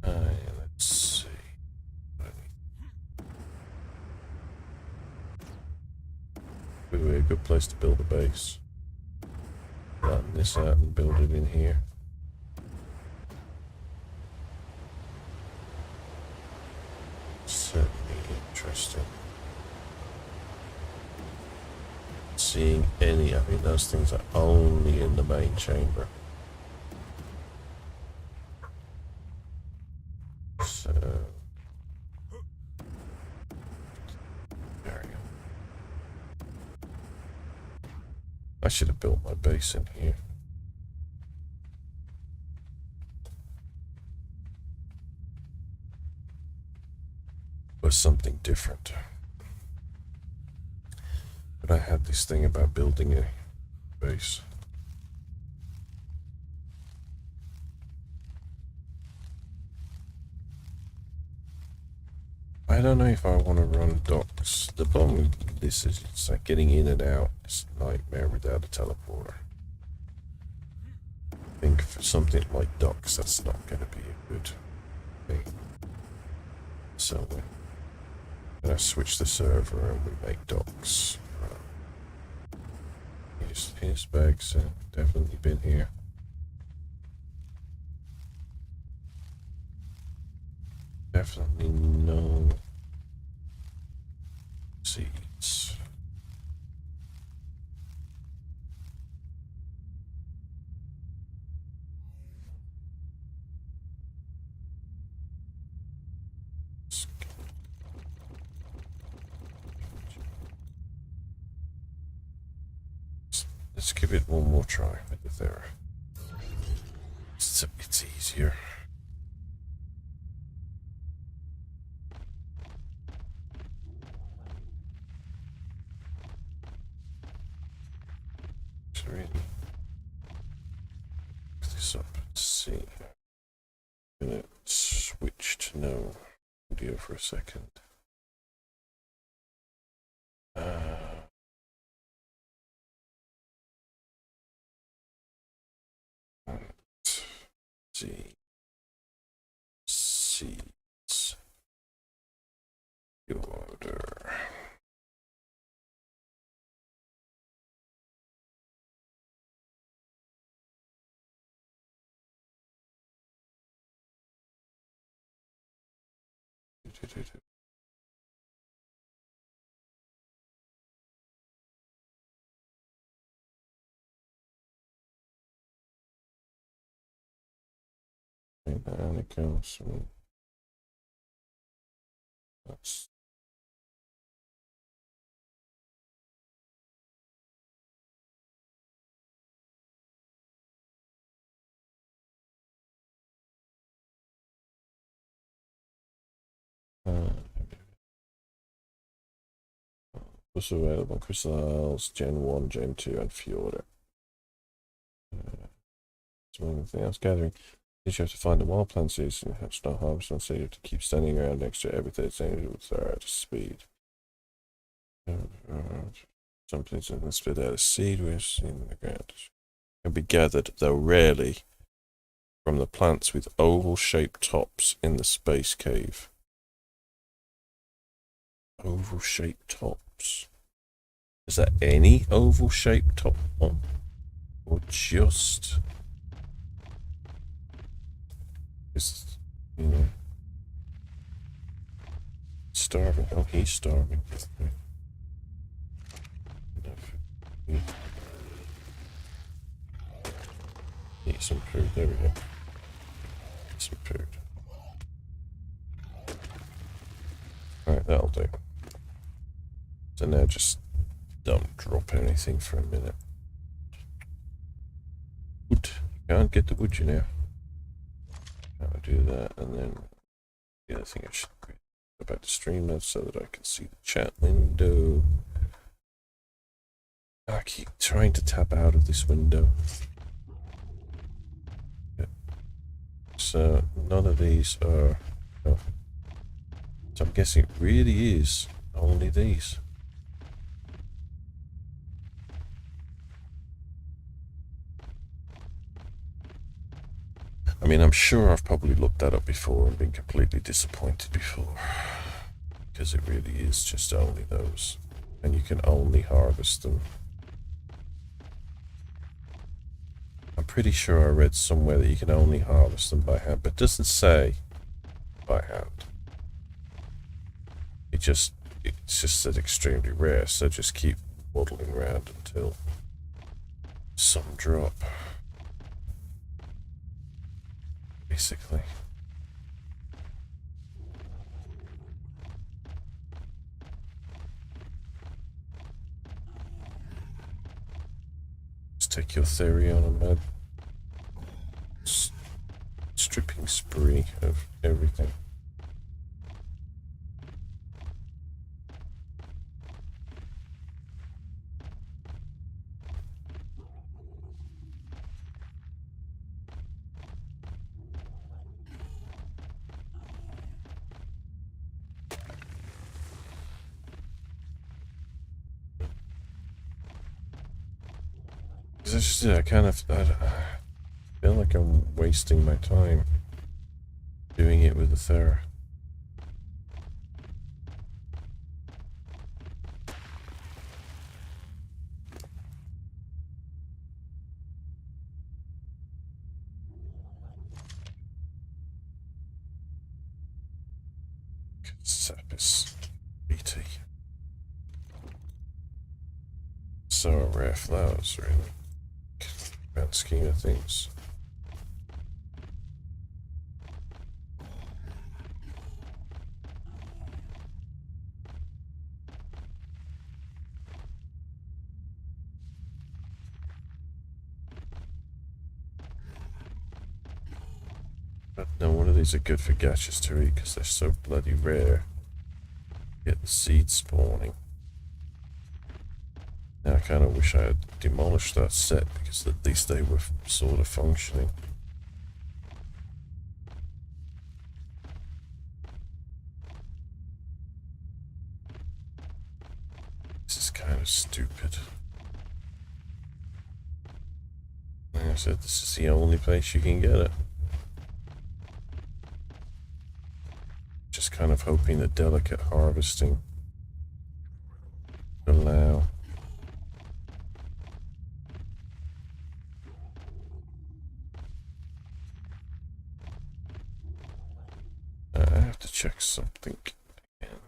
Let's see. Would be a good place to build a base. Flatten this out and build it in here. Certainly interesting. Seeing any, I mean those things are only in the main chamber. So there we go. I should have built my base in here. Or something different. But I had this thing about building a base. I don't know if I want to run docks. The problem with this is it's like getting in and out. It's a nightmare without a teleporter. I think for something like docks, that's not going to be a good thing. So we're going to switch the server and we make docks. His bags definitely been here. Definitely no seeds. Let's give it one more try with the Thera. It's easier. Let's really pick this up and see. I'm gonna switch to no audio for a second. Seeds. Fjordur. And it goes. That's was available on Crystals, Gen 1, Gen 2, and Fjordur. Anything else gathering. You have to find the wild plant seeds and have no harvest, and so you have to keep standing around next to everything with their speed. Some places can spit out a seed we've seen in the ground. Can be gathered, though rarely, from the plants with oval-shaped tops in the space cave. Oval-shaped tops. Is that any oval-shaped top one? Or just... Is, you know... Starving. Oh, he's starving. Need some food. There we go. Some food. Alright, that'll do. So now just don't drop anything for a minute. Wood. You can't get the wood, you know. I'll do that, and then the other thing I should go back to stream now so that I can see the chat window. I keep trying to tap out of this window. Okay. So none of these are... Oh. So I'm guessing it really is only these. I mean, I'm sure I've probably looked that up before and been completely disappointed before. Because it really is just only those. And you can only harvest them. I'm pretty sure I read somewhere that you can only harvest them by hand, but it doesn't say by hand. It's just that extremely rare, so just keep waddling around until some drop. Basically. Just take your theory on a mad stripping spree of everything. Because I kind of I feel like I'm wasting my time doing it with the Thera. Sapis BT. So rare flowers, really. Grand scheme of things. But no one of these are good for gachas to eat because they're so bloody rare. Get the seed spawning. Now I kind of wish I had demolished that set because at least they were sort of functioning. This is kind of stupid. Like I said, this is the only place you can get it. Just kind of hoping that delicate harvesting will allow. I have to check something again.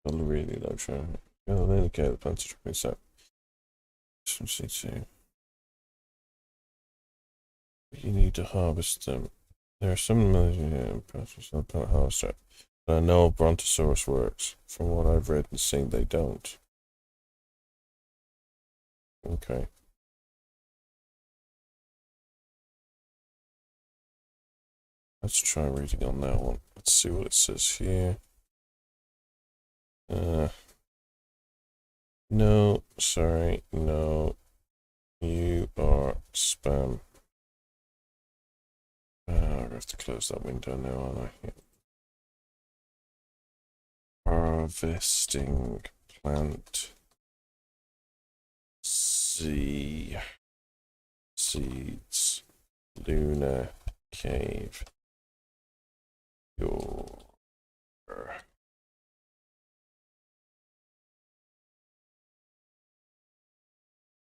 I'll really low trying. I'll indicate the plants are dropping so. You need to harvest them. There are some processes on plant harvester, but I know Brontosaurus works. From what I've read and seen, they don't. Okay. Let's try reading on that one. Let's see what it says here. No, sorry, no. You are spam. I have to close that window now, aren't I? Yeah. Harvesting plant seeds Lunar Cave. Your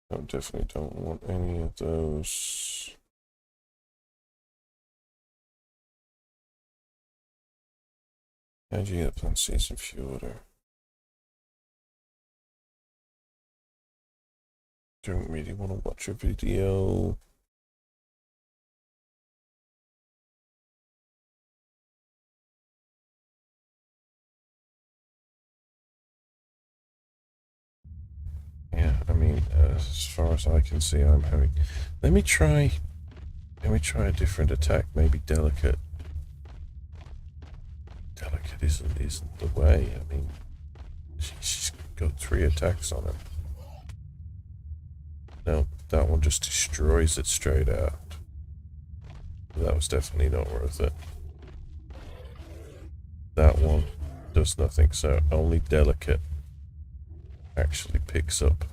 I definitely don't want any of those. How do you get plant seeds in Fjordur? Don't really want to watch a video. Yeah, I mean, as far as I can see, I'm having. Let me try a different attack. Maybe delicate. Delicate isn't the way. I mean, she's got 3 attacks on him. No, that one just destroys it straight out. That was definitely not worth it. That one does nothing, so only delicate actually picks up.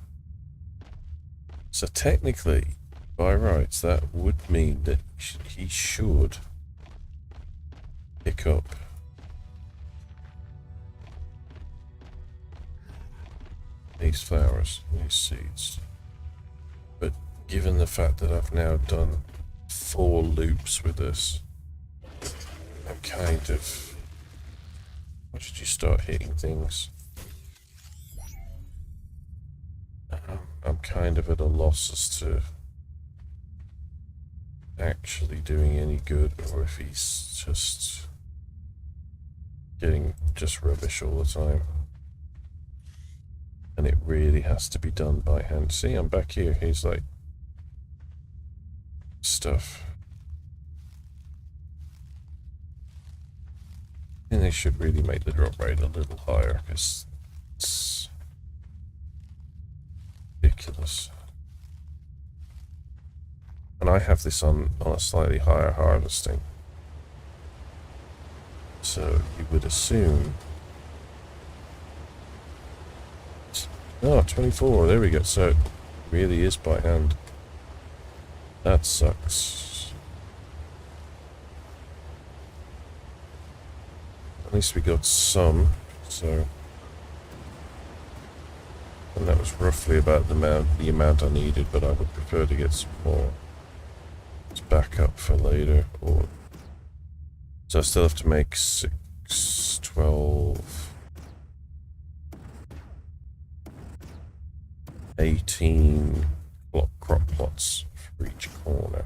So technically, by rights, that would mean that he should pick up these flowers, these seeds. But given the fact that I've now done 4 loops with this, I'm kind of... Why did you start hitting things? I'm kind of at a loss as to actually doing any good, or if he's just getting just rubbish all the time. And it really has to be done by hand. See, I'm back here. He's like... stuff. think they should really make the drop rate a little higher, because it's ridiculous. And I have this on a slightly higher harvesting. So you would assume... Oh, 24, there we go. So it really is by hand. That sucks. At least we got some, so... And that was roughly about the amount I needed, but I would prefer to get some more. Let's back up for later, or... So I still have to make 6, 12... 18 crop plots for each corner.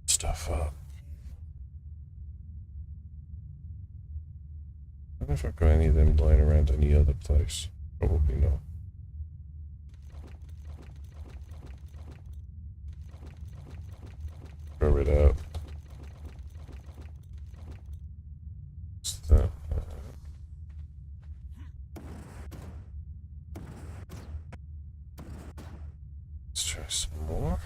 Stuff up. I don't know if I've got any of them lying around any other place. Probably not. Throw it out. What's that? Let's try some more.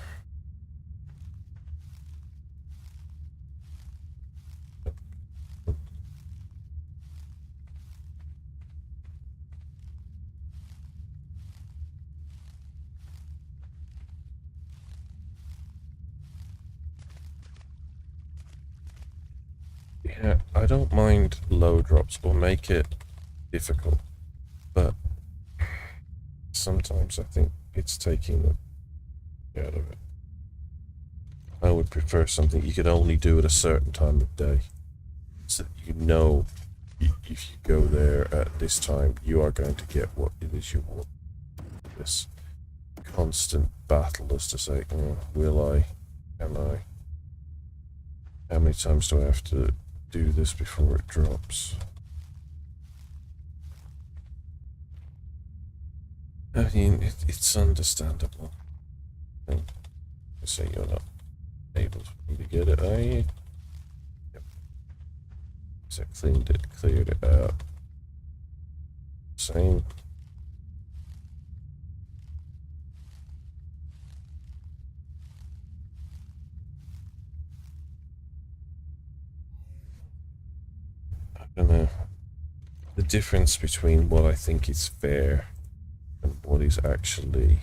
Yeah, I don't mind low drops or make it difficult, but sometimes I think it's taking the out of it. I would prefer something you could only do at a certain time of day, so that you know if you go there at this time, you are going to get what it is you want. This constant battle as to say, oh, will I? Can I? How many times do I have to do this before it drops? I mean, it's understandable. I say you're not able to really get it, are you? Yep. So I cleared it out. Same. I don't know. The difference between what I think is fair and what is actually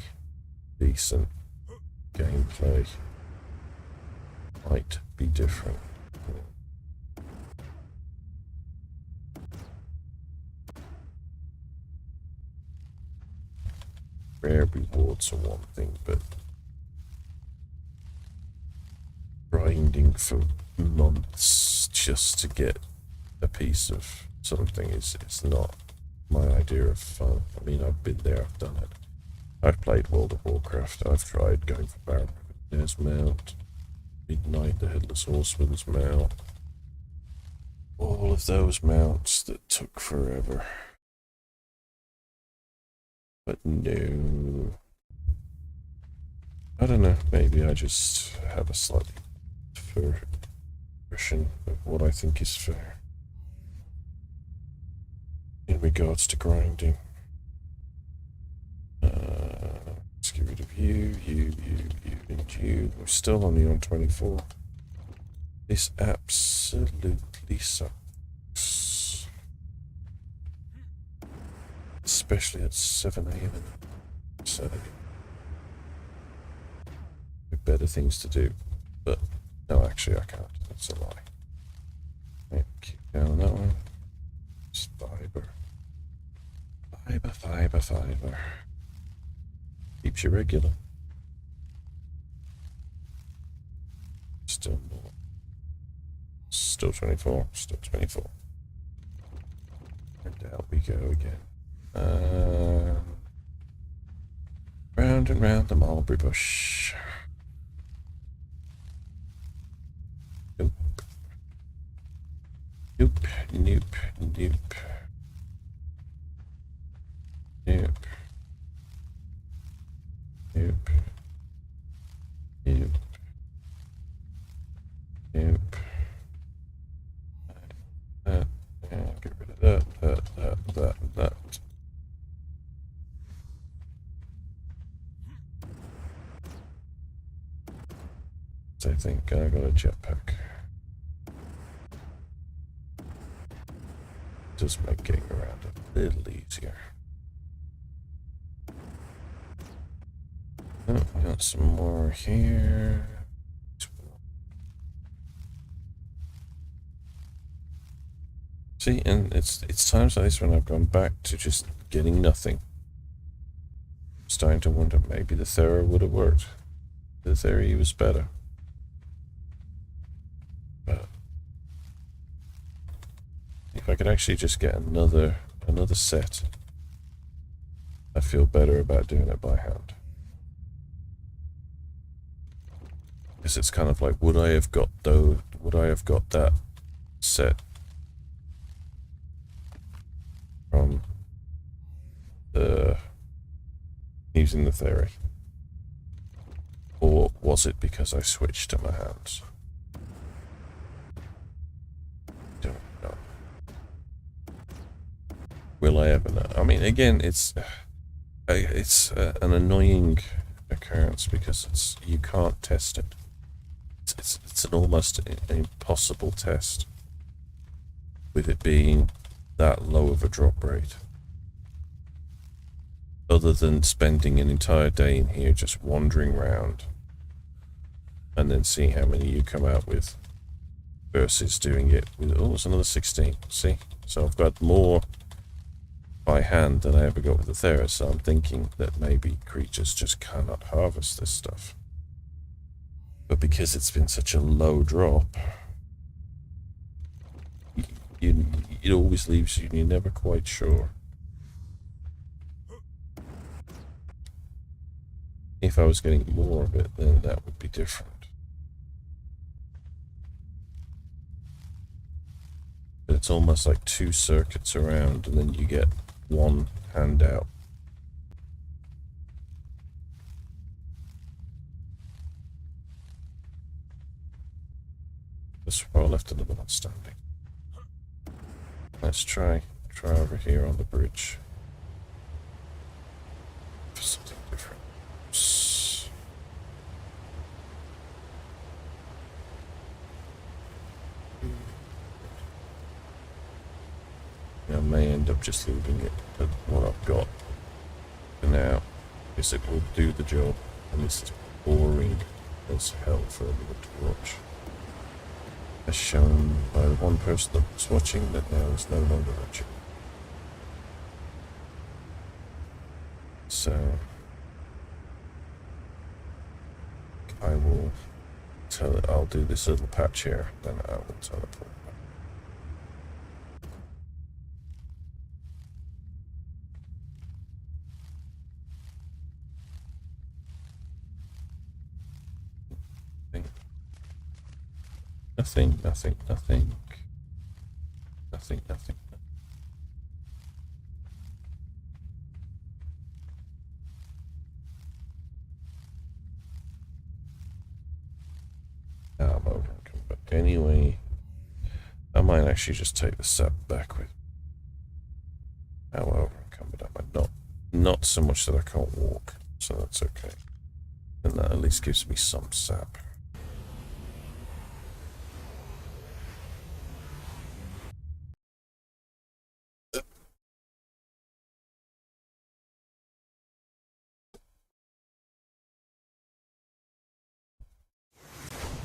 decent gameplay might be different. Rare rewards are one thing, but grinding for months just to get a piece of something is not my idea of fun. I mean, I've been there, I've done it. I've played World of Warcraft, I've tried going for Baron There's Mount, Midnight, the Headless Horseman's Mount. All of those mounts that took forever. But no. I don't know, maybe I just have a slightly fair version of what I think is fair in regards to grinding. Let's get rid of you, and you. We're still only on 24. This absolutely sucks. Especially at 7 AM on Saturday. With better things to do. But, no, actually I can't. That's a lie. Right, keep down that one. It's fiber. Fiber. Keeps you regular. Still more. Still 24. Still 24. And out we go again. Round and round the mulberry bush. Nope. nope, nope, nope, nope, nope, nope. And get rid of that. I think I got a jetpack. Just make getting around a little easier. Oh, we got some more here. See, and it's times like this when I've gone back to just getting nothing. I'm starting to wonder maybe the Thera would have worked. The theory was better. But if I could actually just get another set, I feel better about doing it by hand. Because it's kind of like, would I have got that set from using the theory? Or was it because I switched to my hands? Don't know. Will I ever know? I mean, again, it's an annoying occurrence because you can't test it. It's an almost impossible test with it being that low of a drop rate. Other than spending an entire day in here just wandering around and then seeing how many you come out with versus doing it with, oh, it's another 16. See? So I've got more by hand than I ever got with the Thera, so I'm thinking that maybe creatures just cannot harvest this stuff. But because it's been such a low drop, it always leaves you, you're never quite sure. If I was getting more of it, then that would be different. But it's almost like 2 circuits around, and then you get one handout. This far left, another one standing. Let's try over here on the bridge. For something different. I may end up just leaving it at what I've got for now. Guess it will do the job, and this is boring as hell for everyone to watch. As shown by the one person that was watching that now is no longer watching. So I will tell it, I'll do this little patch here, then I will teleport. Nothing. Now I'm over. But anyway, I might actually just take the sap back with. Now I'm over encumbered. I might not so much that I can't walk, so that's okay. And that at least gives me some sap.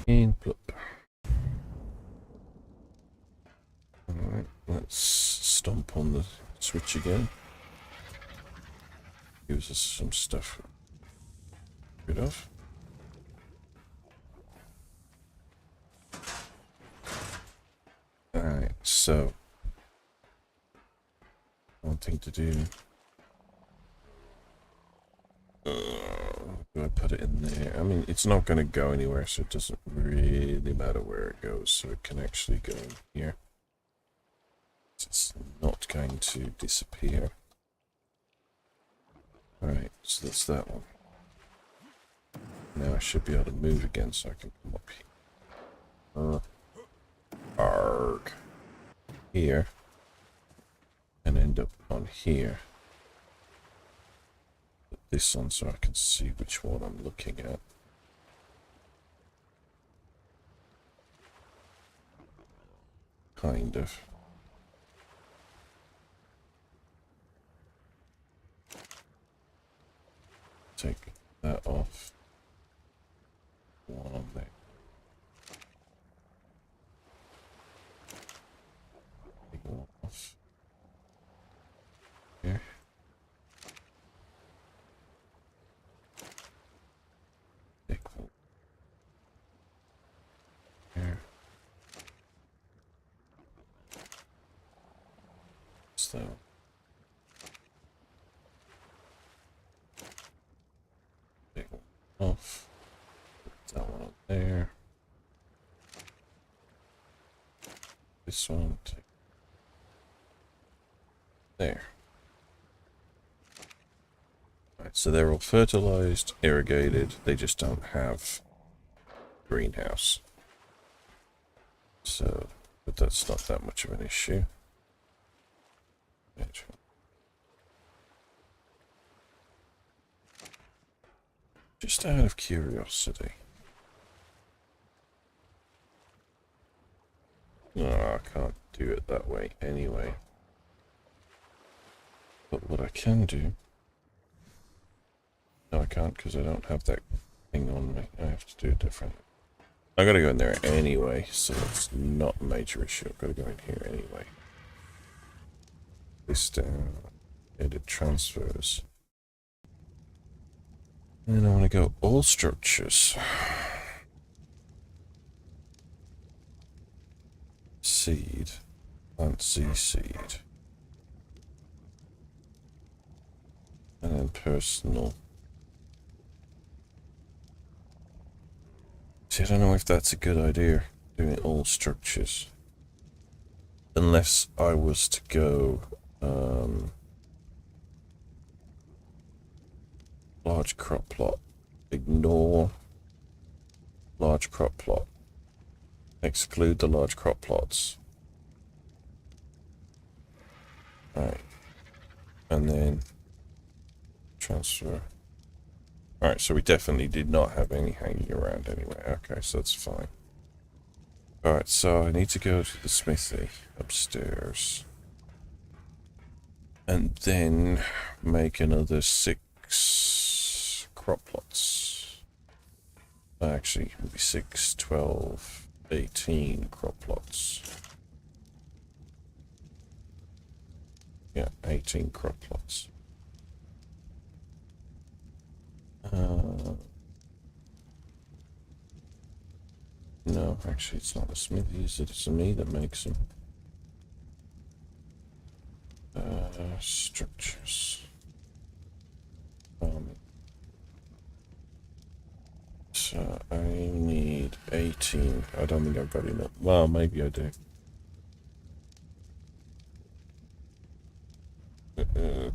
And plop. Alright, let's stomp on the switch again. Gives us some stuff rid of. Alright, so one thing to do. Do I put it in there? I mean, it's not going to go anywhere, so it doesn't really matter where it goes. So it can actually go in here. It's not going to disappear. Alright, so that's that one. Now I should be able to move again so I can come up here. Arg. Here. And end up on here. Put this on so I can see which one I'm looking at. Kind of. Take that off. One on there. Take one off. Here. Take one. Here. So. Take one off. Put that one on there. This one. Take there. Right, so they're all fertilized, irrigated, they just don't have greenhouse. So, but that's not that much of an issue. Just out of curiosity. No, I can't do it that way anyway. But what I can do... No, I can't because I don't have that thing on me. I have to do it differently. I gotta go in there anyway, so it's not a major issue. I've gotta go in here anyway. This down. Edit transfers. And I want to go all structures. Seed. Plant Z seed. And then personal. See, I don't know if that's a good idea, doing all structures. Unless I was to go, large crop plot. Ignore large crop plot. Exclude the large crop plots. Alright. And then transfer. Alright, so we definitely did not have any hanging around anyway. Okay, so that's fine. Alright, so I need to go to the smithy upstairs. And then make another 6 crop plots. Actually, it would be 6, 12, 18 crop plots. Yeah, 18 crop plots. No, actually it's not a smithy, is it? It's me that makes them. Structures. So I need 18. I don't think I've got enough. Well, maybe I do.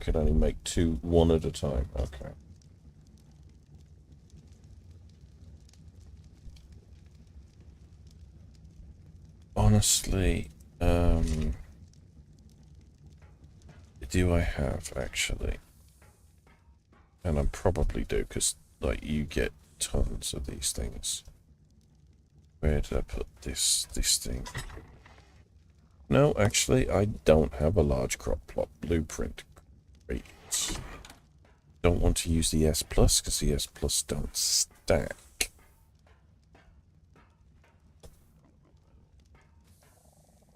Can only make one at a time. Okay. Honestly, do I have actually? And I probably do, because like you get tons of these things. Where did I put this thing? No, actually, I don't have a large crop plot blueprint. Great. Don't want to use the S plus because the S plus don't stack.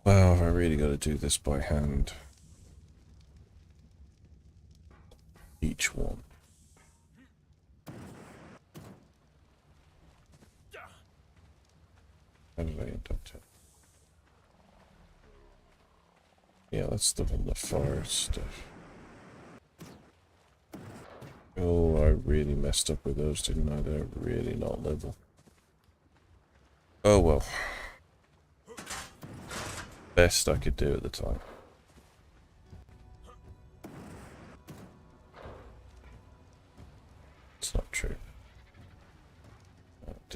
Wow, have I really got to do this by hand? Each one. How did I end up to? Yeah, that's the one that fires stuff. Oh, I really messed up with those, didn't I? They're really not level. Oh well. Best I could do at the time.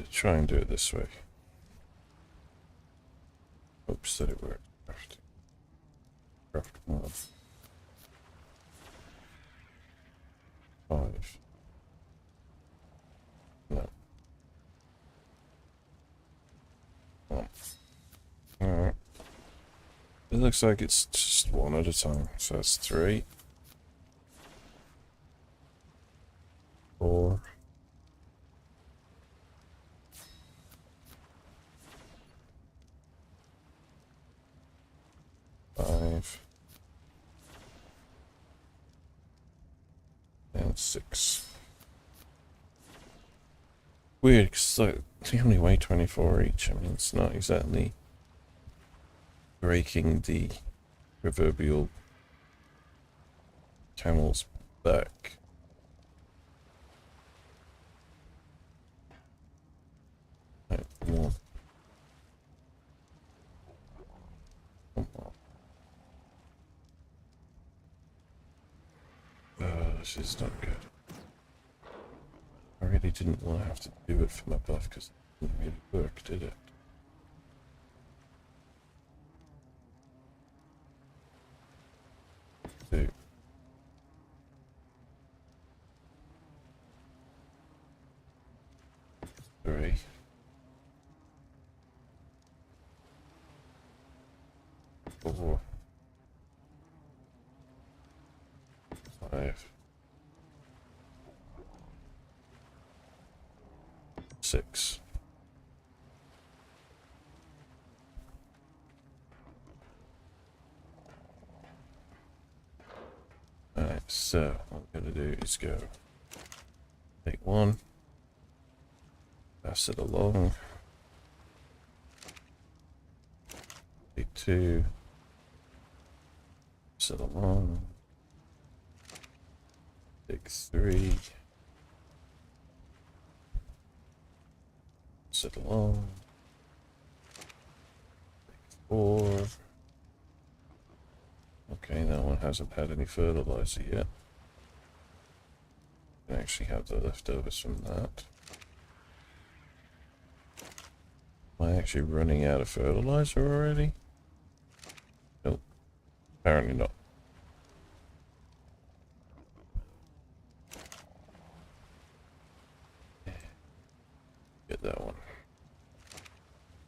try and do it this way. Hopes that it works. Craft 1. 5. No. 1. Alright. It looks like it's just one at a time. So that's 3. 4. 5. And 6. Weird, because like, they only weigh 24 each. I mean, it's not exactly breaking the proverbial camel's back. Right, more. This is not good. I really didn't want to have to do it for my buff because it didn't really work, did it? Two. 3. 4. 5. 6. Alright, so what I'm gonna do is go take 1, pass it along, take 2, pass it along, take 3, pass it along, take 4. Okay, that one hasn't had any fertilizer yet. I actually have the leftovers from that. Am I actually running out of fertilizer already? Nope. Apparently not. Get that one.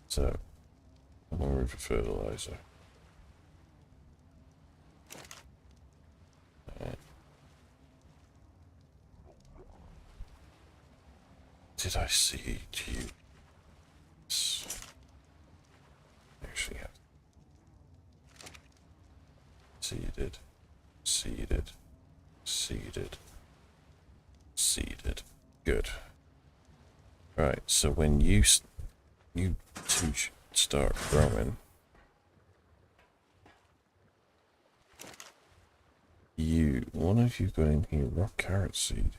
So, I'm going for fertilizer. Did I seed you? Actually, have seeded, seeded, seeded, seeded. Good. Right. So when you two start growing, one of you got in here rock carrot seed.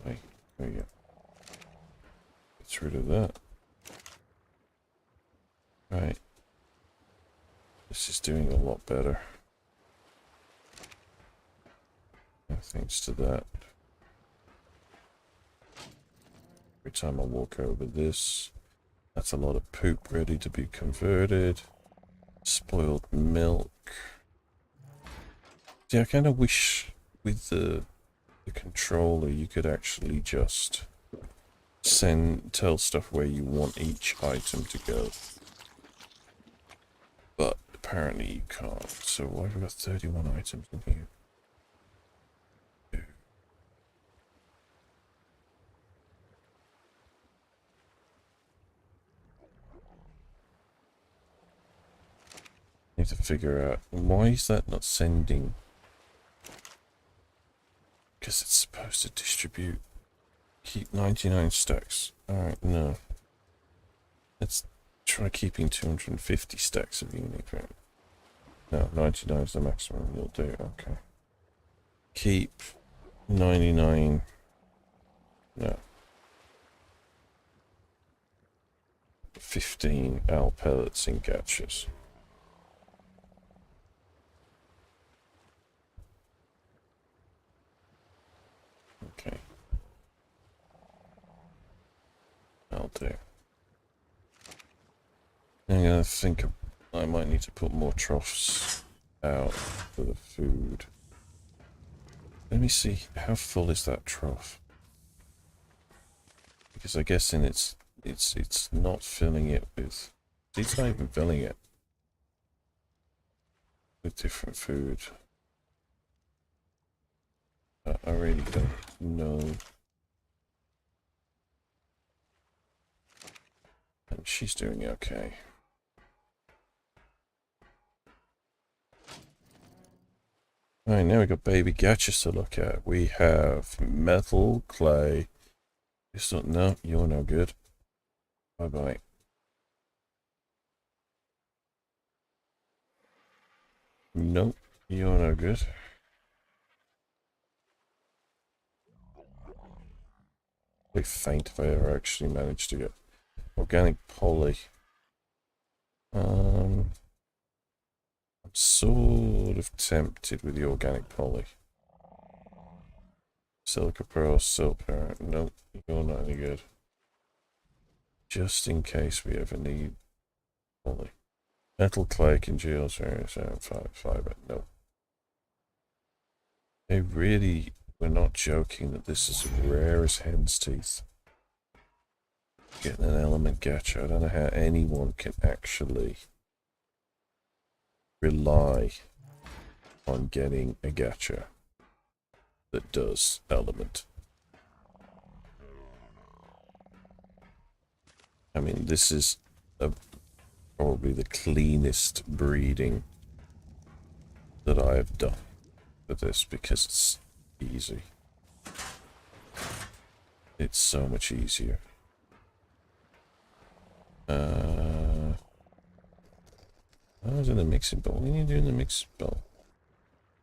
Wait, there you go. Get rid of that. Right. This is doing a lot better. Thanks to that. Every time I walk over this, that's a lot of poop ready to be converted. Spoiled milk. See, I kind of wish with the controller you could actually just tell stuff where you want each item to go. But apparently you can't. So why have we got 31 items in here? Need to figure out why is that not sending? Because it's supposed to distribute. Keep 99 stacks. Alright, no. Let's try keeping 250 stacks of unique. Right? No, 99 is the maximum. You'll do. Okay. Keep 99. No. 15 owl pellets in gachas. do. I think I might need to put more troughs out for the food. Let me see, how full is that trough? Because I guess in it's not filling it with. It's not even filling it with different food. I really don't know. And she's doing okay. Alright, now we got baby gachas to look at. We have metal, clay. No, you're no good. Bye bye. Nope, you're no good. I'd be faint if I ever actually managed to get organic poly. I'm sort of tempted with the organic poly. Silica pearl, silver. Nope, you're not any good. Just in case we ever need poly. Metal, clay, congeal, 5, nope. They really were not joking that this is rare as hen's teeth. Getting an element gacha. I don't know how anyone can actually rely on getting a gacha that does element. I mean, this is probably the cleanest breeding that I have done for this because it's easy. It's so much easier. I was in the mixing bowl. What are you doing in the mixing bowl?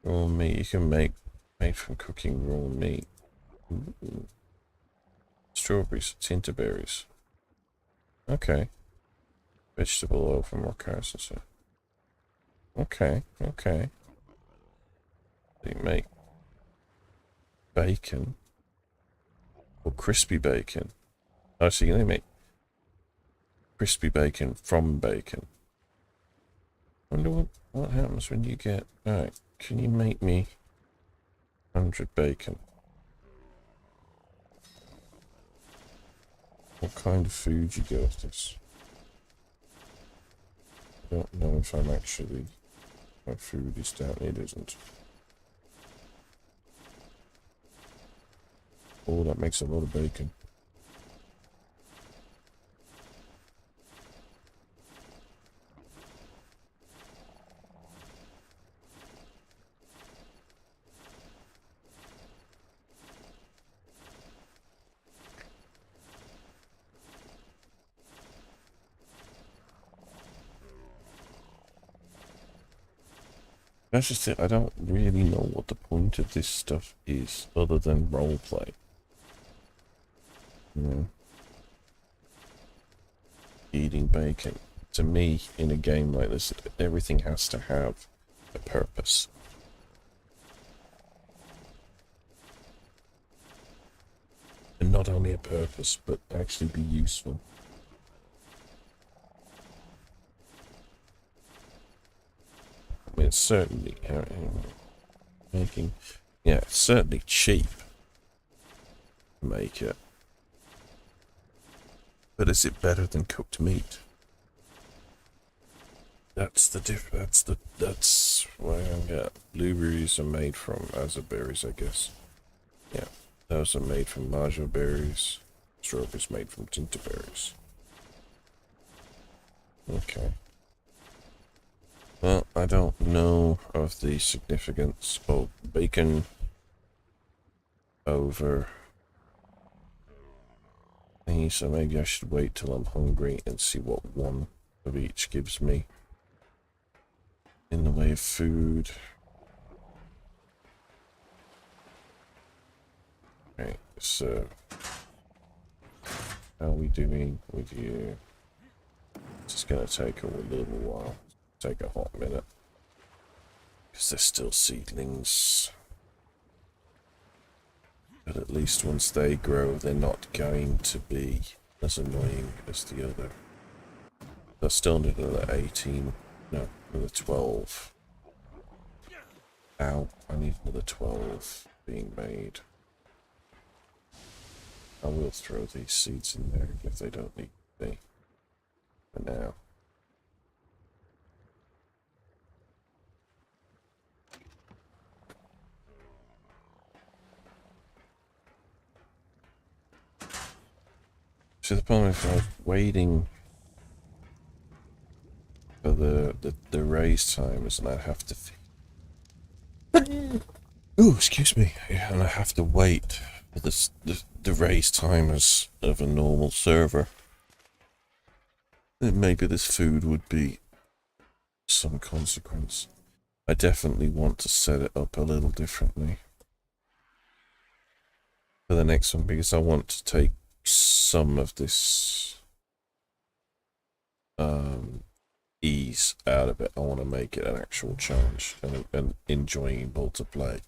Raw meat. You can make made from cooking raw meat. Ooh. Strawberries, tinterberries. Okay. Vegetable oil from rock so. Okay, okay. You make bacon. Or crispy bacon. Oh, so you can make crispy bacon from bacon. Wonder what happens when you get... Alright, can you make me 100 bacon? What kind of food you go with this? I don't know if I'm actually... My food is down. It isn't. Oh, that makes a lot of bacon. That's just it. I don't really know what the point of this stuff is, other than roleplay. You know, eating bacon. To me, in a game like this, everything has to have a purpose. And not only a purpose, but actually be useful. I mean, it's certainly making, yeah, it's certainly cheap to make it. But is it better than cooked meat? That's the that's where I'm at. Blueberries are made from berries, I guess. Yeah, those are made from maja berries. Strawberries made from tinterberries. Okay. Well, I don't know of the significance of bacon over thingy, so maybe I should wait till I'm hungry and see what one of each gives me in the way of food. Okay, so how are we doing with you? It's just gonna take a little while. Take a hot minute. Because they're still seedlings. But at least once they grow, they're not going to be as annoying as the other. I still need another 18. No, another 12. Ow, I need another 12 being made. I will throw these seeds in there if they don't need to be for now. So the problem is I'm waiting for the raise timers, and I have to ooh, excuse me. Yeah, and I have to wait for the raise timers of a normal server. Then maybe this food would be some consequence. I definitely want to set it up a little differently for the next one, because I want to take some of this ease out of it. I want to make it an actual challenge and enjoyable to play,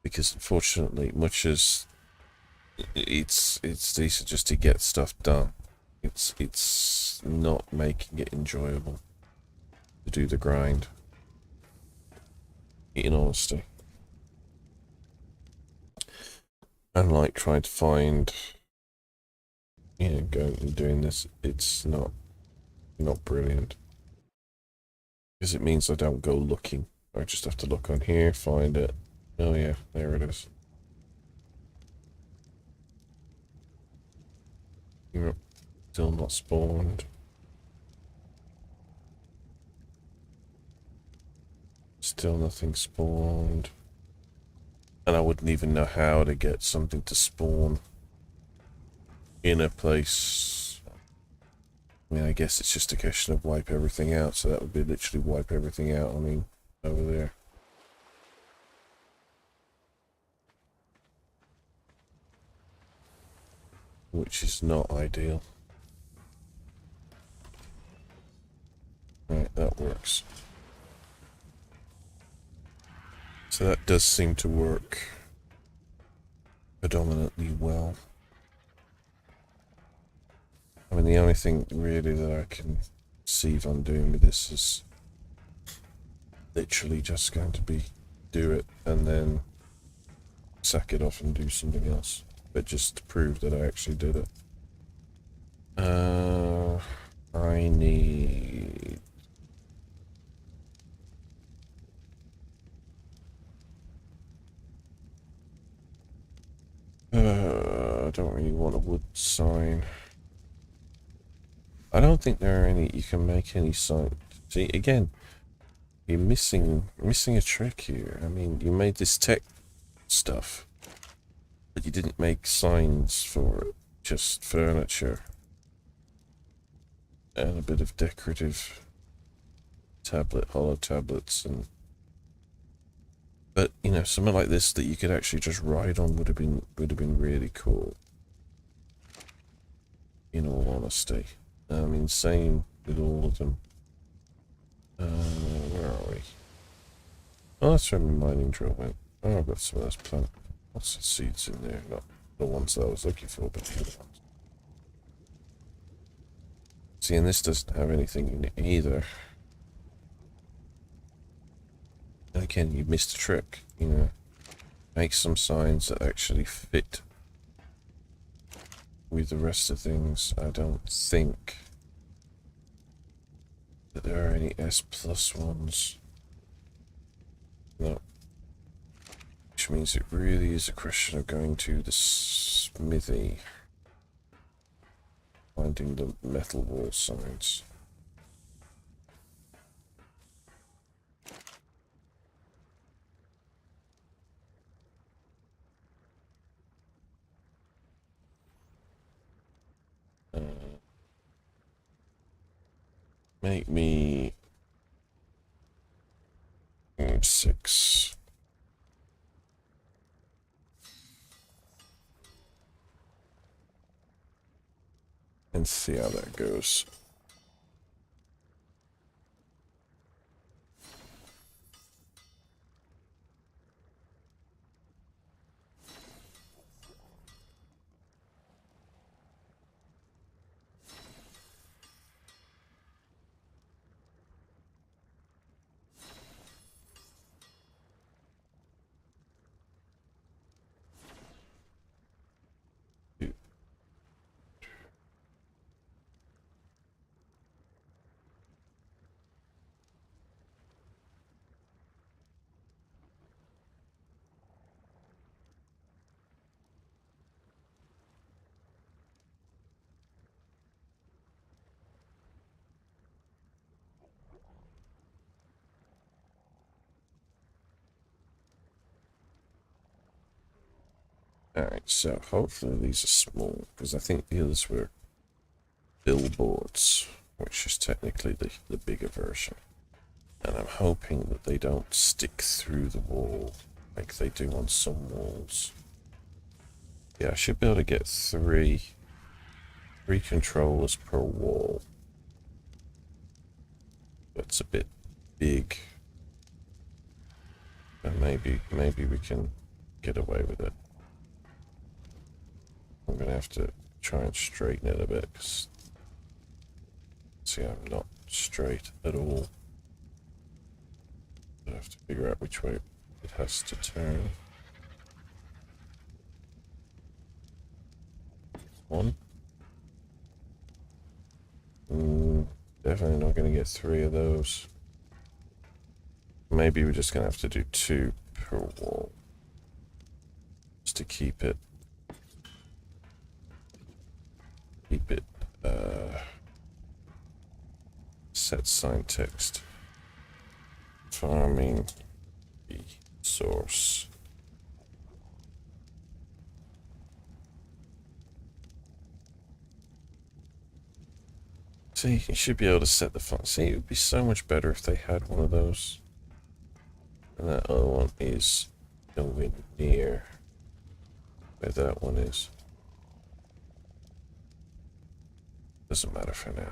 because unfortunately, much as it's decent just to get stuff done, it's not making it enjoyable to do the grind, in honesty. And like trying to find, you know, going and doing this, it's not brilliant, because it means I don't go looking. I just have to look on here, find it. Oh yeah, there it is. Yep, still not spawned. Still nothing spawned. And I wouldn't even know how to get something to spawn in a place. I mean, I guess it's just a question of wipe everything out, so that would be literally wipe everything out, I mean, over there. Which is not ideal. Right, that works. So that does seem to work predominantly well. I mean, the only thing really that I can see if I'm doing with this is literally just going to be do it and then sack it off and do something else. But just to prove that I actually did it. I need... I don't really want a wood sign. I don't think there are any, you can make any sign. See, again, you're missing a trick here. I mean, you made this tech stuff, but you didn't make signs for it, just furniture. And a bit of decorative hollow tablets, and but you know, something like this that you could actually just ride on would have been really cool. In all honesty, I mean, same with all of them. Where are we? Oh, that's where my mining drill went. Oh, I've got some of those plant. Lots of seeds in there, not the ones that I was looking for, but the other ones. See, and this doesn't have anything in it either. And again, you missed a trick, you know. Make some signs that actually fit with the rest of things. I don't think that there are any S+ ones. No. Which means it really is a question of going to the smithy. Finding the metal wall signs. Make me 6. And see how that goes. Alright, so hopefully these are small, because I think the others were billboards, which is technically the bigger version. And I'm hoping that they don't stick through the wall like they do on some walls. Yeah, I should be able to get three controllers per wall. That's a bit big. And maybe we can get away with it. I'm gonna have to try and straighten it a bit, because see, I'm not straight at all. I have to figure out which way it has to turn. One. Definitely not going to get 3 of those. Maybe we're just going to have to do 2 per wall. Just to keep it... set sign text. Farming source. See, you should be able to set the font. See, it would be so much better if they had one of those. And that other one is nowhere near where that one is. Doesn't matter for now.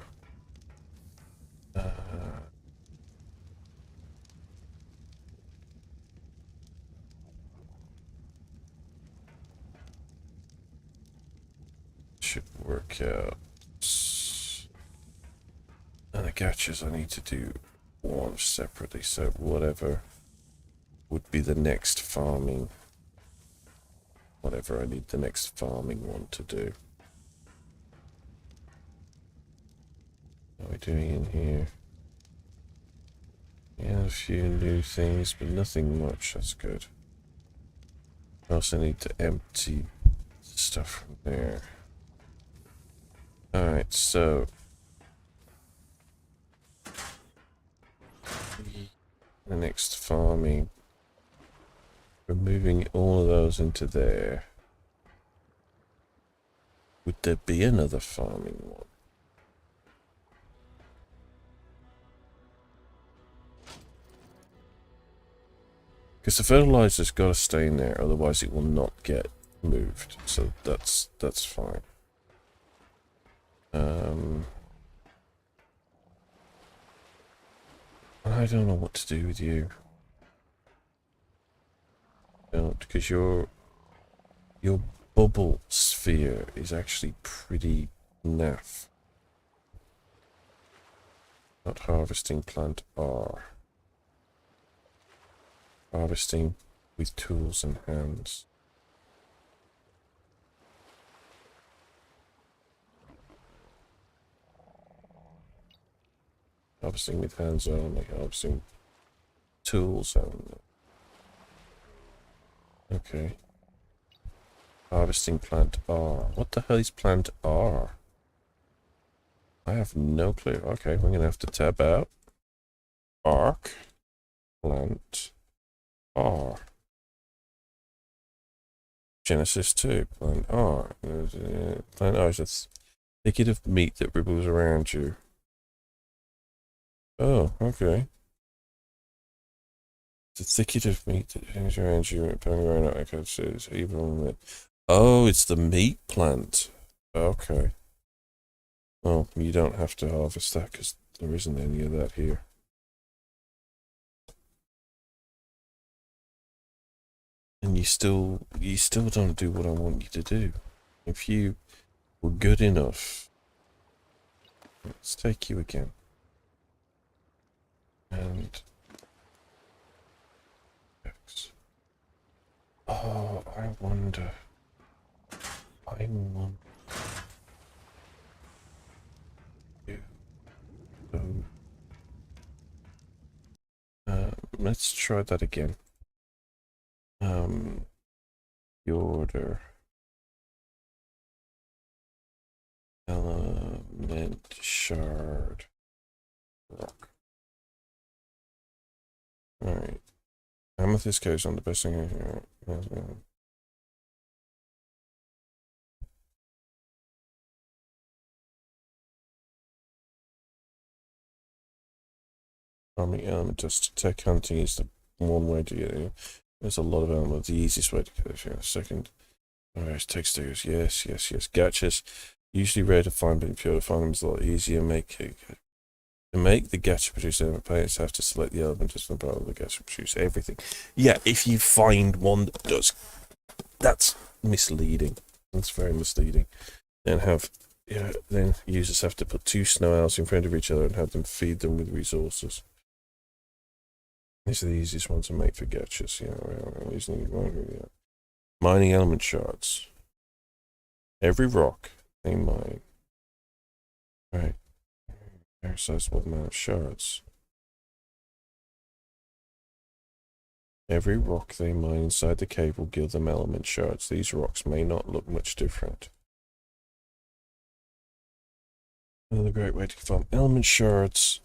Should work out. And the gotchas I need to do one separately, so whatever would be the next farming. Whatever I need the next farming one to do. What are we doing in here? Yeah, a few new things, but nothing much. That's good. I also need to empty stuff from there. Alright, so the next farming, we're moving all of those into there. Would there be another farming one? Because the fertilizer's got to stay in there, otherwise it will not get moved. So that's fine. I don't know what to do with you. Don't, because your bubble sphere is actually pretty naff. Not harvesting plant R. Harvesting with tools and hands. Harvesting with hands only. Harvesting tools only. Okay. Harvesting plant R. What the hell is plant R? I have no clue. Okay, we're gonna have to tab out. Arc. Plant R. Genesis 2. Plant R. Plant R is a thicket of meat that ribbles around you. Oh, okay. The thicket of meat that hangs around you. Okay, so it's even on the... Oh, it's the meat plant. Okay. Well, you don't have to harvest that because there isn't any of that here. And you still don't do what I want you to do. If you were good enough, let's take you again. And oh, I wonder. Let's try that again. Fjordur. Element shard. Rock. Alright. Amethyst goes on the best thing. Farming element test. Tech hunting is the one way to get it. There's a lot of elements. The easiest way to get it. Yeah, second. Alright, text stickers. Yes. Gachas. Usually rare to find, but if you're to find them, it's a lot easier. To make the gacha produce element, players have to select the element just from part of the gacha produce everything. Yeah, if you find one that does, that's misleading. That's very misleading. Then users have to put 2 snow owls in front of each other and have them feed them with resources. These are the easiest ones to make for gachas. Mining element shards. Every rock they mine. Right. Very sizable amount of shards. Every rock they mine inside the cave will give them element shards. These rocks may not look much different. Another great way to farm element shards.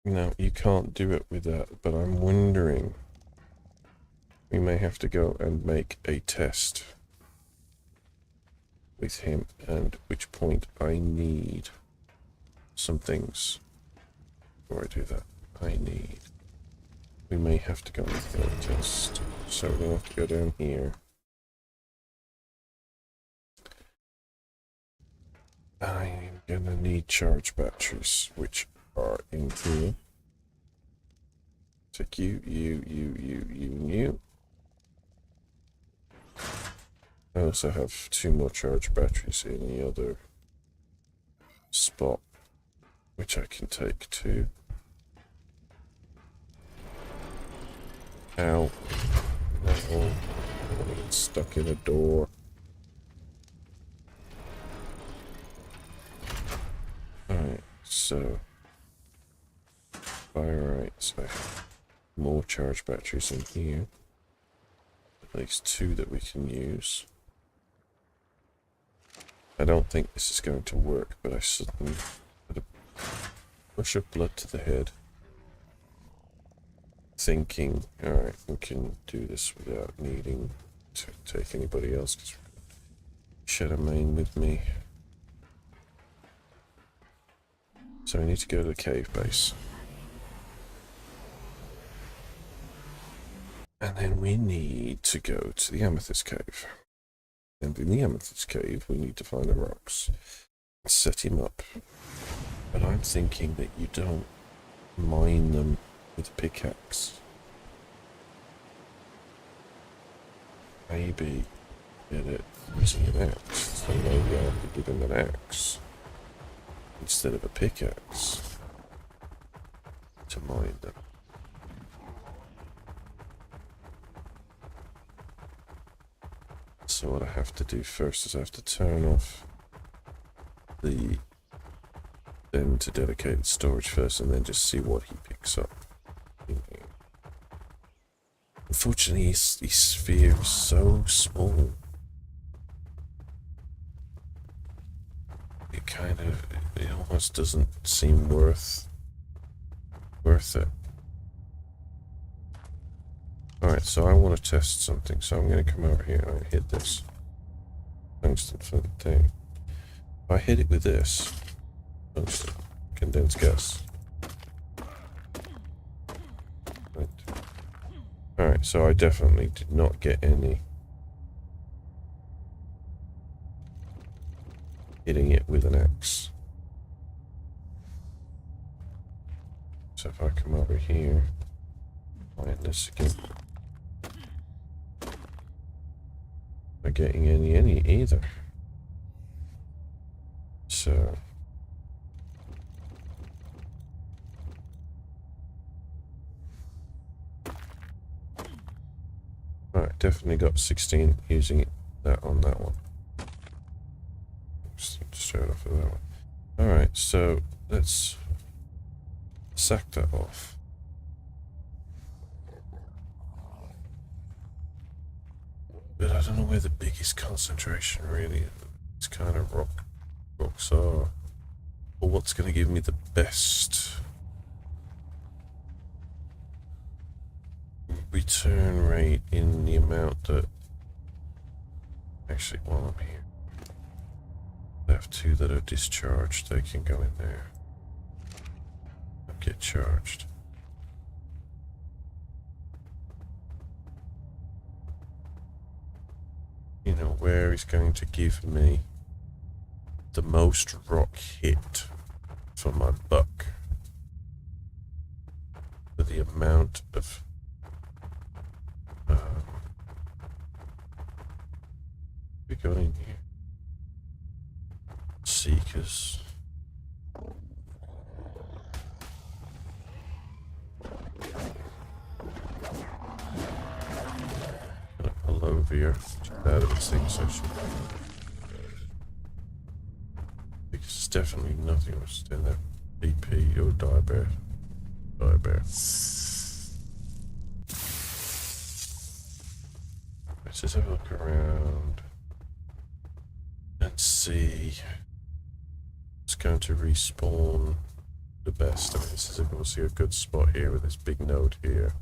No, you can't do it with that, but I'm wondering. We may have to go and make a test with him, and at which point I need some things. Before I do that, we may have to go and make a test. So we're going to have to go down here. I'm going to need charge batteries, which are in here. Take you, and you. I also have 2 more charge batteries in the other spot, which I can take too. Ow. No. It's stuck in a door. Alright, so fire rates. I have more charge batteries in here. At least 2 that we can use. I don't think this is going to work, but I suddenly had a rush of blood to the head. Thinking, alright, we can do this without needing to take anybody else, because we're going to share a main with me. So we need to go to the cave base. And then we need to go to the Amethyst Cave. And in the Amethyst Cave, we need to find the rocks and set him up. But I'm thinking that you don't mine them with a pickaxe. Maybe get it using an axe. So maybe I have to give him an axe instead of a pickaxe to mine them. So what I have to do first is I have to turn off the them to dedicated storage first, and then just see what he picks up. Unfortunately, his sphere is so small. It almost doesn't seem worth it. Alright, so I want to test something, so I'm going to come over here and hit this tungsten flint thing. If I hit it with this tungsten condensed gas. Right. Alright, so I definitely did not get any hitting it with an axe. So if I come over here, find this again. Not getting any either. So alright, definitely got 16 using that on that one. Just start off with that one. Alright, so let's sack that off. But I don't know where the biggest concentration really is. It's kind of rocks are. Or what's going to give me the best return rate in the amount that. Actually, while I'm here, I have two that are discharged. They can go in there. Don't get charged. You know where he's going to give me the most rock hit for my buck. For the amount of we got in here. Seekers. Hello, Veer. Just out of its thing section. Because it's definitely nothing was in there. BP or die bear. Die bear. Let's just have a look around and see. It's going to respawn the best. I mean, this is obviously a good spot here with this big node here.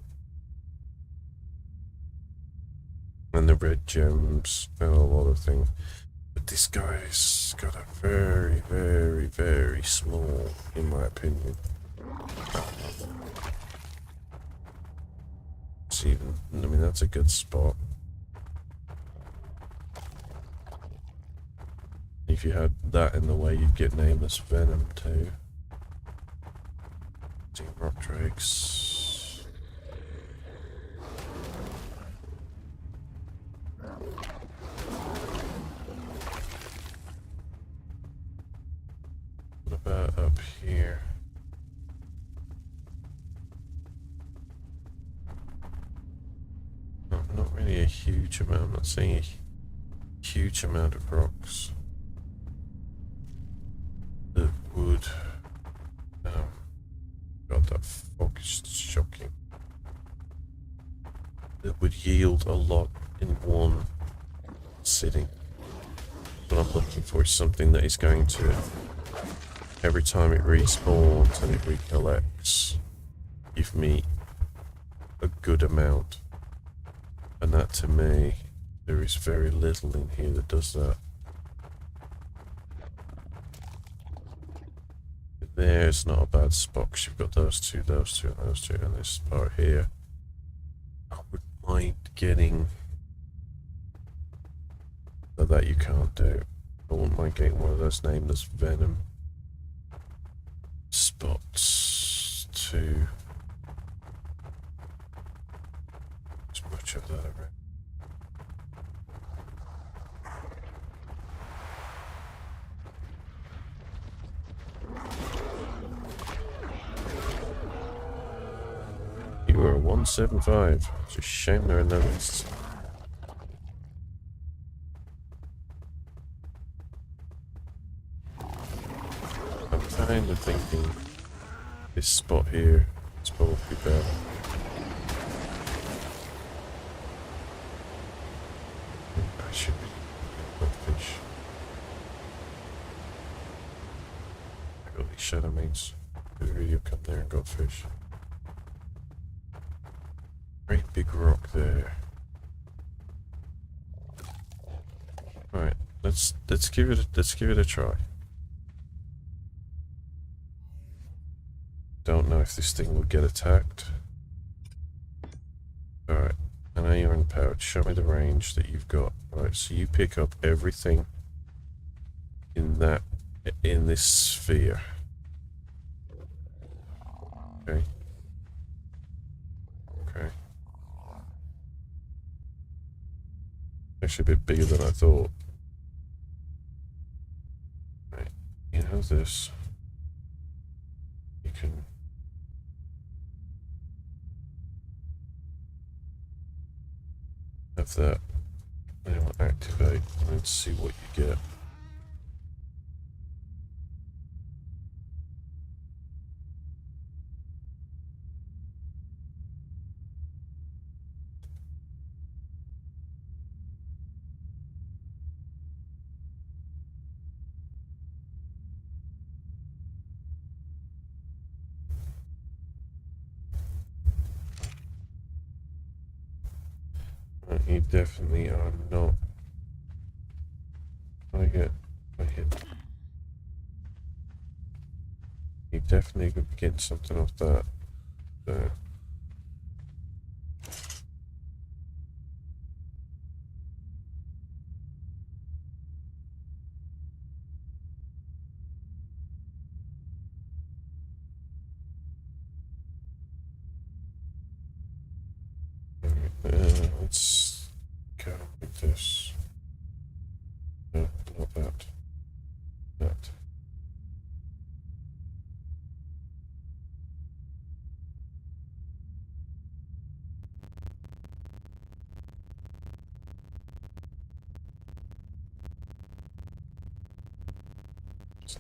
And the red gems and a lot of things. But this guy's got a very, very, very small, in my opinion. It's even, I mean, that's a good spot. If you had that in the way, you'd get nameless venom too. Team rock drakes. What about up here? No, not really a huge amount. I'm not seeing a huge amount of rocks. That would God, that fog is shocking. That would yield a lot in one sitting. What I'm looking for is something that is going to, every time it respawns and it recollects, give me a good amount. And that, to me, there is very little in here that does that. There's not a bad spot because you've got those two, and those two, and this part here. I would mind getting... But that you can't do. I wouldn't mind getting one of those nameless venom spots to... As much of that around. You are 175. It's a shame they're in the list. I'm kind of thinking this spot here is probably better. I should be got fish. I got these shadow mates. You come there and got fish. Great big rock there. Alright, let's give it a try. Don't know if this thing will get attacked. Alright, I know you're in the pouch. Show me the range that you've got. Alright, so you pick up everything in this sphere. Okay. Okay. Actually a bit bigger than I thought. Right, you know this. You can... have that. Now activate and then see what you get. You definitely are not. I hit You definitely could be getting something off that. So. Let's go like this. No, not that. That.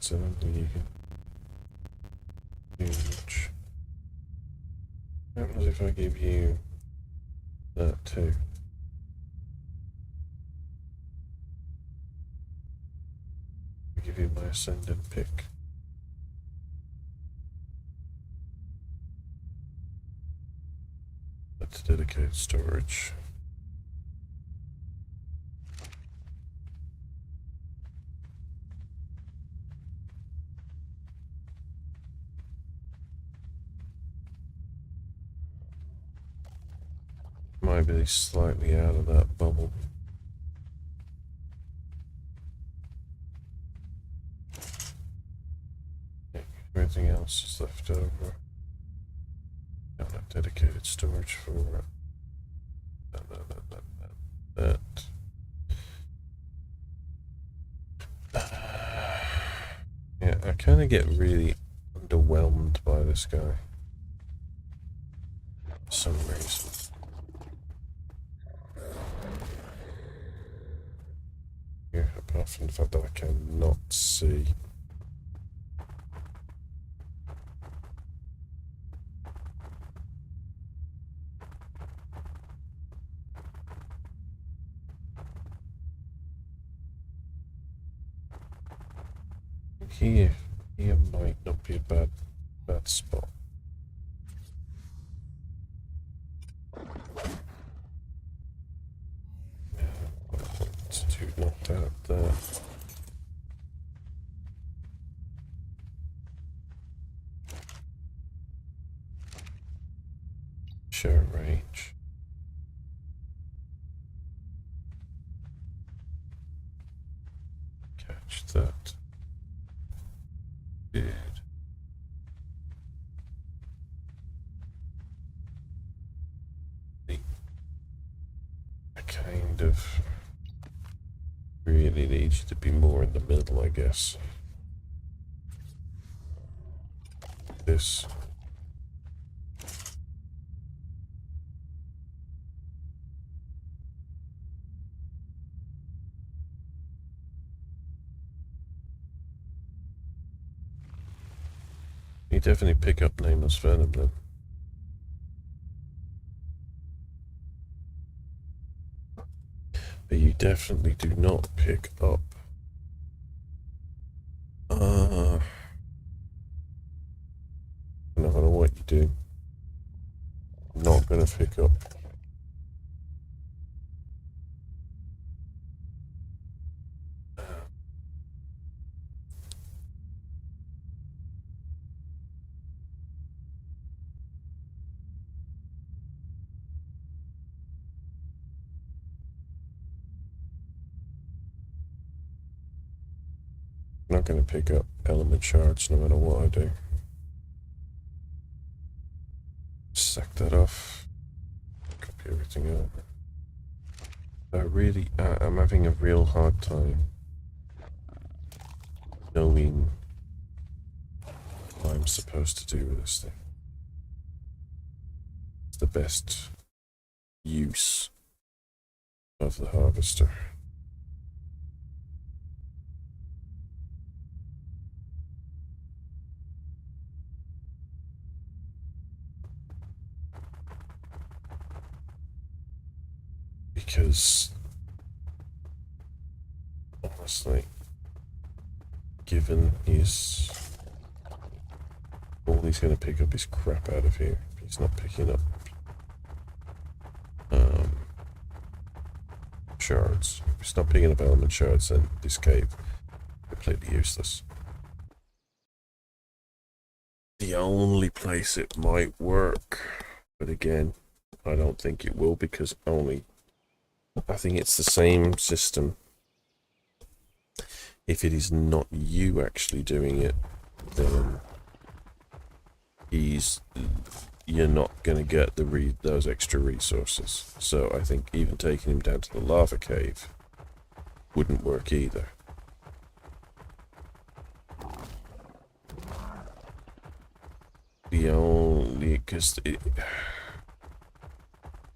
So you can huge. What happens if I give you that too? I give you my ascendant pick. That's dedicated storage. Might be slightly out of that bubble. Everything else is left over. Don't have dedicated storage for it. That. Yeah, I kind of get really underwhelmed by this guy. For some reason. Here, apart from the fact that I cannot see. Here might not be a bad spot. To knock that there. Share range. Catch that. Good. I kind of really need you to be more in the middle, I guess. This. You definitely pick up Nameless Venom then. But you definitely do not pick up no matter what you do, not gonna pick up. Not gonna pick up element shards no matter what I do. Sack that off. Copy everything out. I'm having a real hard time knowing what I'm supposed to do with this thing. It's the best use of the harvester. Because honestly, given all he's going to pick up is crap out of here. He's not picking up shards. If he's not picking up element shards, then this cave completely useless. the only place it might work, but again, I don't think it will, because I think it's the same system. If it is not you actually doing it, then you're not going to get those extra resources. So I think even taking him down to the lava cave wouldn't work either.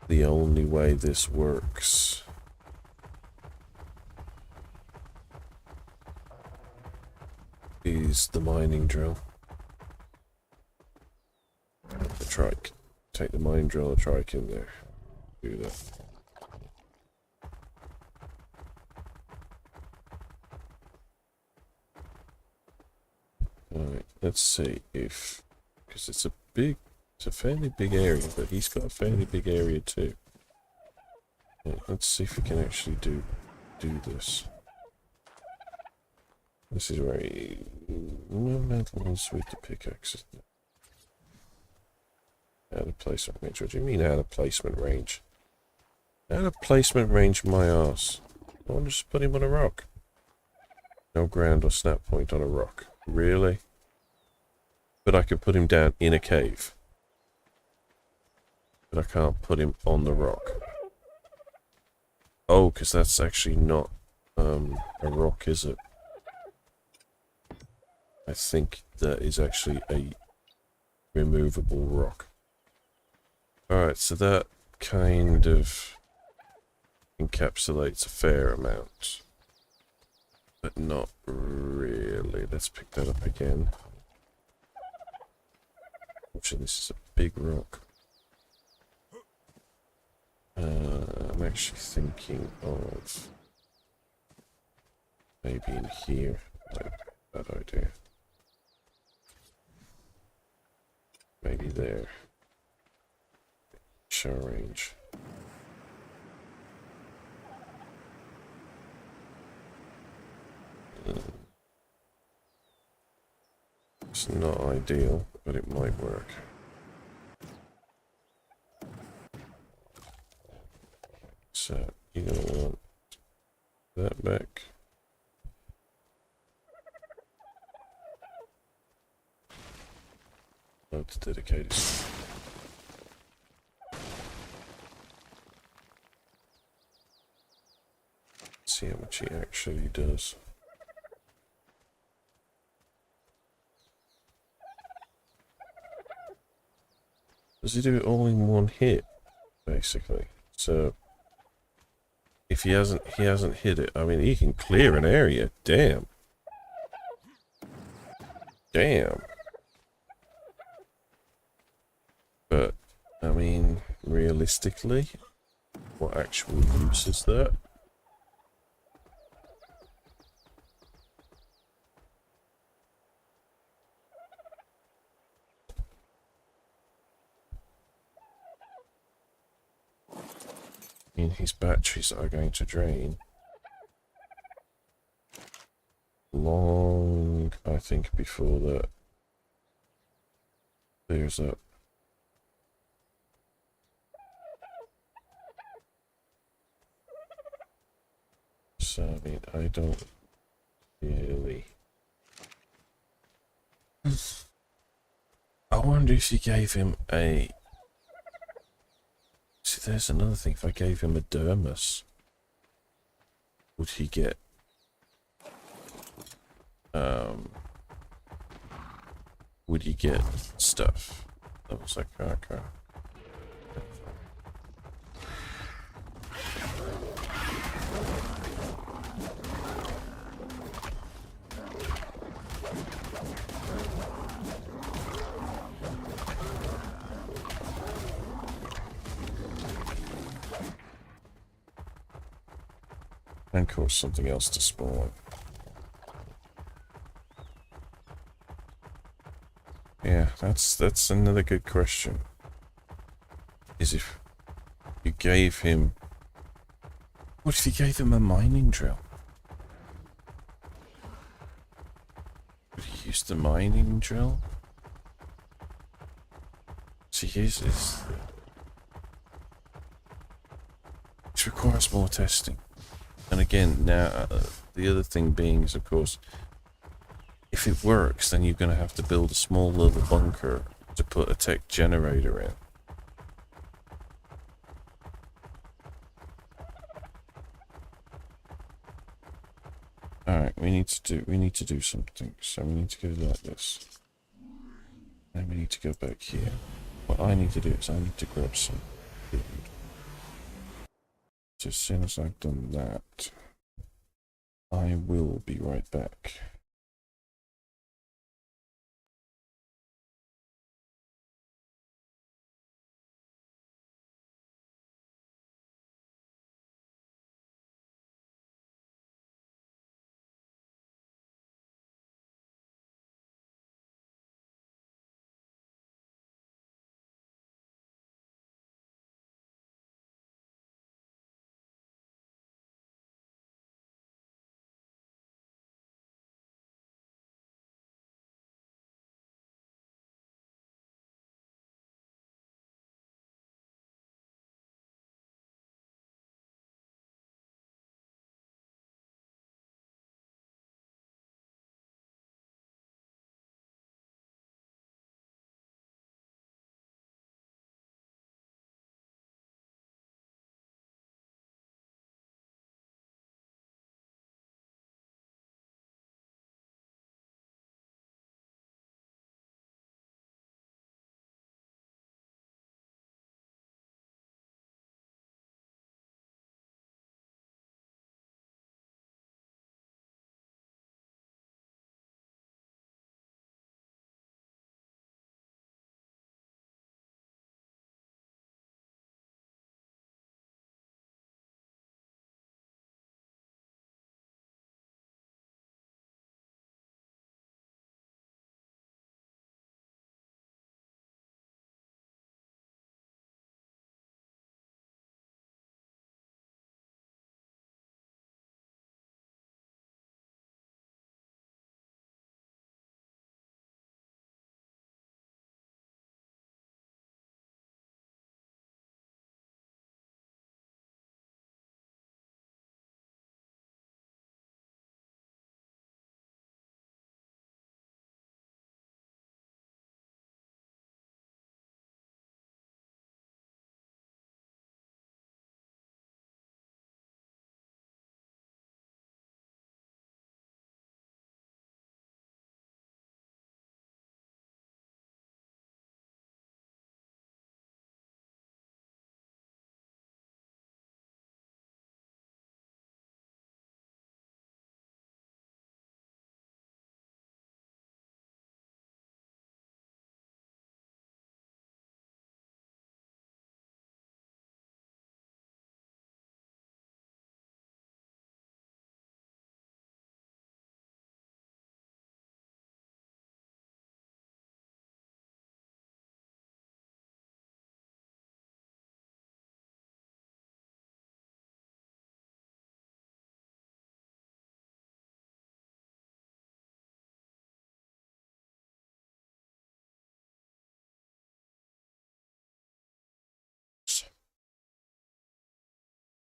The only way this works is the mining drill. The trike. Take the mining drill, the trike in there. Do that. Alright, let's see if, because it's a fairly big area, but he's got a fairly big area too. Right, let's see if we can actually do this. This is where he metals with the pickaxe, isn't it? Out of placement range. What do you mean out of placement range? Out of placement range, my ass. I want to just put him on a rock. No ground or snap point on a rock. Really? But I could put him down in a cave. But I can't put him on the rock. Oh, because that's actually not a rock, is it? I think that is actually a removable rock. Alright, so that kind of encapsulates a fair amount. But not really. Let's pick that up again. Actually, this is a big rock. I'm actually thinking of maybe in here. Bad idea. Maybe there. Show range. It's not ideal, but it might work. So, you're going to want that back. Oh, it's dedicated. See how much he actually does. Does he do it all in one hit, basically? So if he hasn't hit it, I mean, he can clear an area. Damn. Damn. But I mean, realistically, what actual use is that? I mean, his batteries are going to drain long, I think, before that clears up. So, I mean, I don't really... I wonder if you gave him a... See, there's another thing. If I gave him a dermis, would he get... would he get stuff? That was like, okay. And cause something else to spawn. Yeah, that's another good question. Is if you gave him... What if you gave him a mining drill? Would he use the mining drill? See, it requires more testing. And again, now, the other thing being is, of course, if it works, then you're going to have to build a small little bunker to put a tech generator in. Alright, we need to do something. So we need to go like this. And we need to go back here. What I need to do is I need to grab some food. So as soon as I've done that, I will be right back.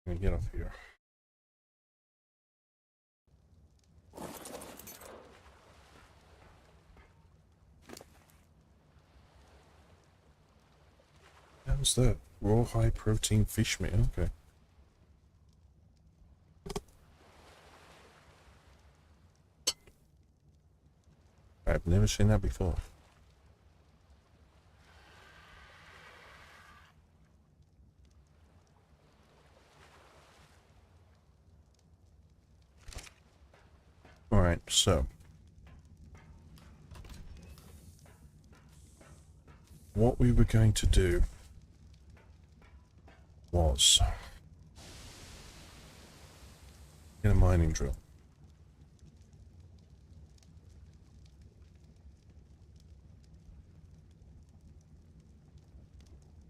Let me get off here. How's that? Raw high protein fish meat, okay. I've never seen that before. Alright, so what we were going to do was get a mining drill.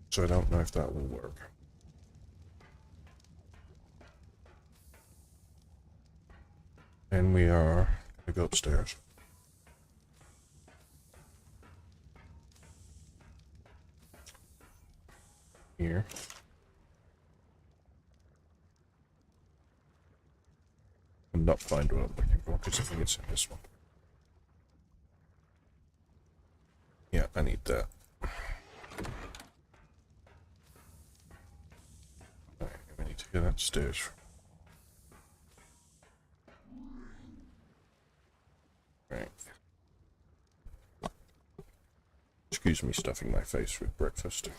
So I don't know if that will work. And we are going to go upstairs. here. And not find what I'm looking for, because I think it's in this one. Yeah, I need that. Alright, we need to get upstairs. Right. Excuse me stuffing my face with breakfast.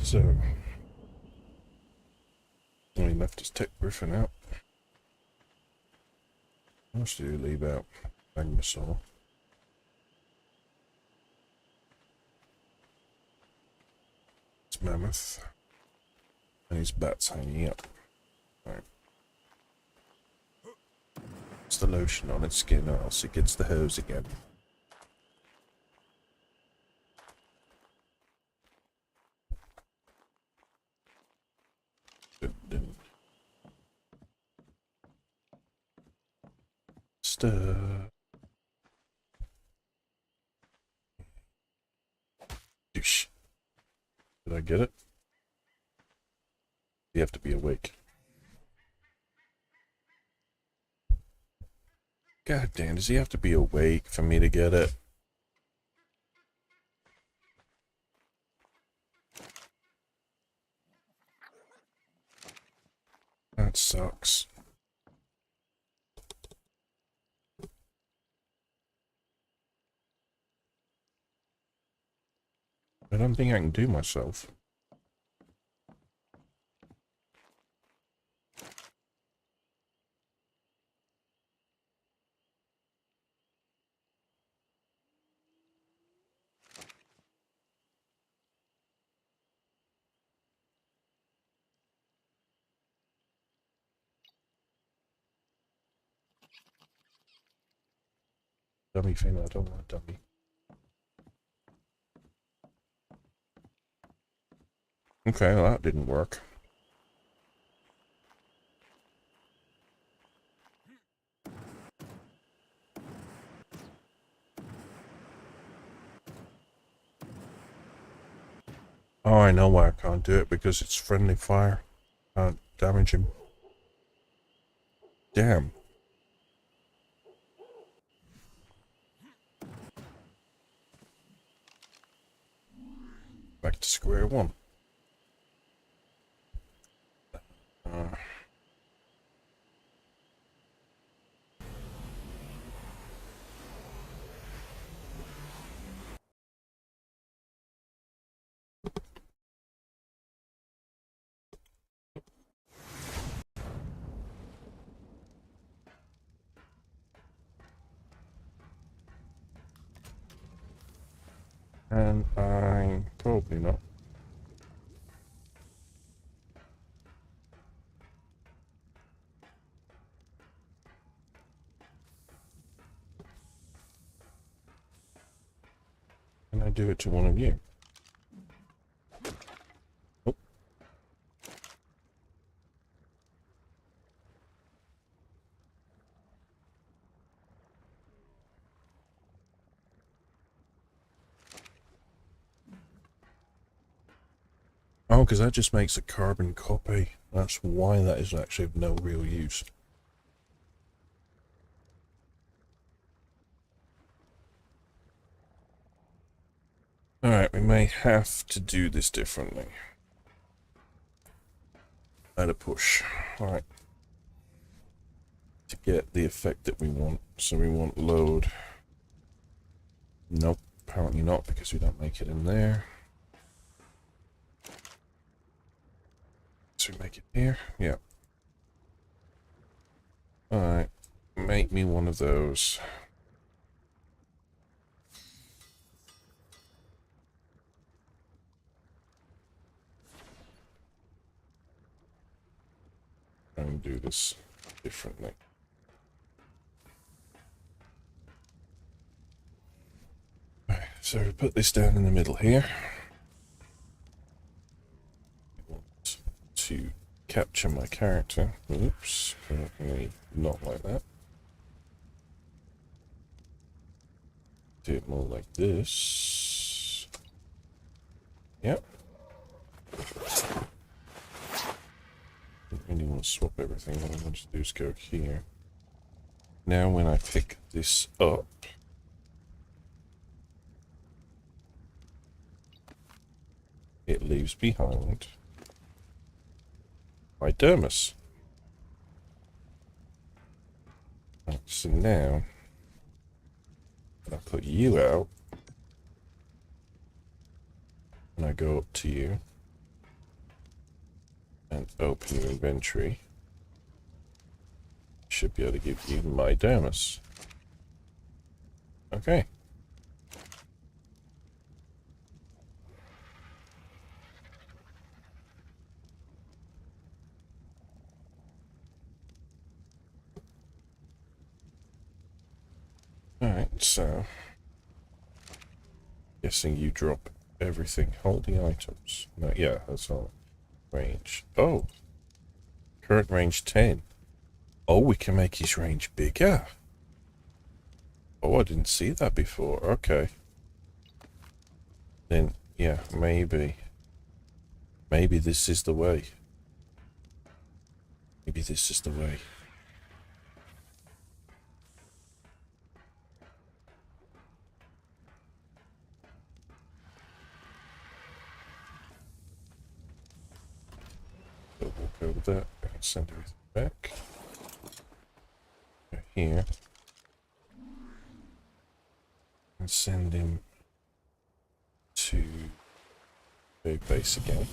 So, we left his Tech Griffin out. What else do you leave out? Magmasaur. It's Mammoth. And his bat's hanging up. Right. It's the lotion on its skin, or else it gets the hose again. Stuff. Douche. Did I get it? You have to be awake. God damn, does he have to be awake for me to get it? That sucks. I don't think I can do myself. Dummy thing, I don't want dummy. Okay, well that didn't work. Oh, I know why I can't do it, because it's friendly fire. Can't damage him. Damn. Back to square one. And I'm probably not. Can I do it to one of you? Oh. Oh, because that just makes a carbon copy. That's why that is actually of no real use. Alright, we may have to do this differently. Add a push. Alright. To get the effect that we want. So we want load. Nope, apparently not, because we don't make it in there. So we make it here? Yeah. Alright. Make me one of those. And do this differently. So put this down in the middle here. I want to capture my character. Oops, probably not like that. Do it more like this. Yep. Don't really want to swap everything. What I want to do is go here. Now when I pick this up, it leaves behind my dermis. Right, so now I put you out and I go up to you and open your inventory. Should be able to give you my dermis. Okay. Alright, so guessing you drop everything. Holding items. No, yeah, that's all. Range. Oh. Current range 10. Oh, we can make his range bigger. Oh, I didn't see that before. Okay. Then, yeah, maybe. Maybe this is the way. Maybe this is the way. So we'll go with that and send everything back. Go here. And send him to big base again.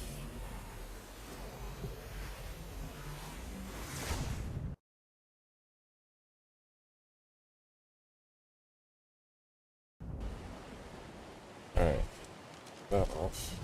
Alright. That off.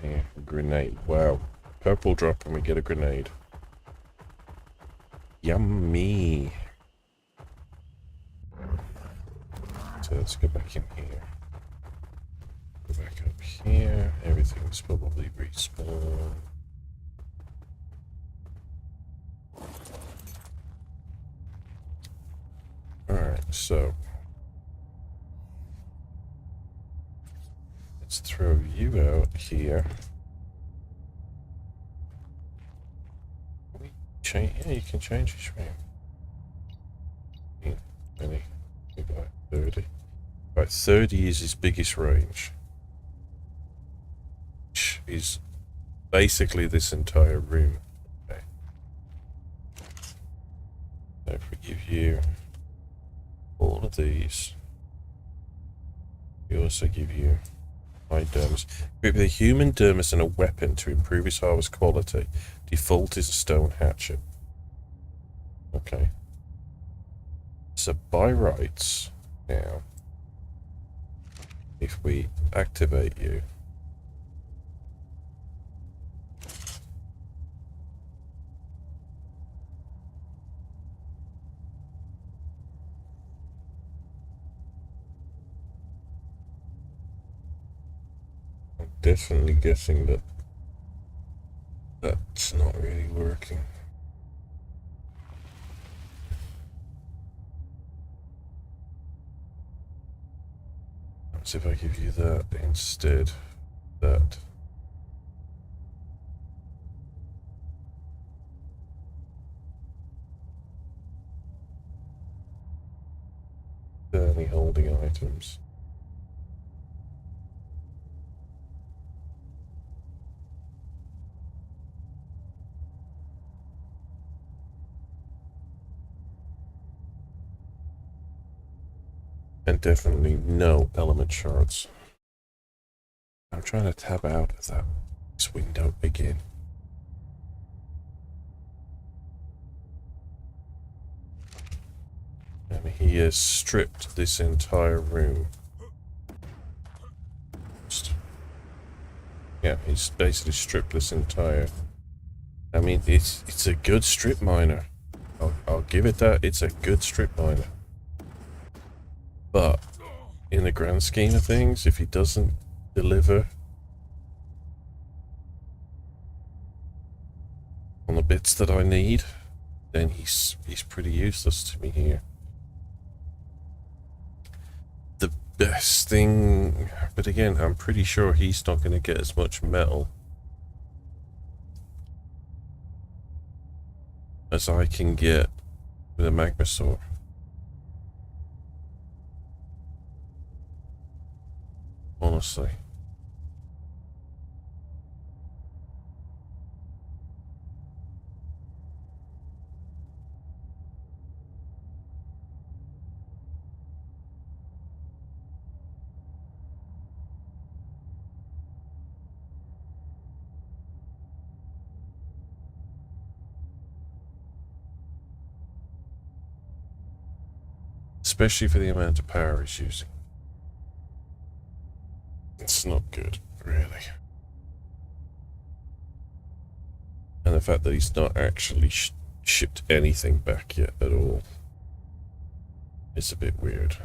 Here, a grenade. Wow. Purple drop and we get a grenade. Yummy. So let's go back in here. Go back up here. Everything's probably respawn. Alright, so let's throw you out here. Change, yeah, you can change your stream. 20, 30. Right, 30 is his biggest range. Which is basically this entire room. Okay. So if we give you all of these, we also give you my dermis. Equip the human dermis and a weapon to improve his harvest quality. Default is a stone hatchet. Okay. So by rights, now, if we activate you, I'm definitely guessing that that's not really working. Let's see if I give you that instead. That. Barely holding items. And definitely no element shards. I'm trying to tab out of this window again. And he has stripped this entire room Yeah, he's basically stripped this entire... I mean, it's a good strip miner. I'll give it that. It's a good strip miner. But in the grand scheme of things, if he doesn't deliver on the bits that I need, then he's pretty useless to me here. The best thing, but again, I'm pretty sure he's not going to get as much metal as I can get with a magma saw. Honestly. Especially for the amount of power he's using. It's not good, really. And the fact that he's not actually shipped anything back yet at all is a bit weird.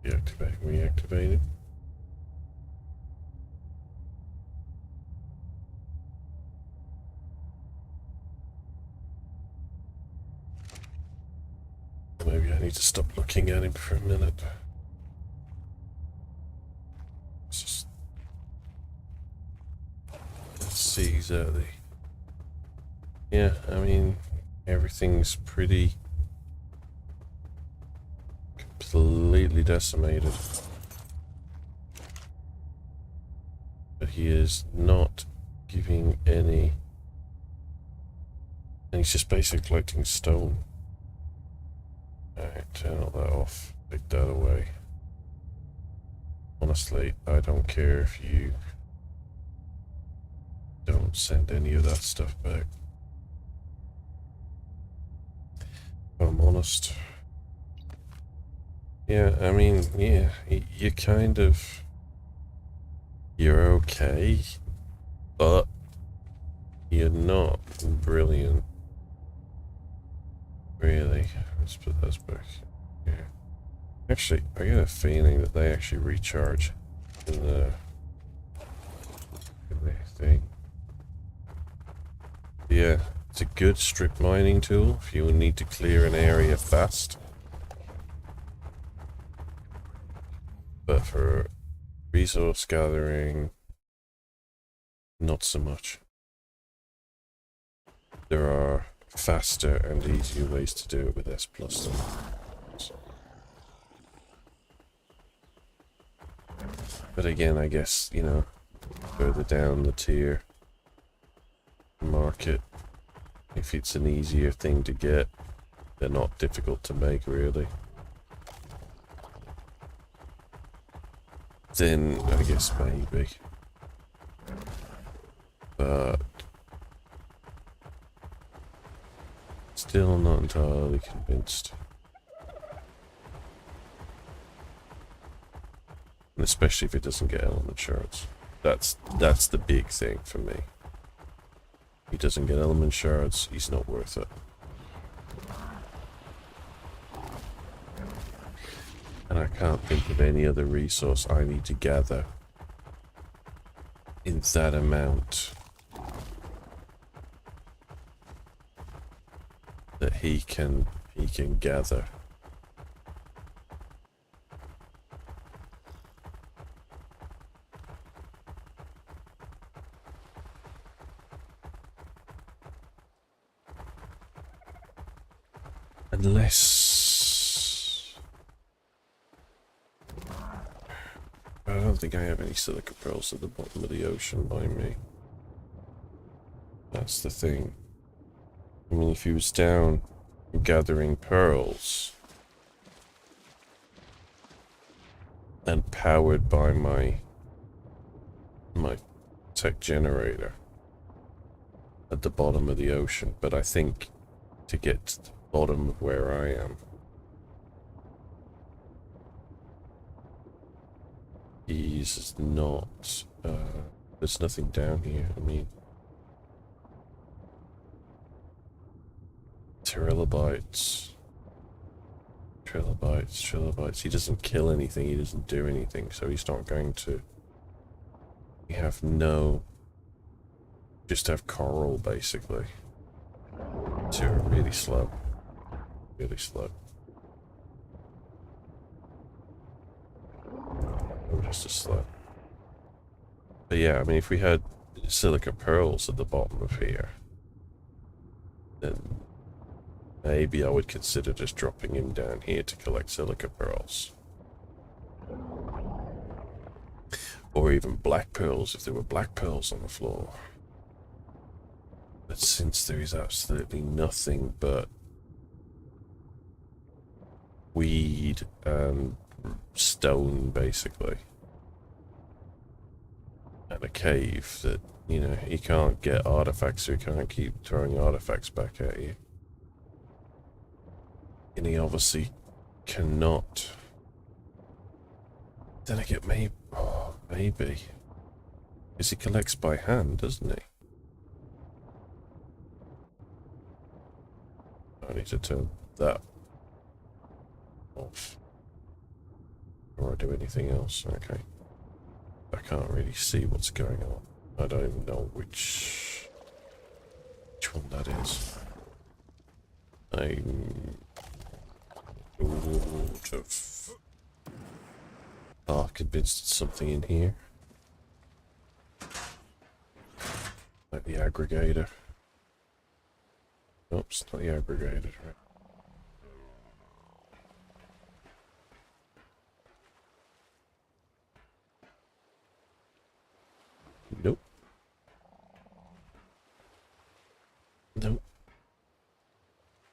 Deactivate, reactivate it. Maybe I need to stop looking at him for a minute. Let's see exactly. Yeah, I mean, everything's pretty completely decimated. But he is not giving any... And he's just basically collecting stone. Alright, turn all that off. Take that away. Honestly, I don't care if you don't send any of that stuff back. If I'm honest. Yeah, I mean, yeah, you kind of... You're okay, but you're not brilliant. Really. Let's put those back here. Actually, I get a feeling that they actually recharge in the thing. Yeah, it's a good strip mining tool if you need to clear an area fast. But for resource gathering, not so much. There are faster and easier ways to do it with S+. But again, I guess, you know, further down the tier market, if it's an easier thing to get, they're not difficult to make, really. Then, I guess maybe. But still not entirely convinced. And especially if it doesn't get element shards. That's the big thing for me. He doesn't get element shards, he's not worth it. And I can't think of any other resource I need to gather in that amount that he can gather. Unless... I don't think I have any silica pearls at the bottom of the ocean by me. That's the thing. I mean, if he was down gathering pearls and powered by my tech generator at the bottom of the ocean, but I think to get bottom of where I am. He's not, there's nothing down here. I mean, trilobites. He doesn't kill anything, he doesn't do anything, so he's not going to. We have no, just have coral basically. So really slow. Really slow. Oh, just a slow. But yeah, I mean, if we had silica pearls at the bottom of here, then maybe I would consider just dropping him down here to collect silica pearls. Or even black pearls if there were black pearls on the floor. But since there is absolutely nothing but weed and stone, basically, and a cave that, you know, you can't get artifacts, so you can't keep throwing artifacts back at you. And he obviously cannot. Then I get maybe, oh, maybe. Because he collects by hand, doesn't he? I need to turn that off. Or I do anything else, okay. I can't really see what's going on. I don't even know which one that is. I'm sort of convinced it's something in here. Like the aggregator. Oops, not the aggregator, right? Nope. Nope.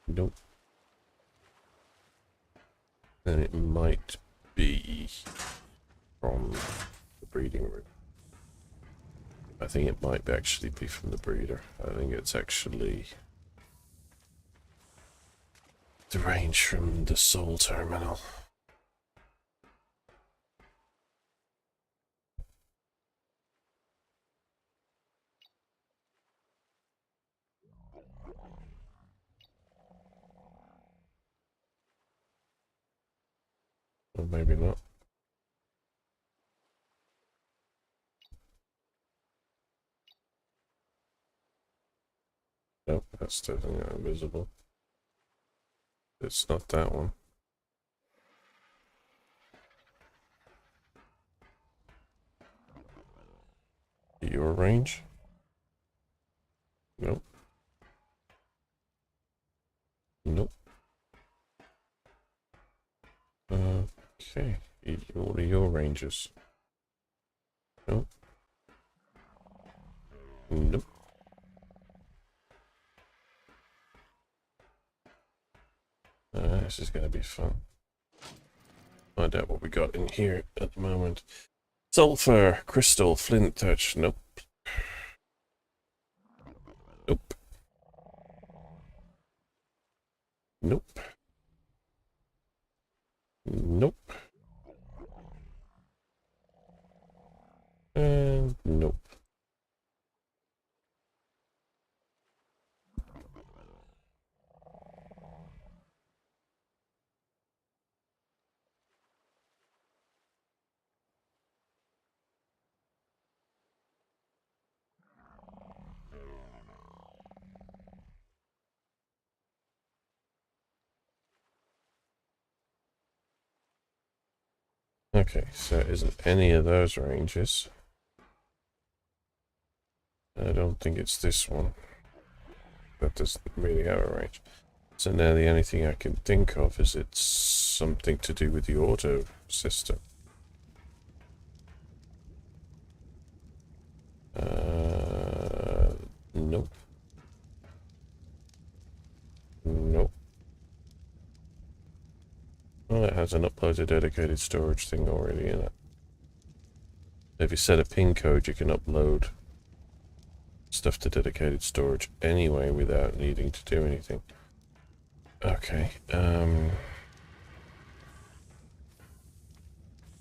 Nope. Then it might be from the breeding room. I think it might actually be from the breeder. I think it's actually the range from the soul terminal. Or maybe not. Nope, that's definitely not invisible. It's not that one. Your range? Nope. Nope. Okay. What are your ranges? Nope. Nope. This is gonna be fun. Find out what we got in here at the moment. Sulfur, crystal, flint touch. Nope. Nope. Nope. Nope. And nope. Okay, so it isn't any of those ranges. I don't think it's this one. That doesn't really have a range. So now the only thing I can think of is it's something to do with the auto system. Nope. Nope. Well, it has an upload to dedicated storage thing already in it. If you set a pin code, you can upload stuff to dedicated storage anyway without needing to do anything. Okay,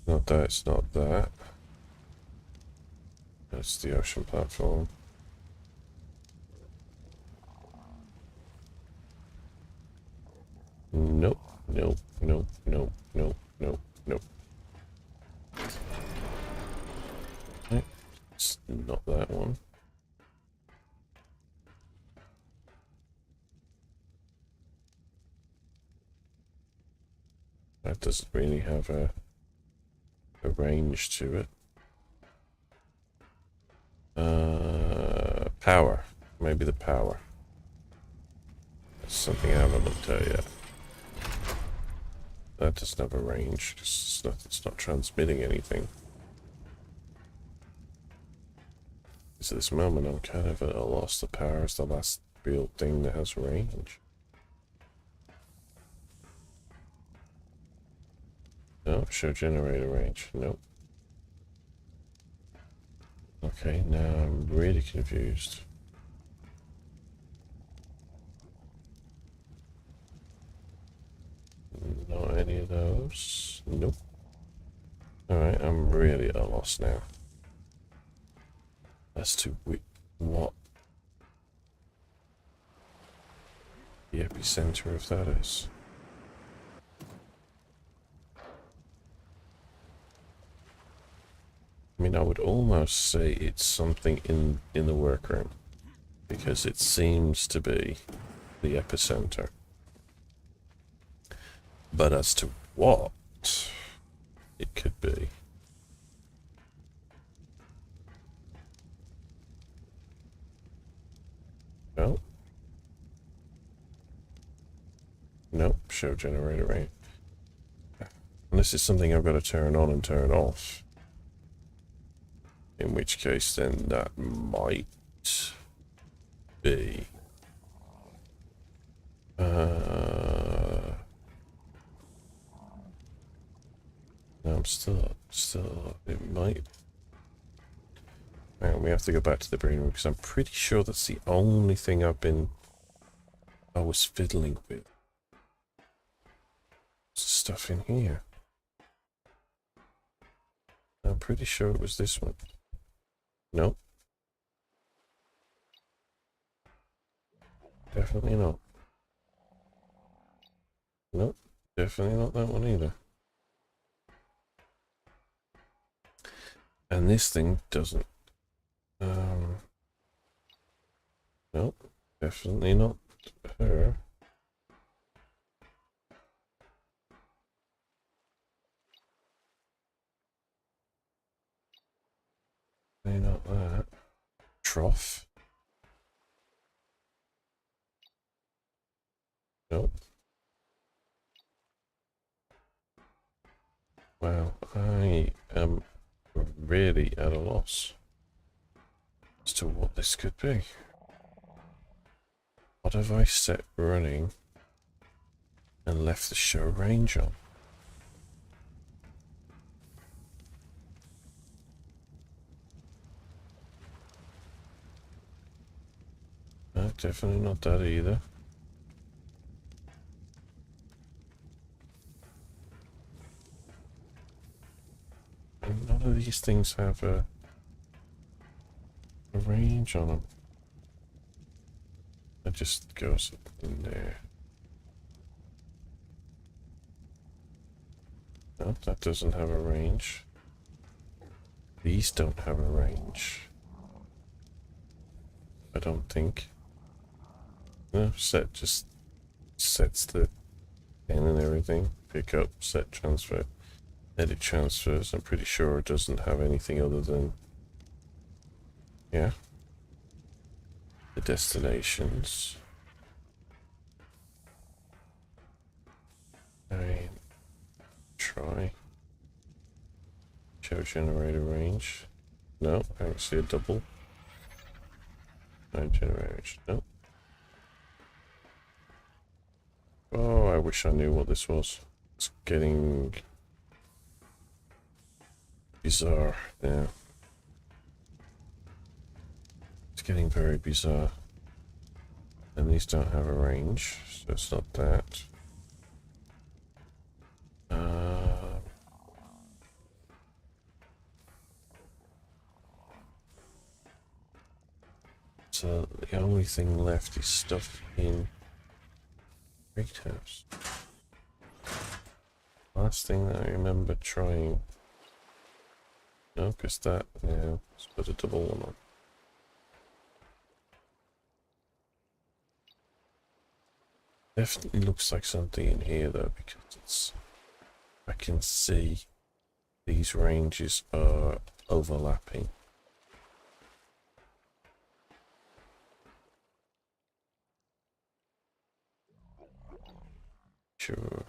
not that, it's not that. That's the ocean platform. Nope, nope, nope, nope, nope, nope, nope. Okay, it's not that one. That doesn't really have a range to it. Power. Maybe the power. That's something I haven't looked at yet. That doesn't have a range, because it's not transmitting anything. So at this moment I'm kind of at a loss. The power is the last real thing that has range. No, show generator range. Nope. Okay, now I'm really confused. Not any of those. Nope. Alright, I'm really at a loss now. As to what the epicenter of that is. I mean, I would almost say it's something in the workroom, because it seems to be the epicenter. But as to what it could be, well, nope, show generator range. And this is something I've got to turn on and turn off. In which case, then that might be. No, I'm still. It might. Hang on, we have to go back to the brain room because I'm pretty sure that's the only thing I was fiddling with. Stuff in here. I'm pretty sure it was this one. Nope. Definitely not. Nope. Definitely not that one either. And this thing doesn't. Nope. Definitely not her. Definitely not that. Trough. Nope. Wow, I am really at a loss as to what this could be. What have I set running and left the show range on? No, definitely not that either. And none of these things have a range on them. It just goes in there. No, that doesn't have a range. These don't have a range. I don't think. No, set just sets the pen and everything. Pick up, set, transfer, edit transfers. I'm pretty sure it doesn't have anything other than, yeah, the destinations. I try. Show generator range. No, I don't see a double. No generator range. No. Oh, I wish I knew what this was. It's getting bizarre now. It's getting very bizarre. And these don't have a range, so it's not that. So the only thing left is stuff in Great House. Last thing that I remember trying. No, because that, yeah, let's put a double one on. Definitely looks like something in here though, because it's, I can see these ranges are overlapping. Sure.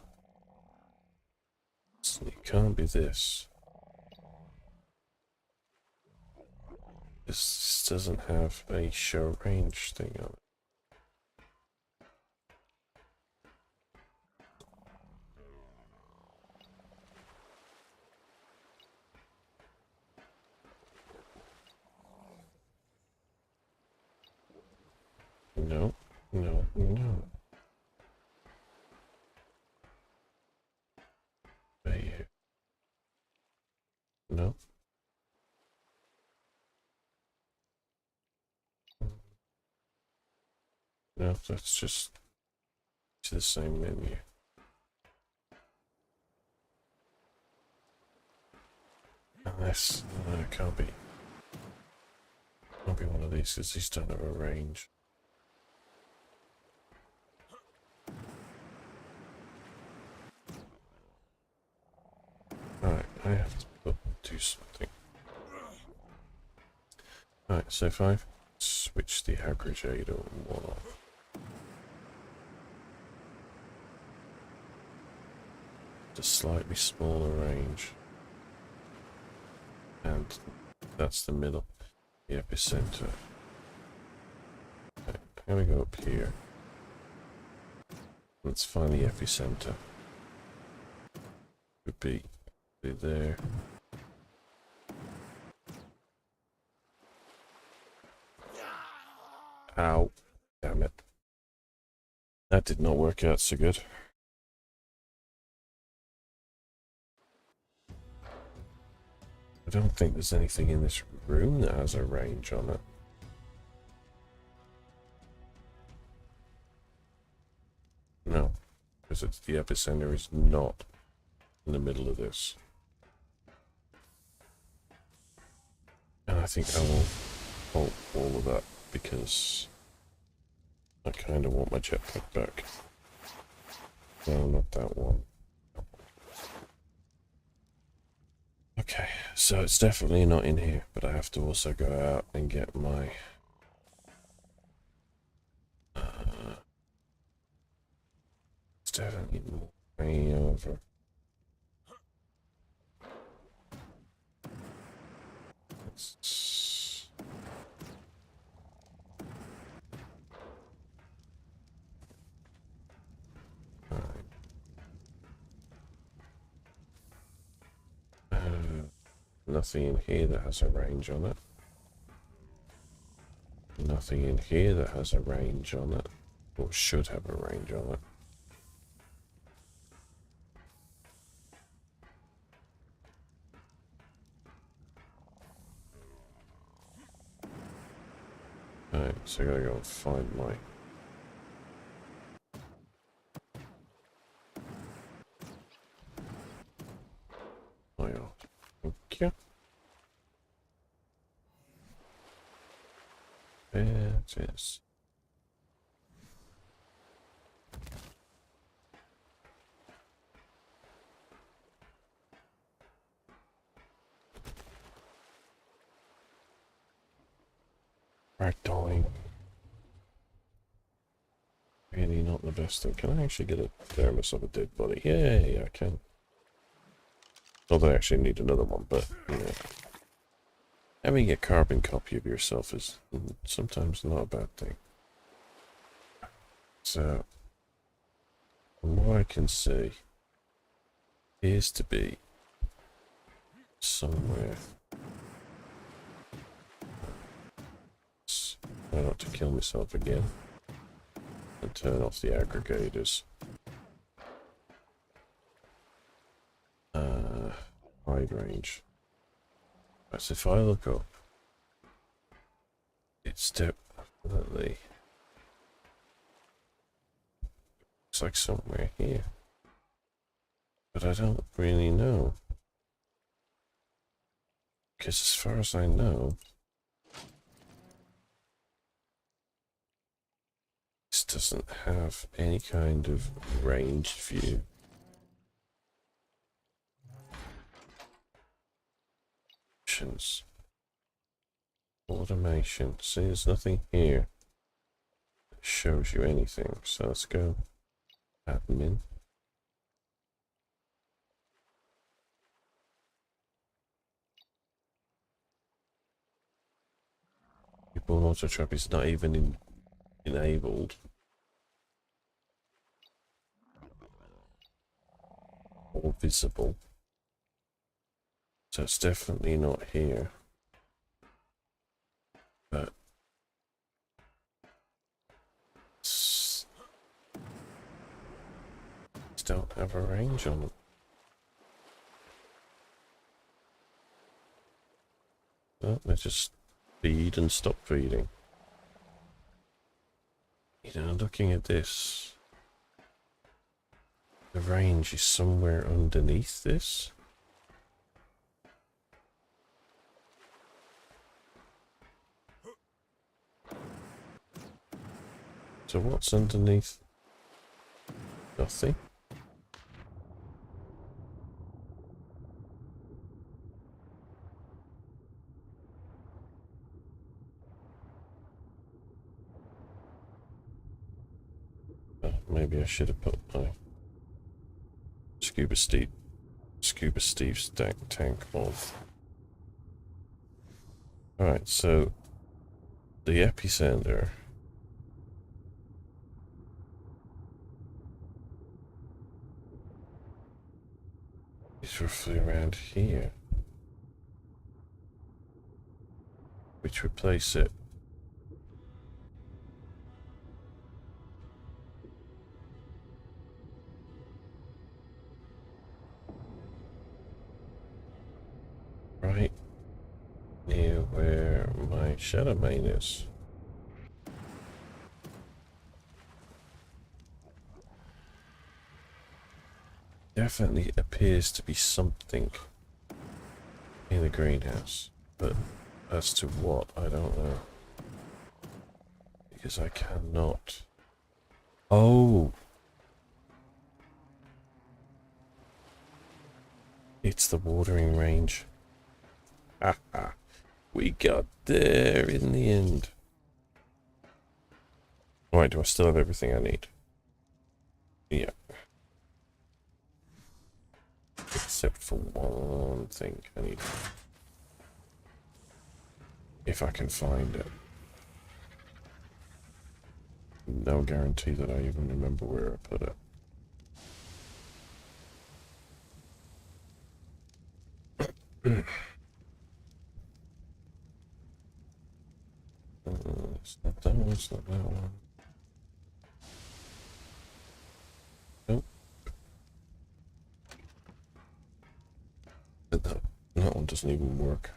So it can't be this. This doesn't have a show range thing on it. No, no, no. Right here. No. No, that's just to the same menu. Unless, no, it can't be. Can't be one of these because these don't have a range. Alright, I have to do something. Alright, so if I switch the aggregator one off. A slightly smaller range. And that's the middle, the epicenter. Okay, I'm gonna go up here. Let's find the epicenter. Could be there. Ow. Damn it. That did not work out so good. I don't think there's anything in this room that has a range on it. No, because it's the epicenter is not in the middle of this. And I think I will halt all of that because I kind of want my jetpack back. No, not that one. Okay, so it's definitely not in here, but I have to also go out and get my it's definitely way over. It's... Nothing in here that has a range on it. Nothing in here that has a range on it. Or should have a range on it. Alright, so I gotta go and find my... Thank you. There it is. Ragdolling. Really not the best thing. Can I actually get a thermos of a dead body? Yay, I can. Not that I actually need another one, but, you know. Having a carbon copy of yourself is sometimes not a bad thing. So, from what I can see, appears to be somewhere. Try not to kill myself again. turn off the aggregators. Wide range. That's if I look up. It's definitely looks like somewhere here. But I don't really know. Because as far as I know, this doesn't have any kind of ranged view. Options. Automation. See, there's nothing here that shows you anything. So let's go admin. People auto trap is not even enabled. Or visible. So it's definitely not here. But don't have a range on them. Oh, they just feed and stop feeding. You know, looking at this, the range is somewhere underneath this. So what's underneath? Nothing. Maybe I should have put my Scuba Steve's tank on. Alright, so the epicenter is roughly around here. Which would place it right near where my shadow main is. Definitely appears to be something in the greenhouse, but as to what, I don't know. Because I cannot... Oh! It's the watering range. Haha! We got there in the end. Alright, do I still have everything I need? Yeah. Except for one thing I need. If I can find it. No guarantee that I even remember where I put it. It's not that one, it's not that one. Nope. But that one doesn't even work.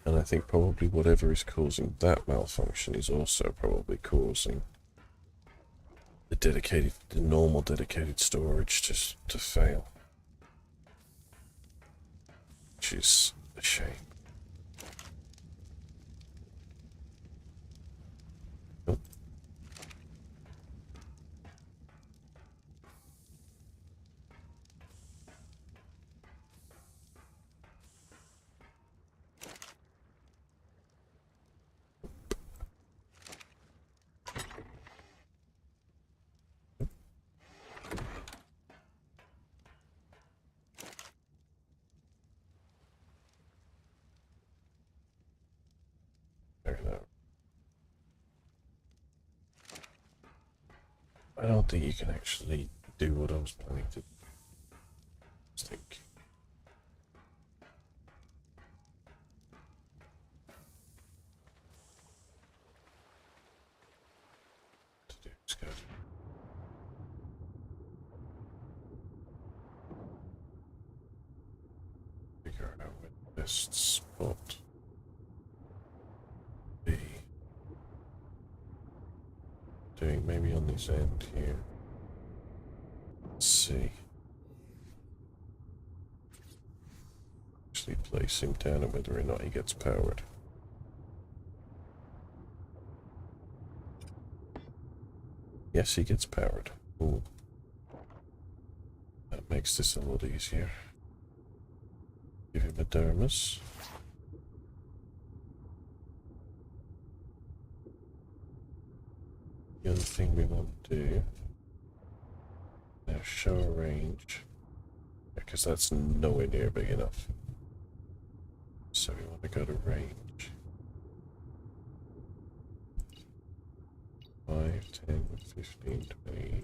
And I think probably whatever is causing that malfunction is also probably causing the normal dedicated storage to fail. Which is a shame. Nope. I don't think you can actually do what I was planning to do. I think. Best spot. B. Doing maybe on this end here. Let's see. Actually place him down and whether or not he gets powered. Yes, he gets powered. Ooh. That makes this a lot easier. Give him a dermis. The other thing we want to do now, show a range, because that's nowhere near big enough. So we want to go to range. 5, 10, 15, 20,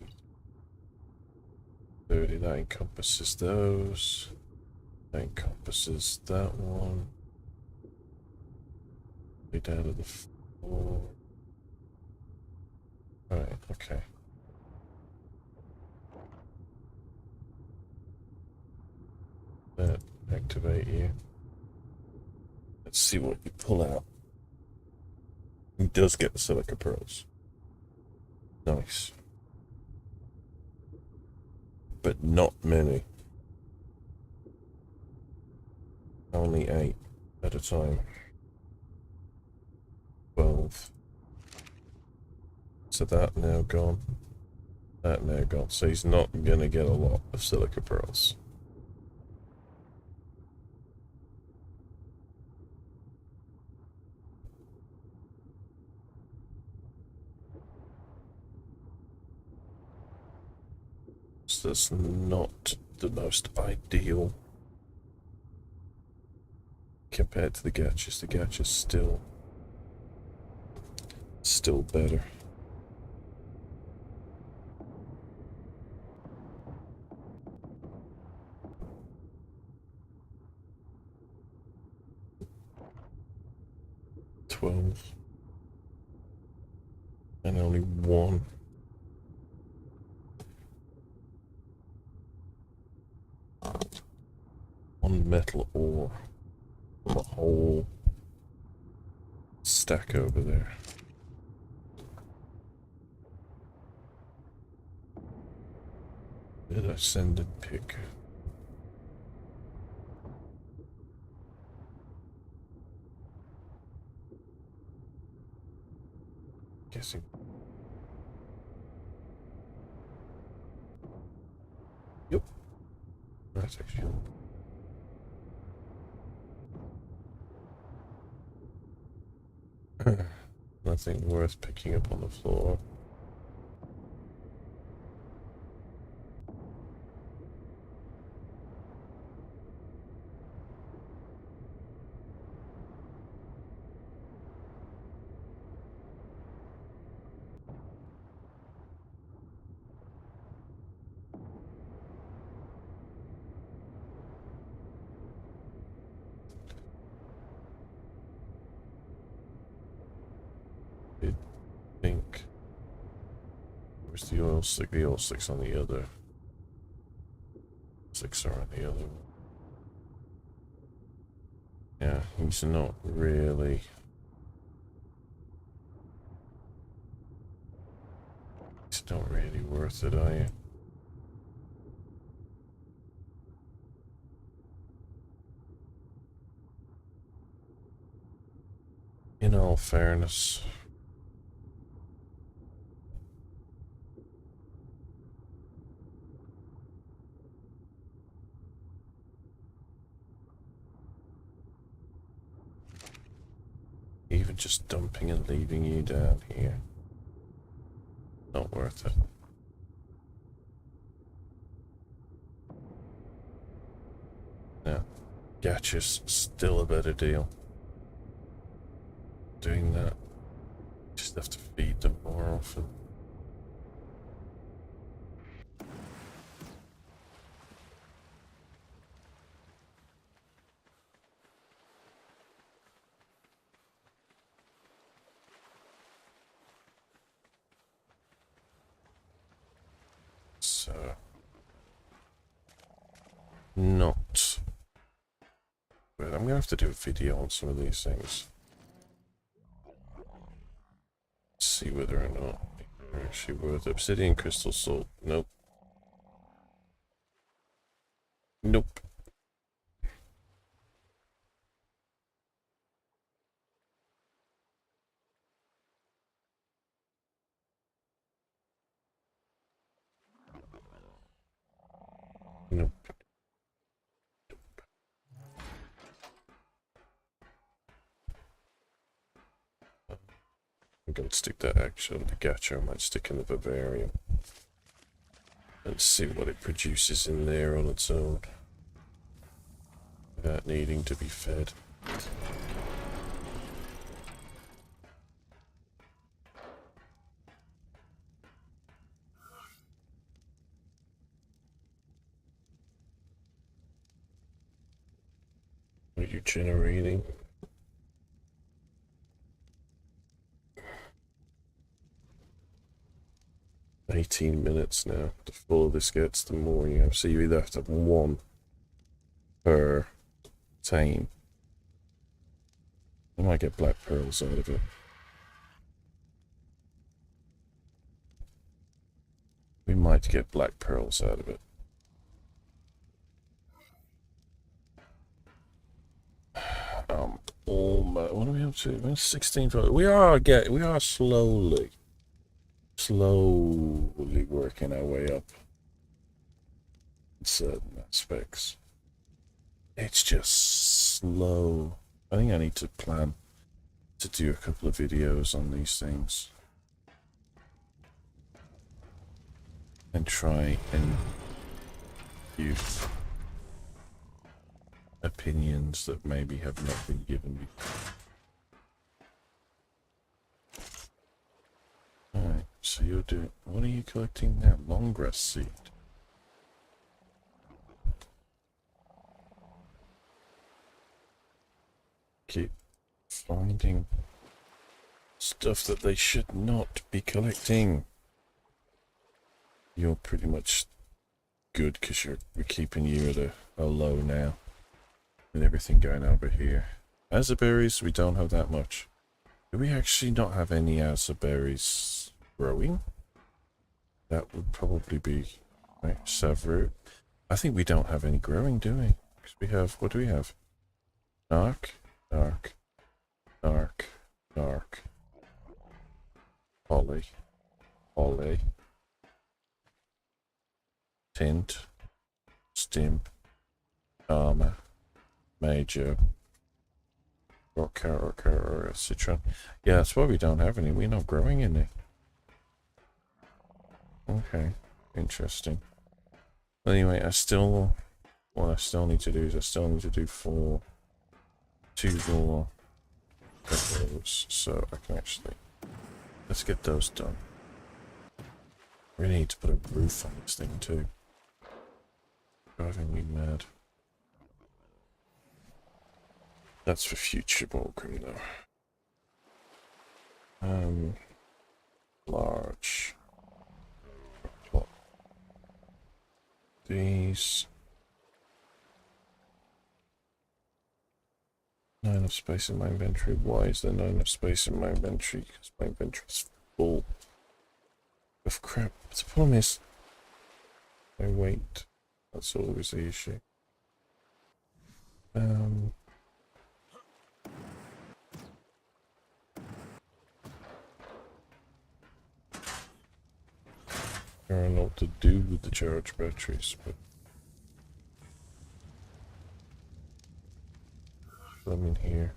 30. That encompasses those. That encompasses that one. Way down to the 4. Right, okay. That activate you. Let's see what you pull out. He does get the silica pearls. Nice. But not many. Only 8 at a time. 12. So that now gone. That now gone. So he's not gonna get a lot of silica pearls. So that's not the most ideal compared to the gachas. The gachas still better. And only 1. One metal ore from a whole stack over there. Did I send a pick? Guessing. Yep. That's actually. Nothing worth picking up on the floor. Think. Where's the oil slick? The oil slick's on the other. Slicks are on the other one. Yeah, he's not really. He's not really worth it, are you? In all fairness. Even just dumping and leaving you down here. Not worth it. Now, gachas still a better deal. Doing that, just have to feed them more often. So, not. But I'm gonna have to do a video on some of these things. See whether or not they're actually worth obsidian crystal salt. Nope. Nope. Nope. I'm gonna stick that actually in the gacha. I might stick in the vivarium and see what it produces in there on its own without needing to be fed. Are you generating? $18 now. The fuller this gets, the more you have. So you either have to have one per tame. I might get black pearls out of it. We might get black pearls out of it. Almost. What are we up to? We're 16. We are slowly working our way up in certain aspects. It's just slow. I think I need to plan to do a couple of videos on these things and try and use opinions that maybe have not been given me. Alright, so you're doing... What are you collecting now? Long grass seed. Keep finding stuff that they should not be collecting. You're pretty much good because we're keeping you at a low now. And everything going over here. Azaberries, we don't have that much. Do we actually not have any azaberries growing? That would probably be... Right, Savroot. I think we don't have any growing, do we? Because we have... What do we have? Dark, dark, dark, dark. Holly. Holly. Tint. Stimp. Armor. Major. Rock or citron. Yeah, that's why we don't have any. We're not growing any. Okay. Interesting. Anyway, what I still need to do is I still need to do 2 more of those, so I can actually... Let's get those done. We need to put a roof on this thing too. Driving me mad. That's for future Morgrimm though. Large. Plot. These. Not enough space in my inventory. Why is there not enough space in my inventory? Because my inventory is full of crap. But the problem is my weight. That's always the issue. I don't know what to do with the charge batteries, but put them in here.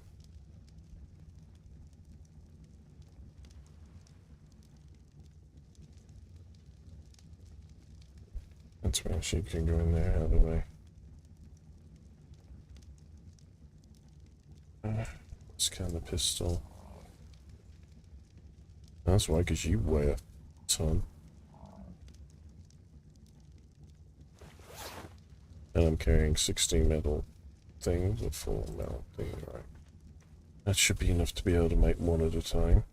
That's why she can go in there out of the way. Scan the pistol. That's why, because you weigh a ton. And I'm carrying 16 metal things, a full metal thing, right? That should be enough to be able to make one at a time.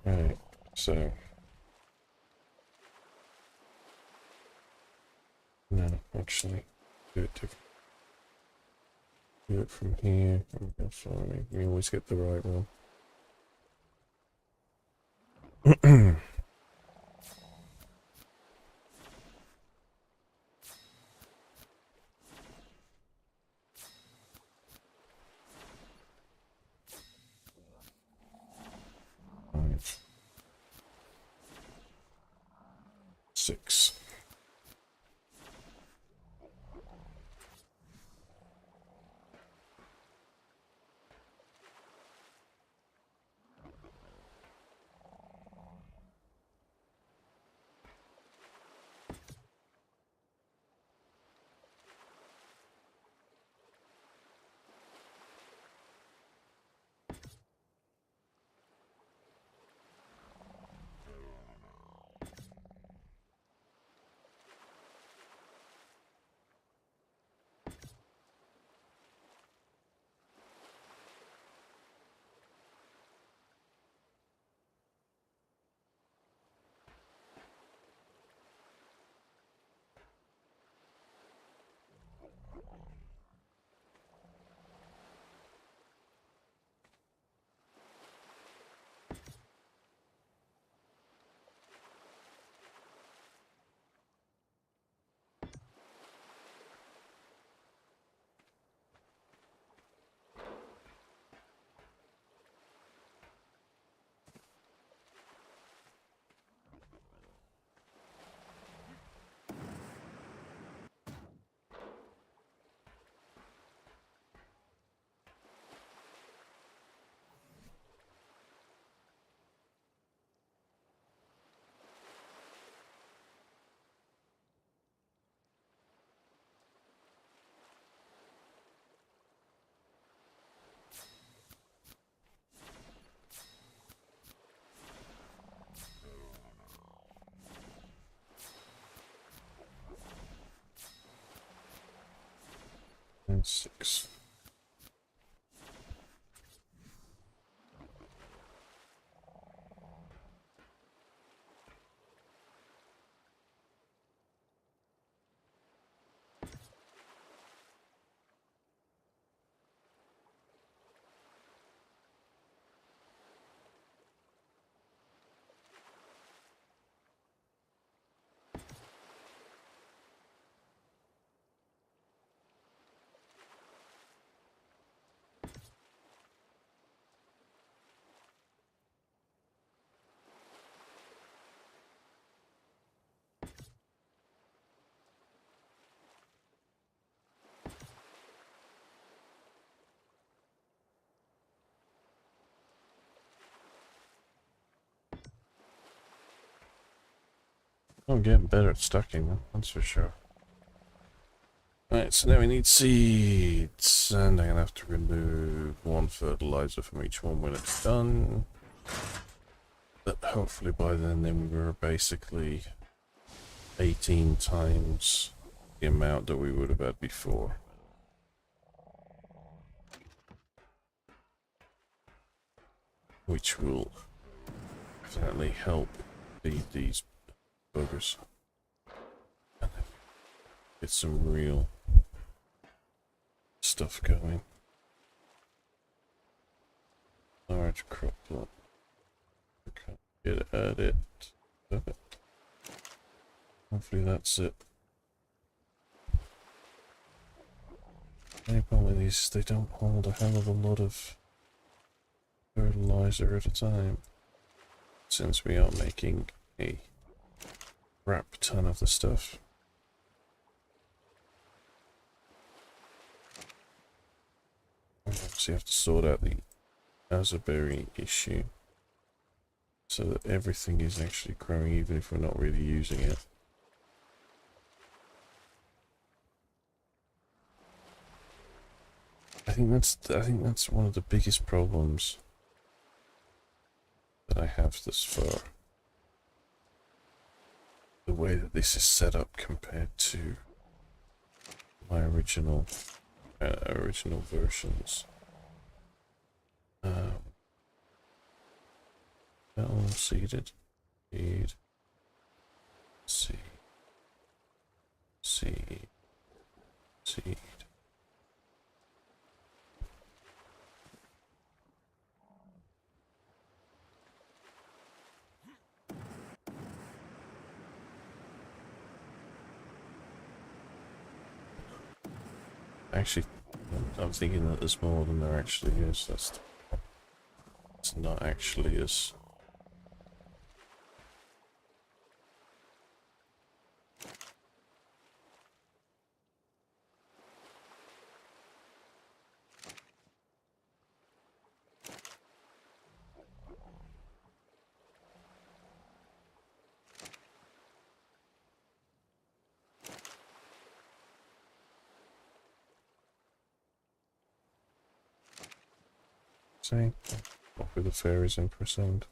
Right, so... No, actually, do it different. Do it from here. Sorry, we always get the right one. Five, 6. And 6. I'm getting better at stacking them, that's for sure. Right, so now we need seeds, and I'm gonna have to remove 1 fertilizer from each one when it's done. But hopefully by then we're basically 18 times the amount that we would have had before. Which will definitely help feed these buggers. And then get some real stuff going. Large crop plot. Okay, get at it. Perfect. Hopefully that's it. Any problem with these is they don't hold a hell of a lot of fertilizer at a time. Since we are making a crap ton of the stuff. So you have to sort out the Azberry issue so that everything is actually growing even if we're not really using it. I think that's one of the biggest problems that I have thus far. The way that this is set up compared to my original versions. that all seeded? Seed. Seed. Seed. Seed. Actually, I'm thinking that there's more than there actually is. It's not actually as... Say, what with the fairies in percent?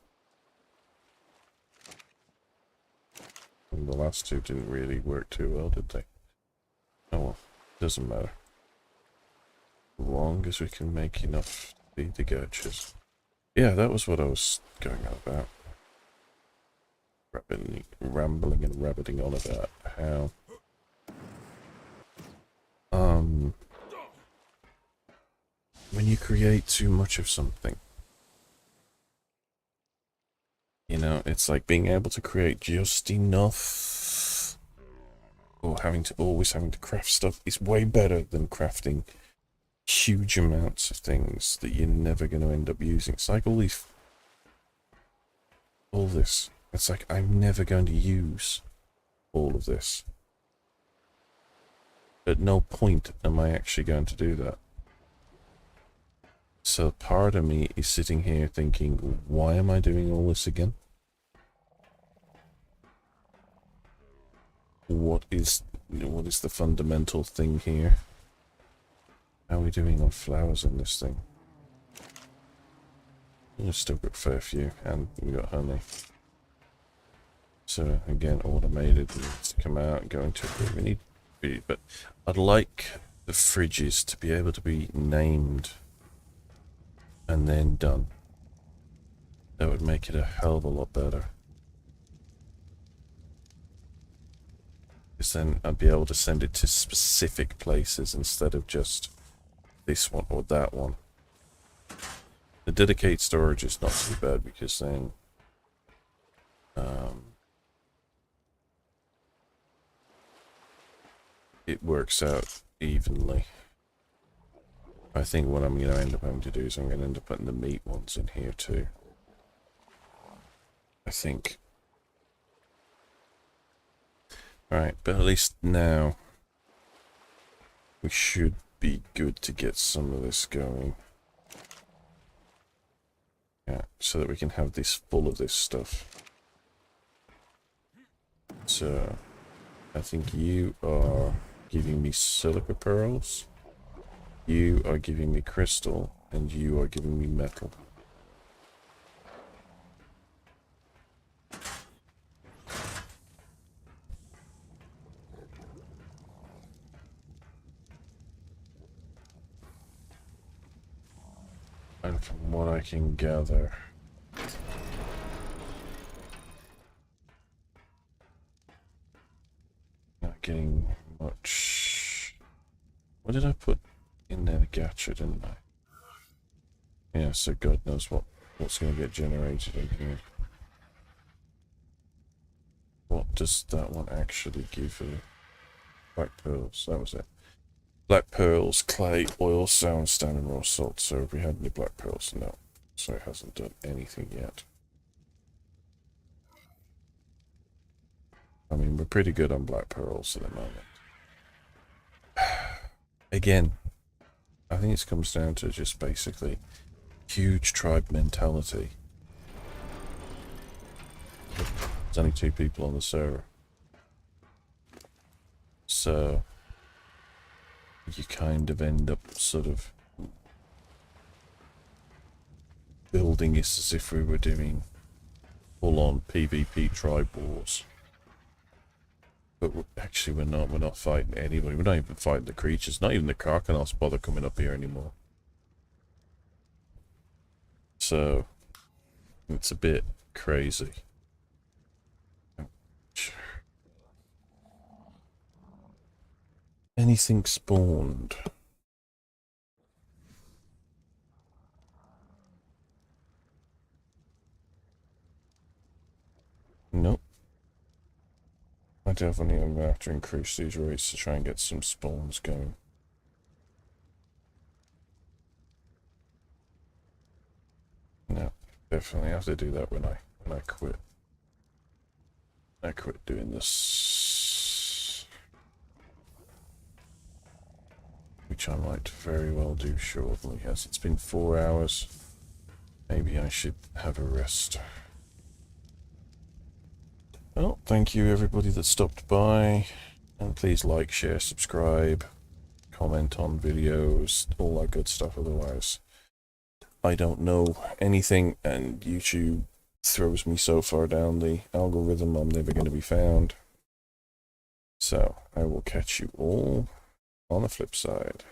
And the last two didn't really work too well, did they? Oh well, doesn't matter. As long as we can make enough to feed the gouches. Yeah, that was what I was going on about. Rambling and rabbiting on about how... when you create too much of something, you know, it's like being able to create just enough, or always having to craft stuff is way better than crafting huge amounts of things that you're never going to end up using. It's like all this. It's like I'm never going to use all of this. At no point am I actually going to do that. So part of me is sitting here thinking, why am I doing all this again? What is the fundamental thing here? How are we doing on flowers in this thing? We've still got a fair few, and we got honey. So again, automated needs to come out and go into it. We need food, but I'd like the fridges to be able to be named and then done. That would make it a hell of a lot better. Because then I'd be able to send it to specific places instead of just this one or that one. The dedicated storage is not too bad because then it works out evenly. I think what I'm going to end up having to do is I'm going to end up putting the meat ones in here too. I think. Alright, but at least now we should be good to get some of this going. Yeah, so that we can have this full of this stuff. So, I think you are giving me silica pearls, you are giving me crystal, and you are giving me metal. And from what I can gather, not getting much. What did I put in there? The gacha, didn't I? Yeah, so God knows what's going to get generated in here. What does that one actually give you? Black pearls, that was it. Black pearls, clay, oil, sour, sand, and raw salt. So have we had any black pearls? No. So it hasn't done anything yet. I mean, we're pretty good on black pearls at the moment. Again, I think it comes down to just basically huge tribe mentality. There's only 2 people on the server. So you kind of end up sort of building this as if we were doing full-on PvP tribe wars. But we're not fighting anybody. We're not even fighting the creatures. Not even the Karkanos bother coming up here anymore. So it's a bit crazy. Anything spawned? Nope. I definitely am going to have to increase these rates to try and get some spawns going. No, definitely have to do that when I quit. I quit doing this. Which I might very well do shortly, as it's been 4 hours. Maybe I should have a rest. Well, thank you everybody that stopped by, and please like, share, subscribe, comment on videos, all that good stuff. Otherwise, I don't know anything, and YouTube throws me so far down the algorithm I'm never going to be found. So, I will catch you all on the flip side.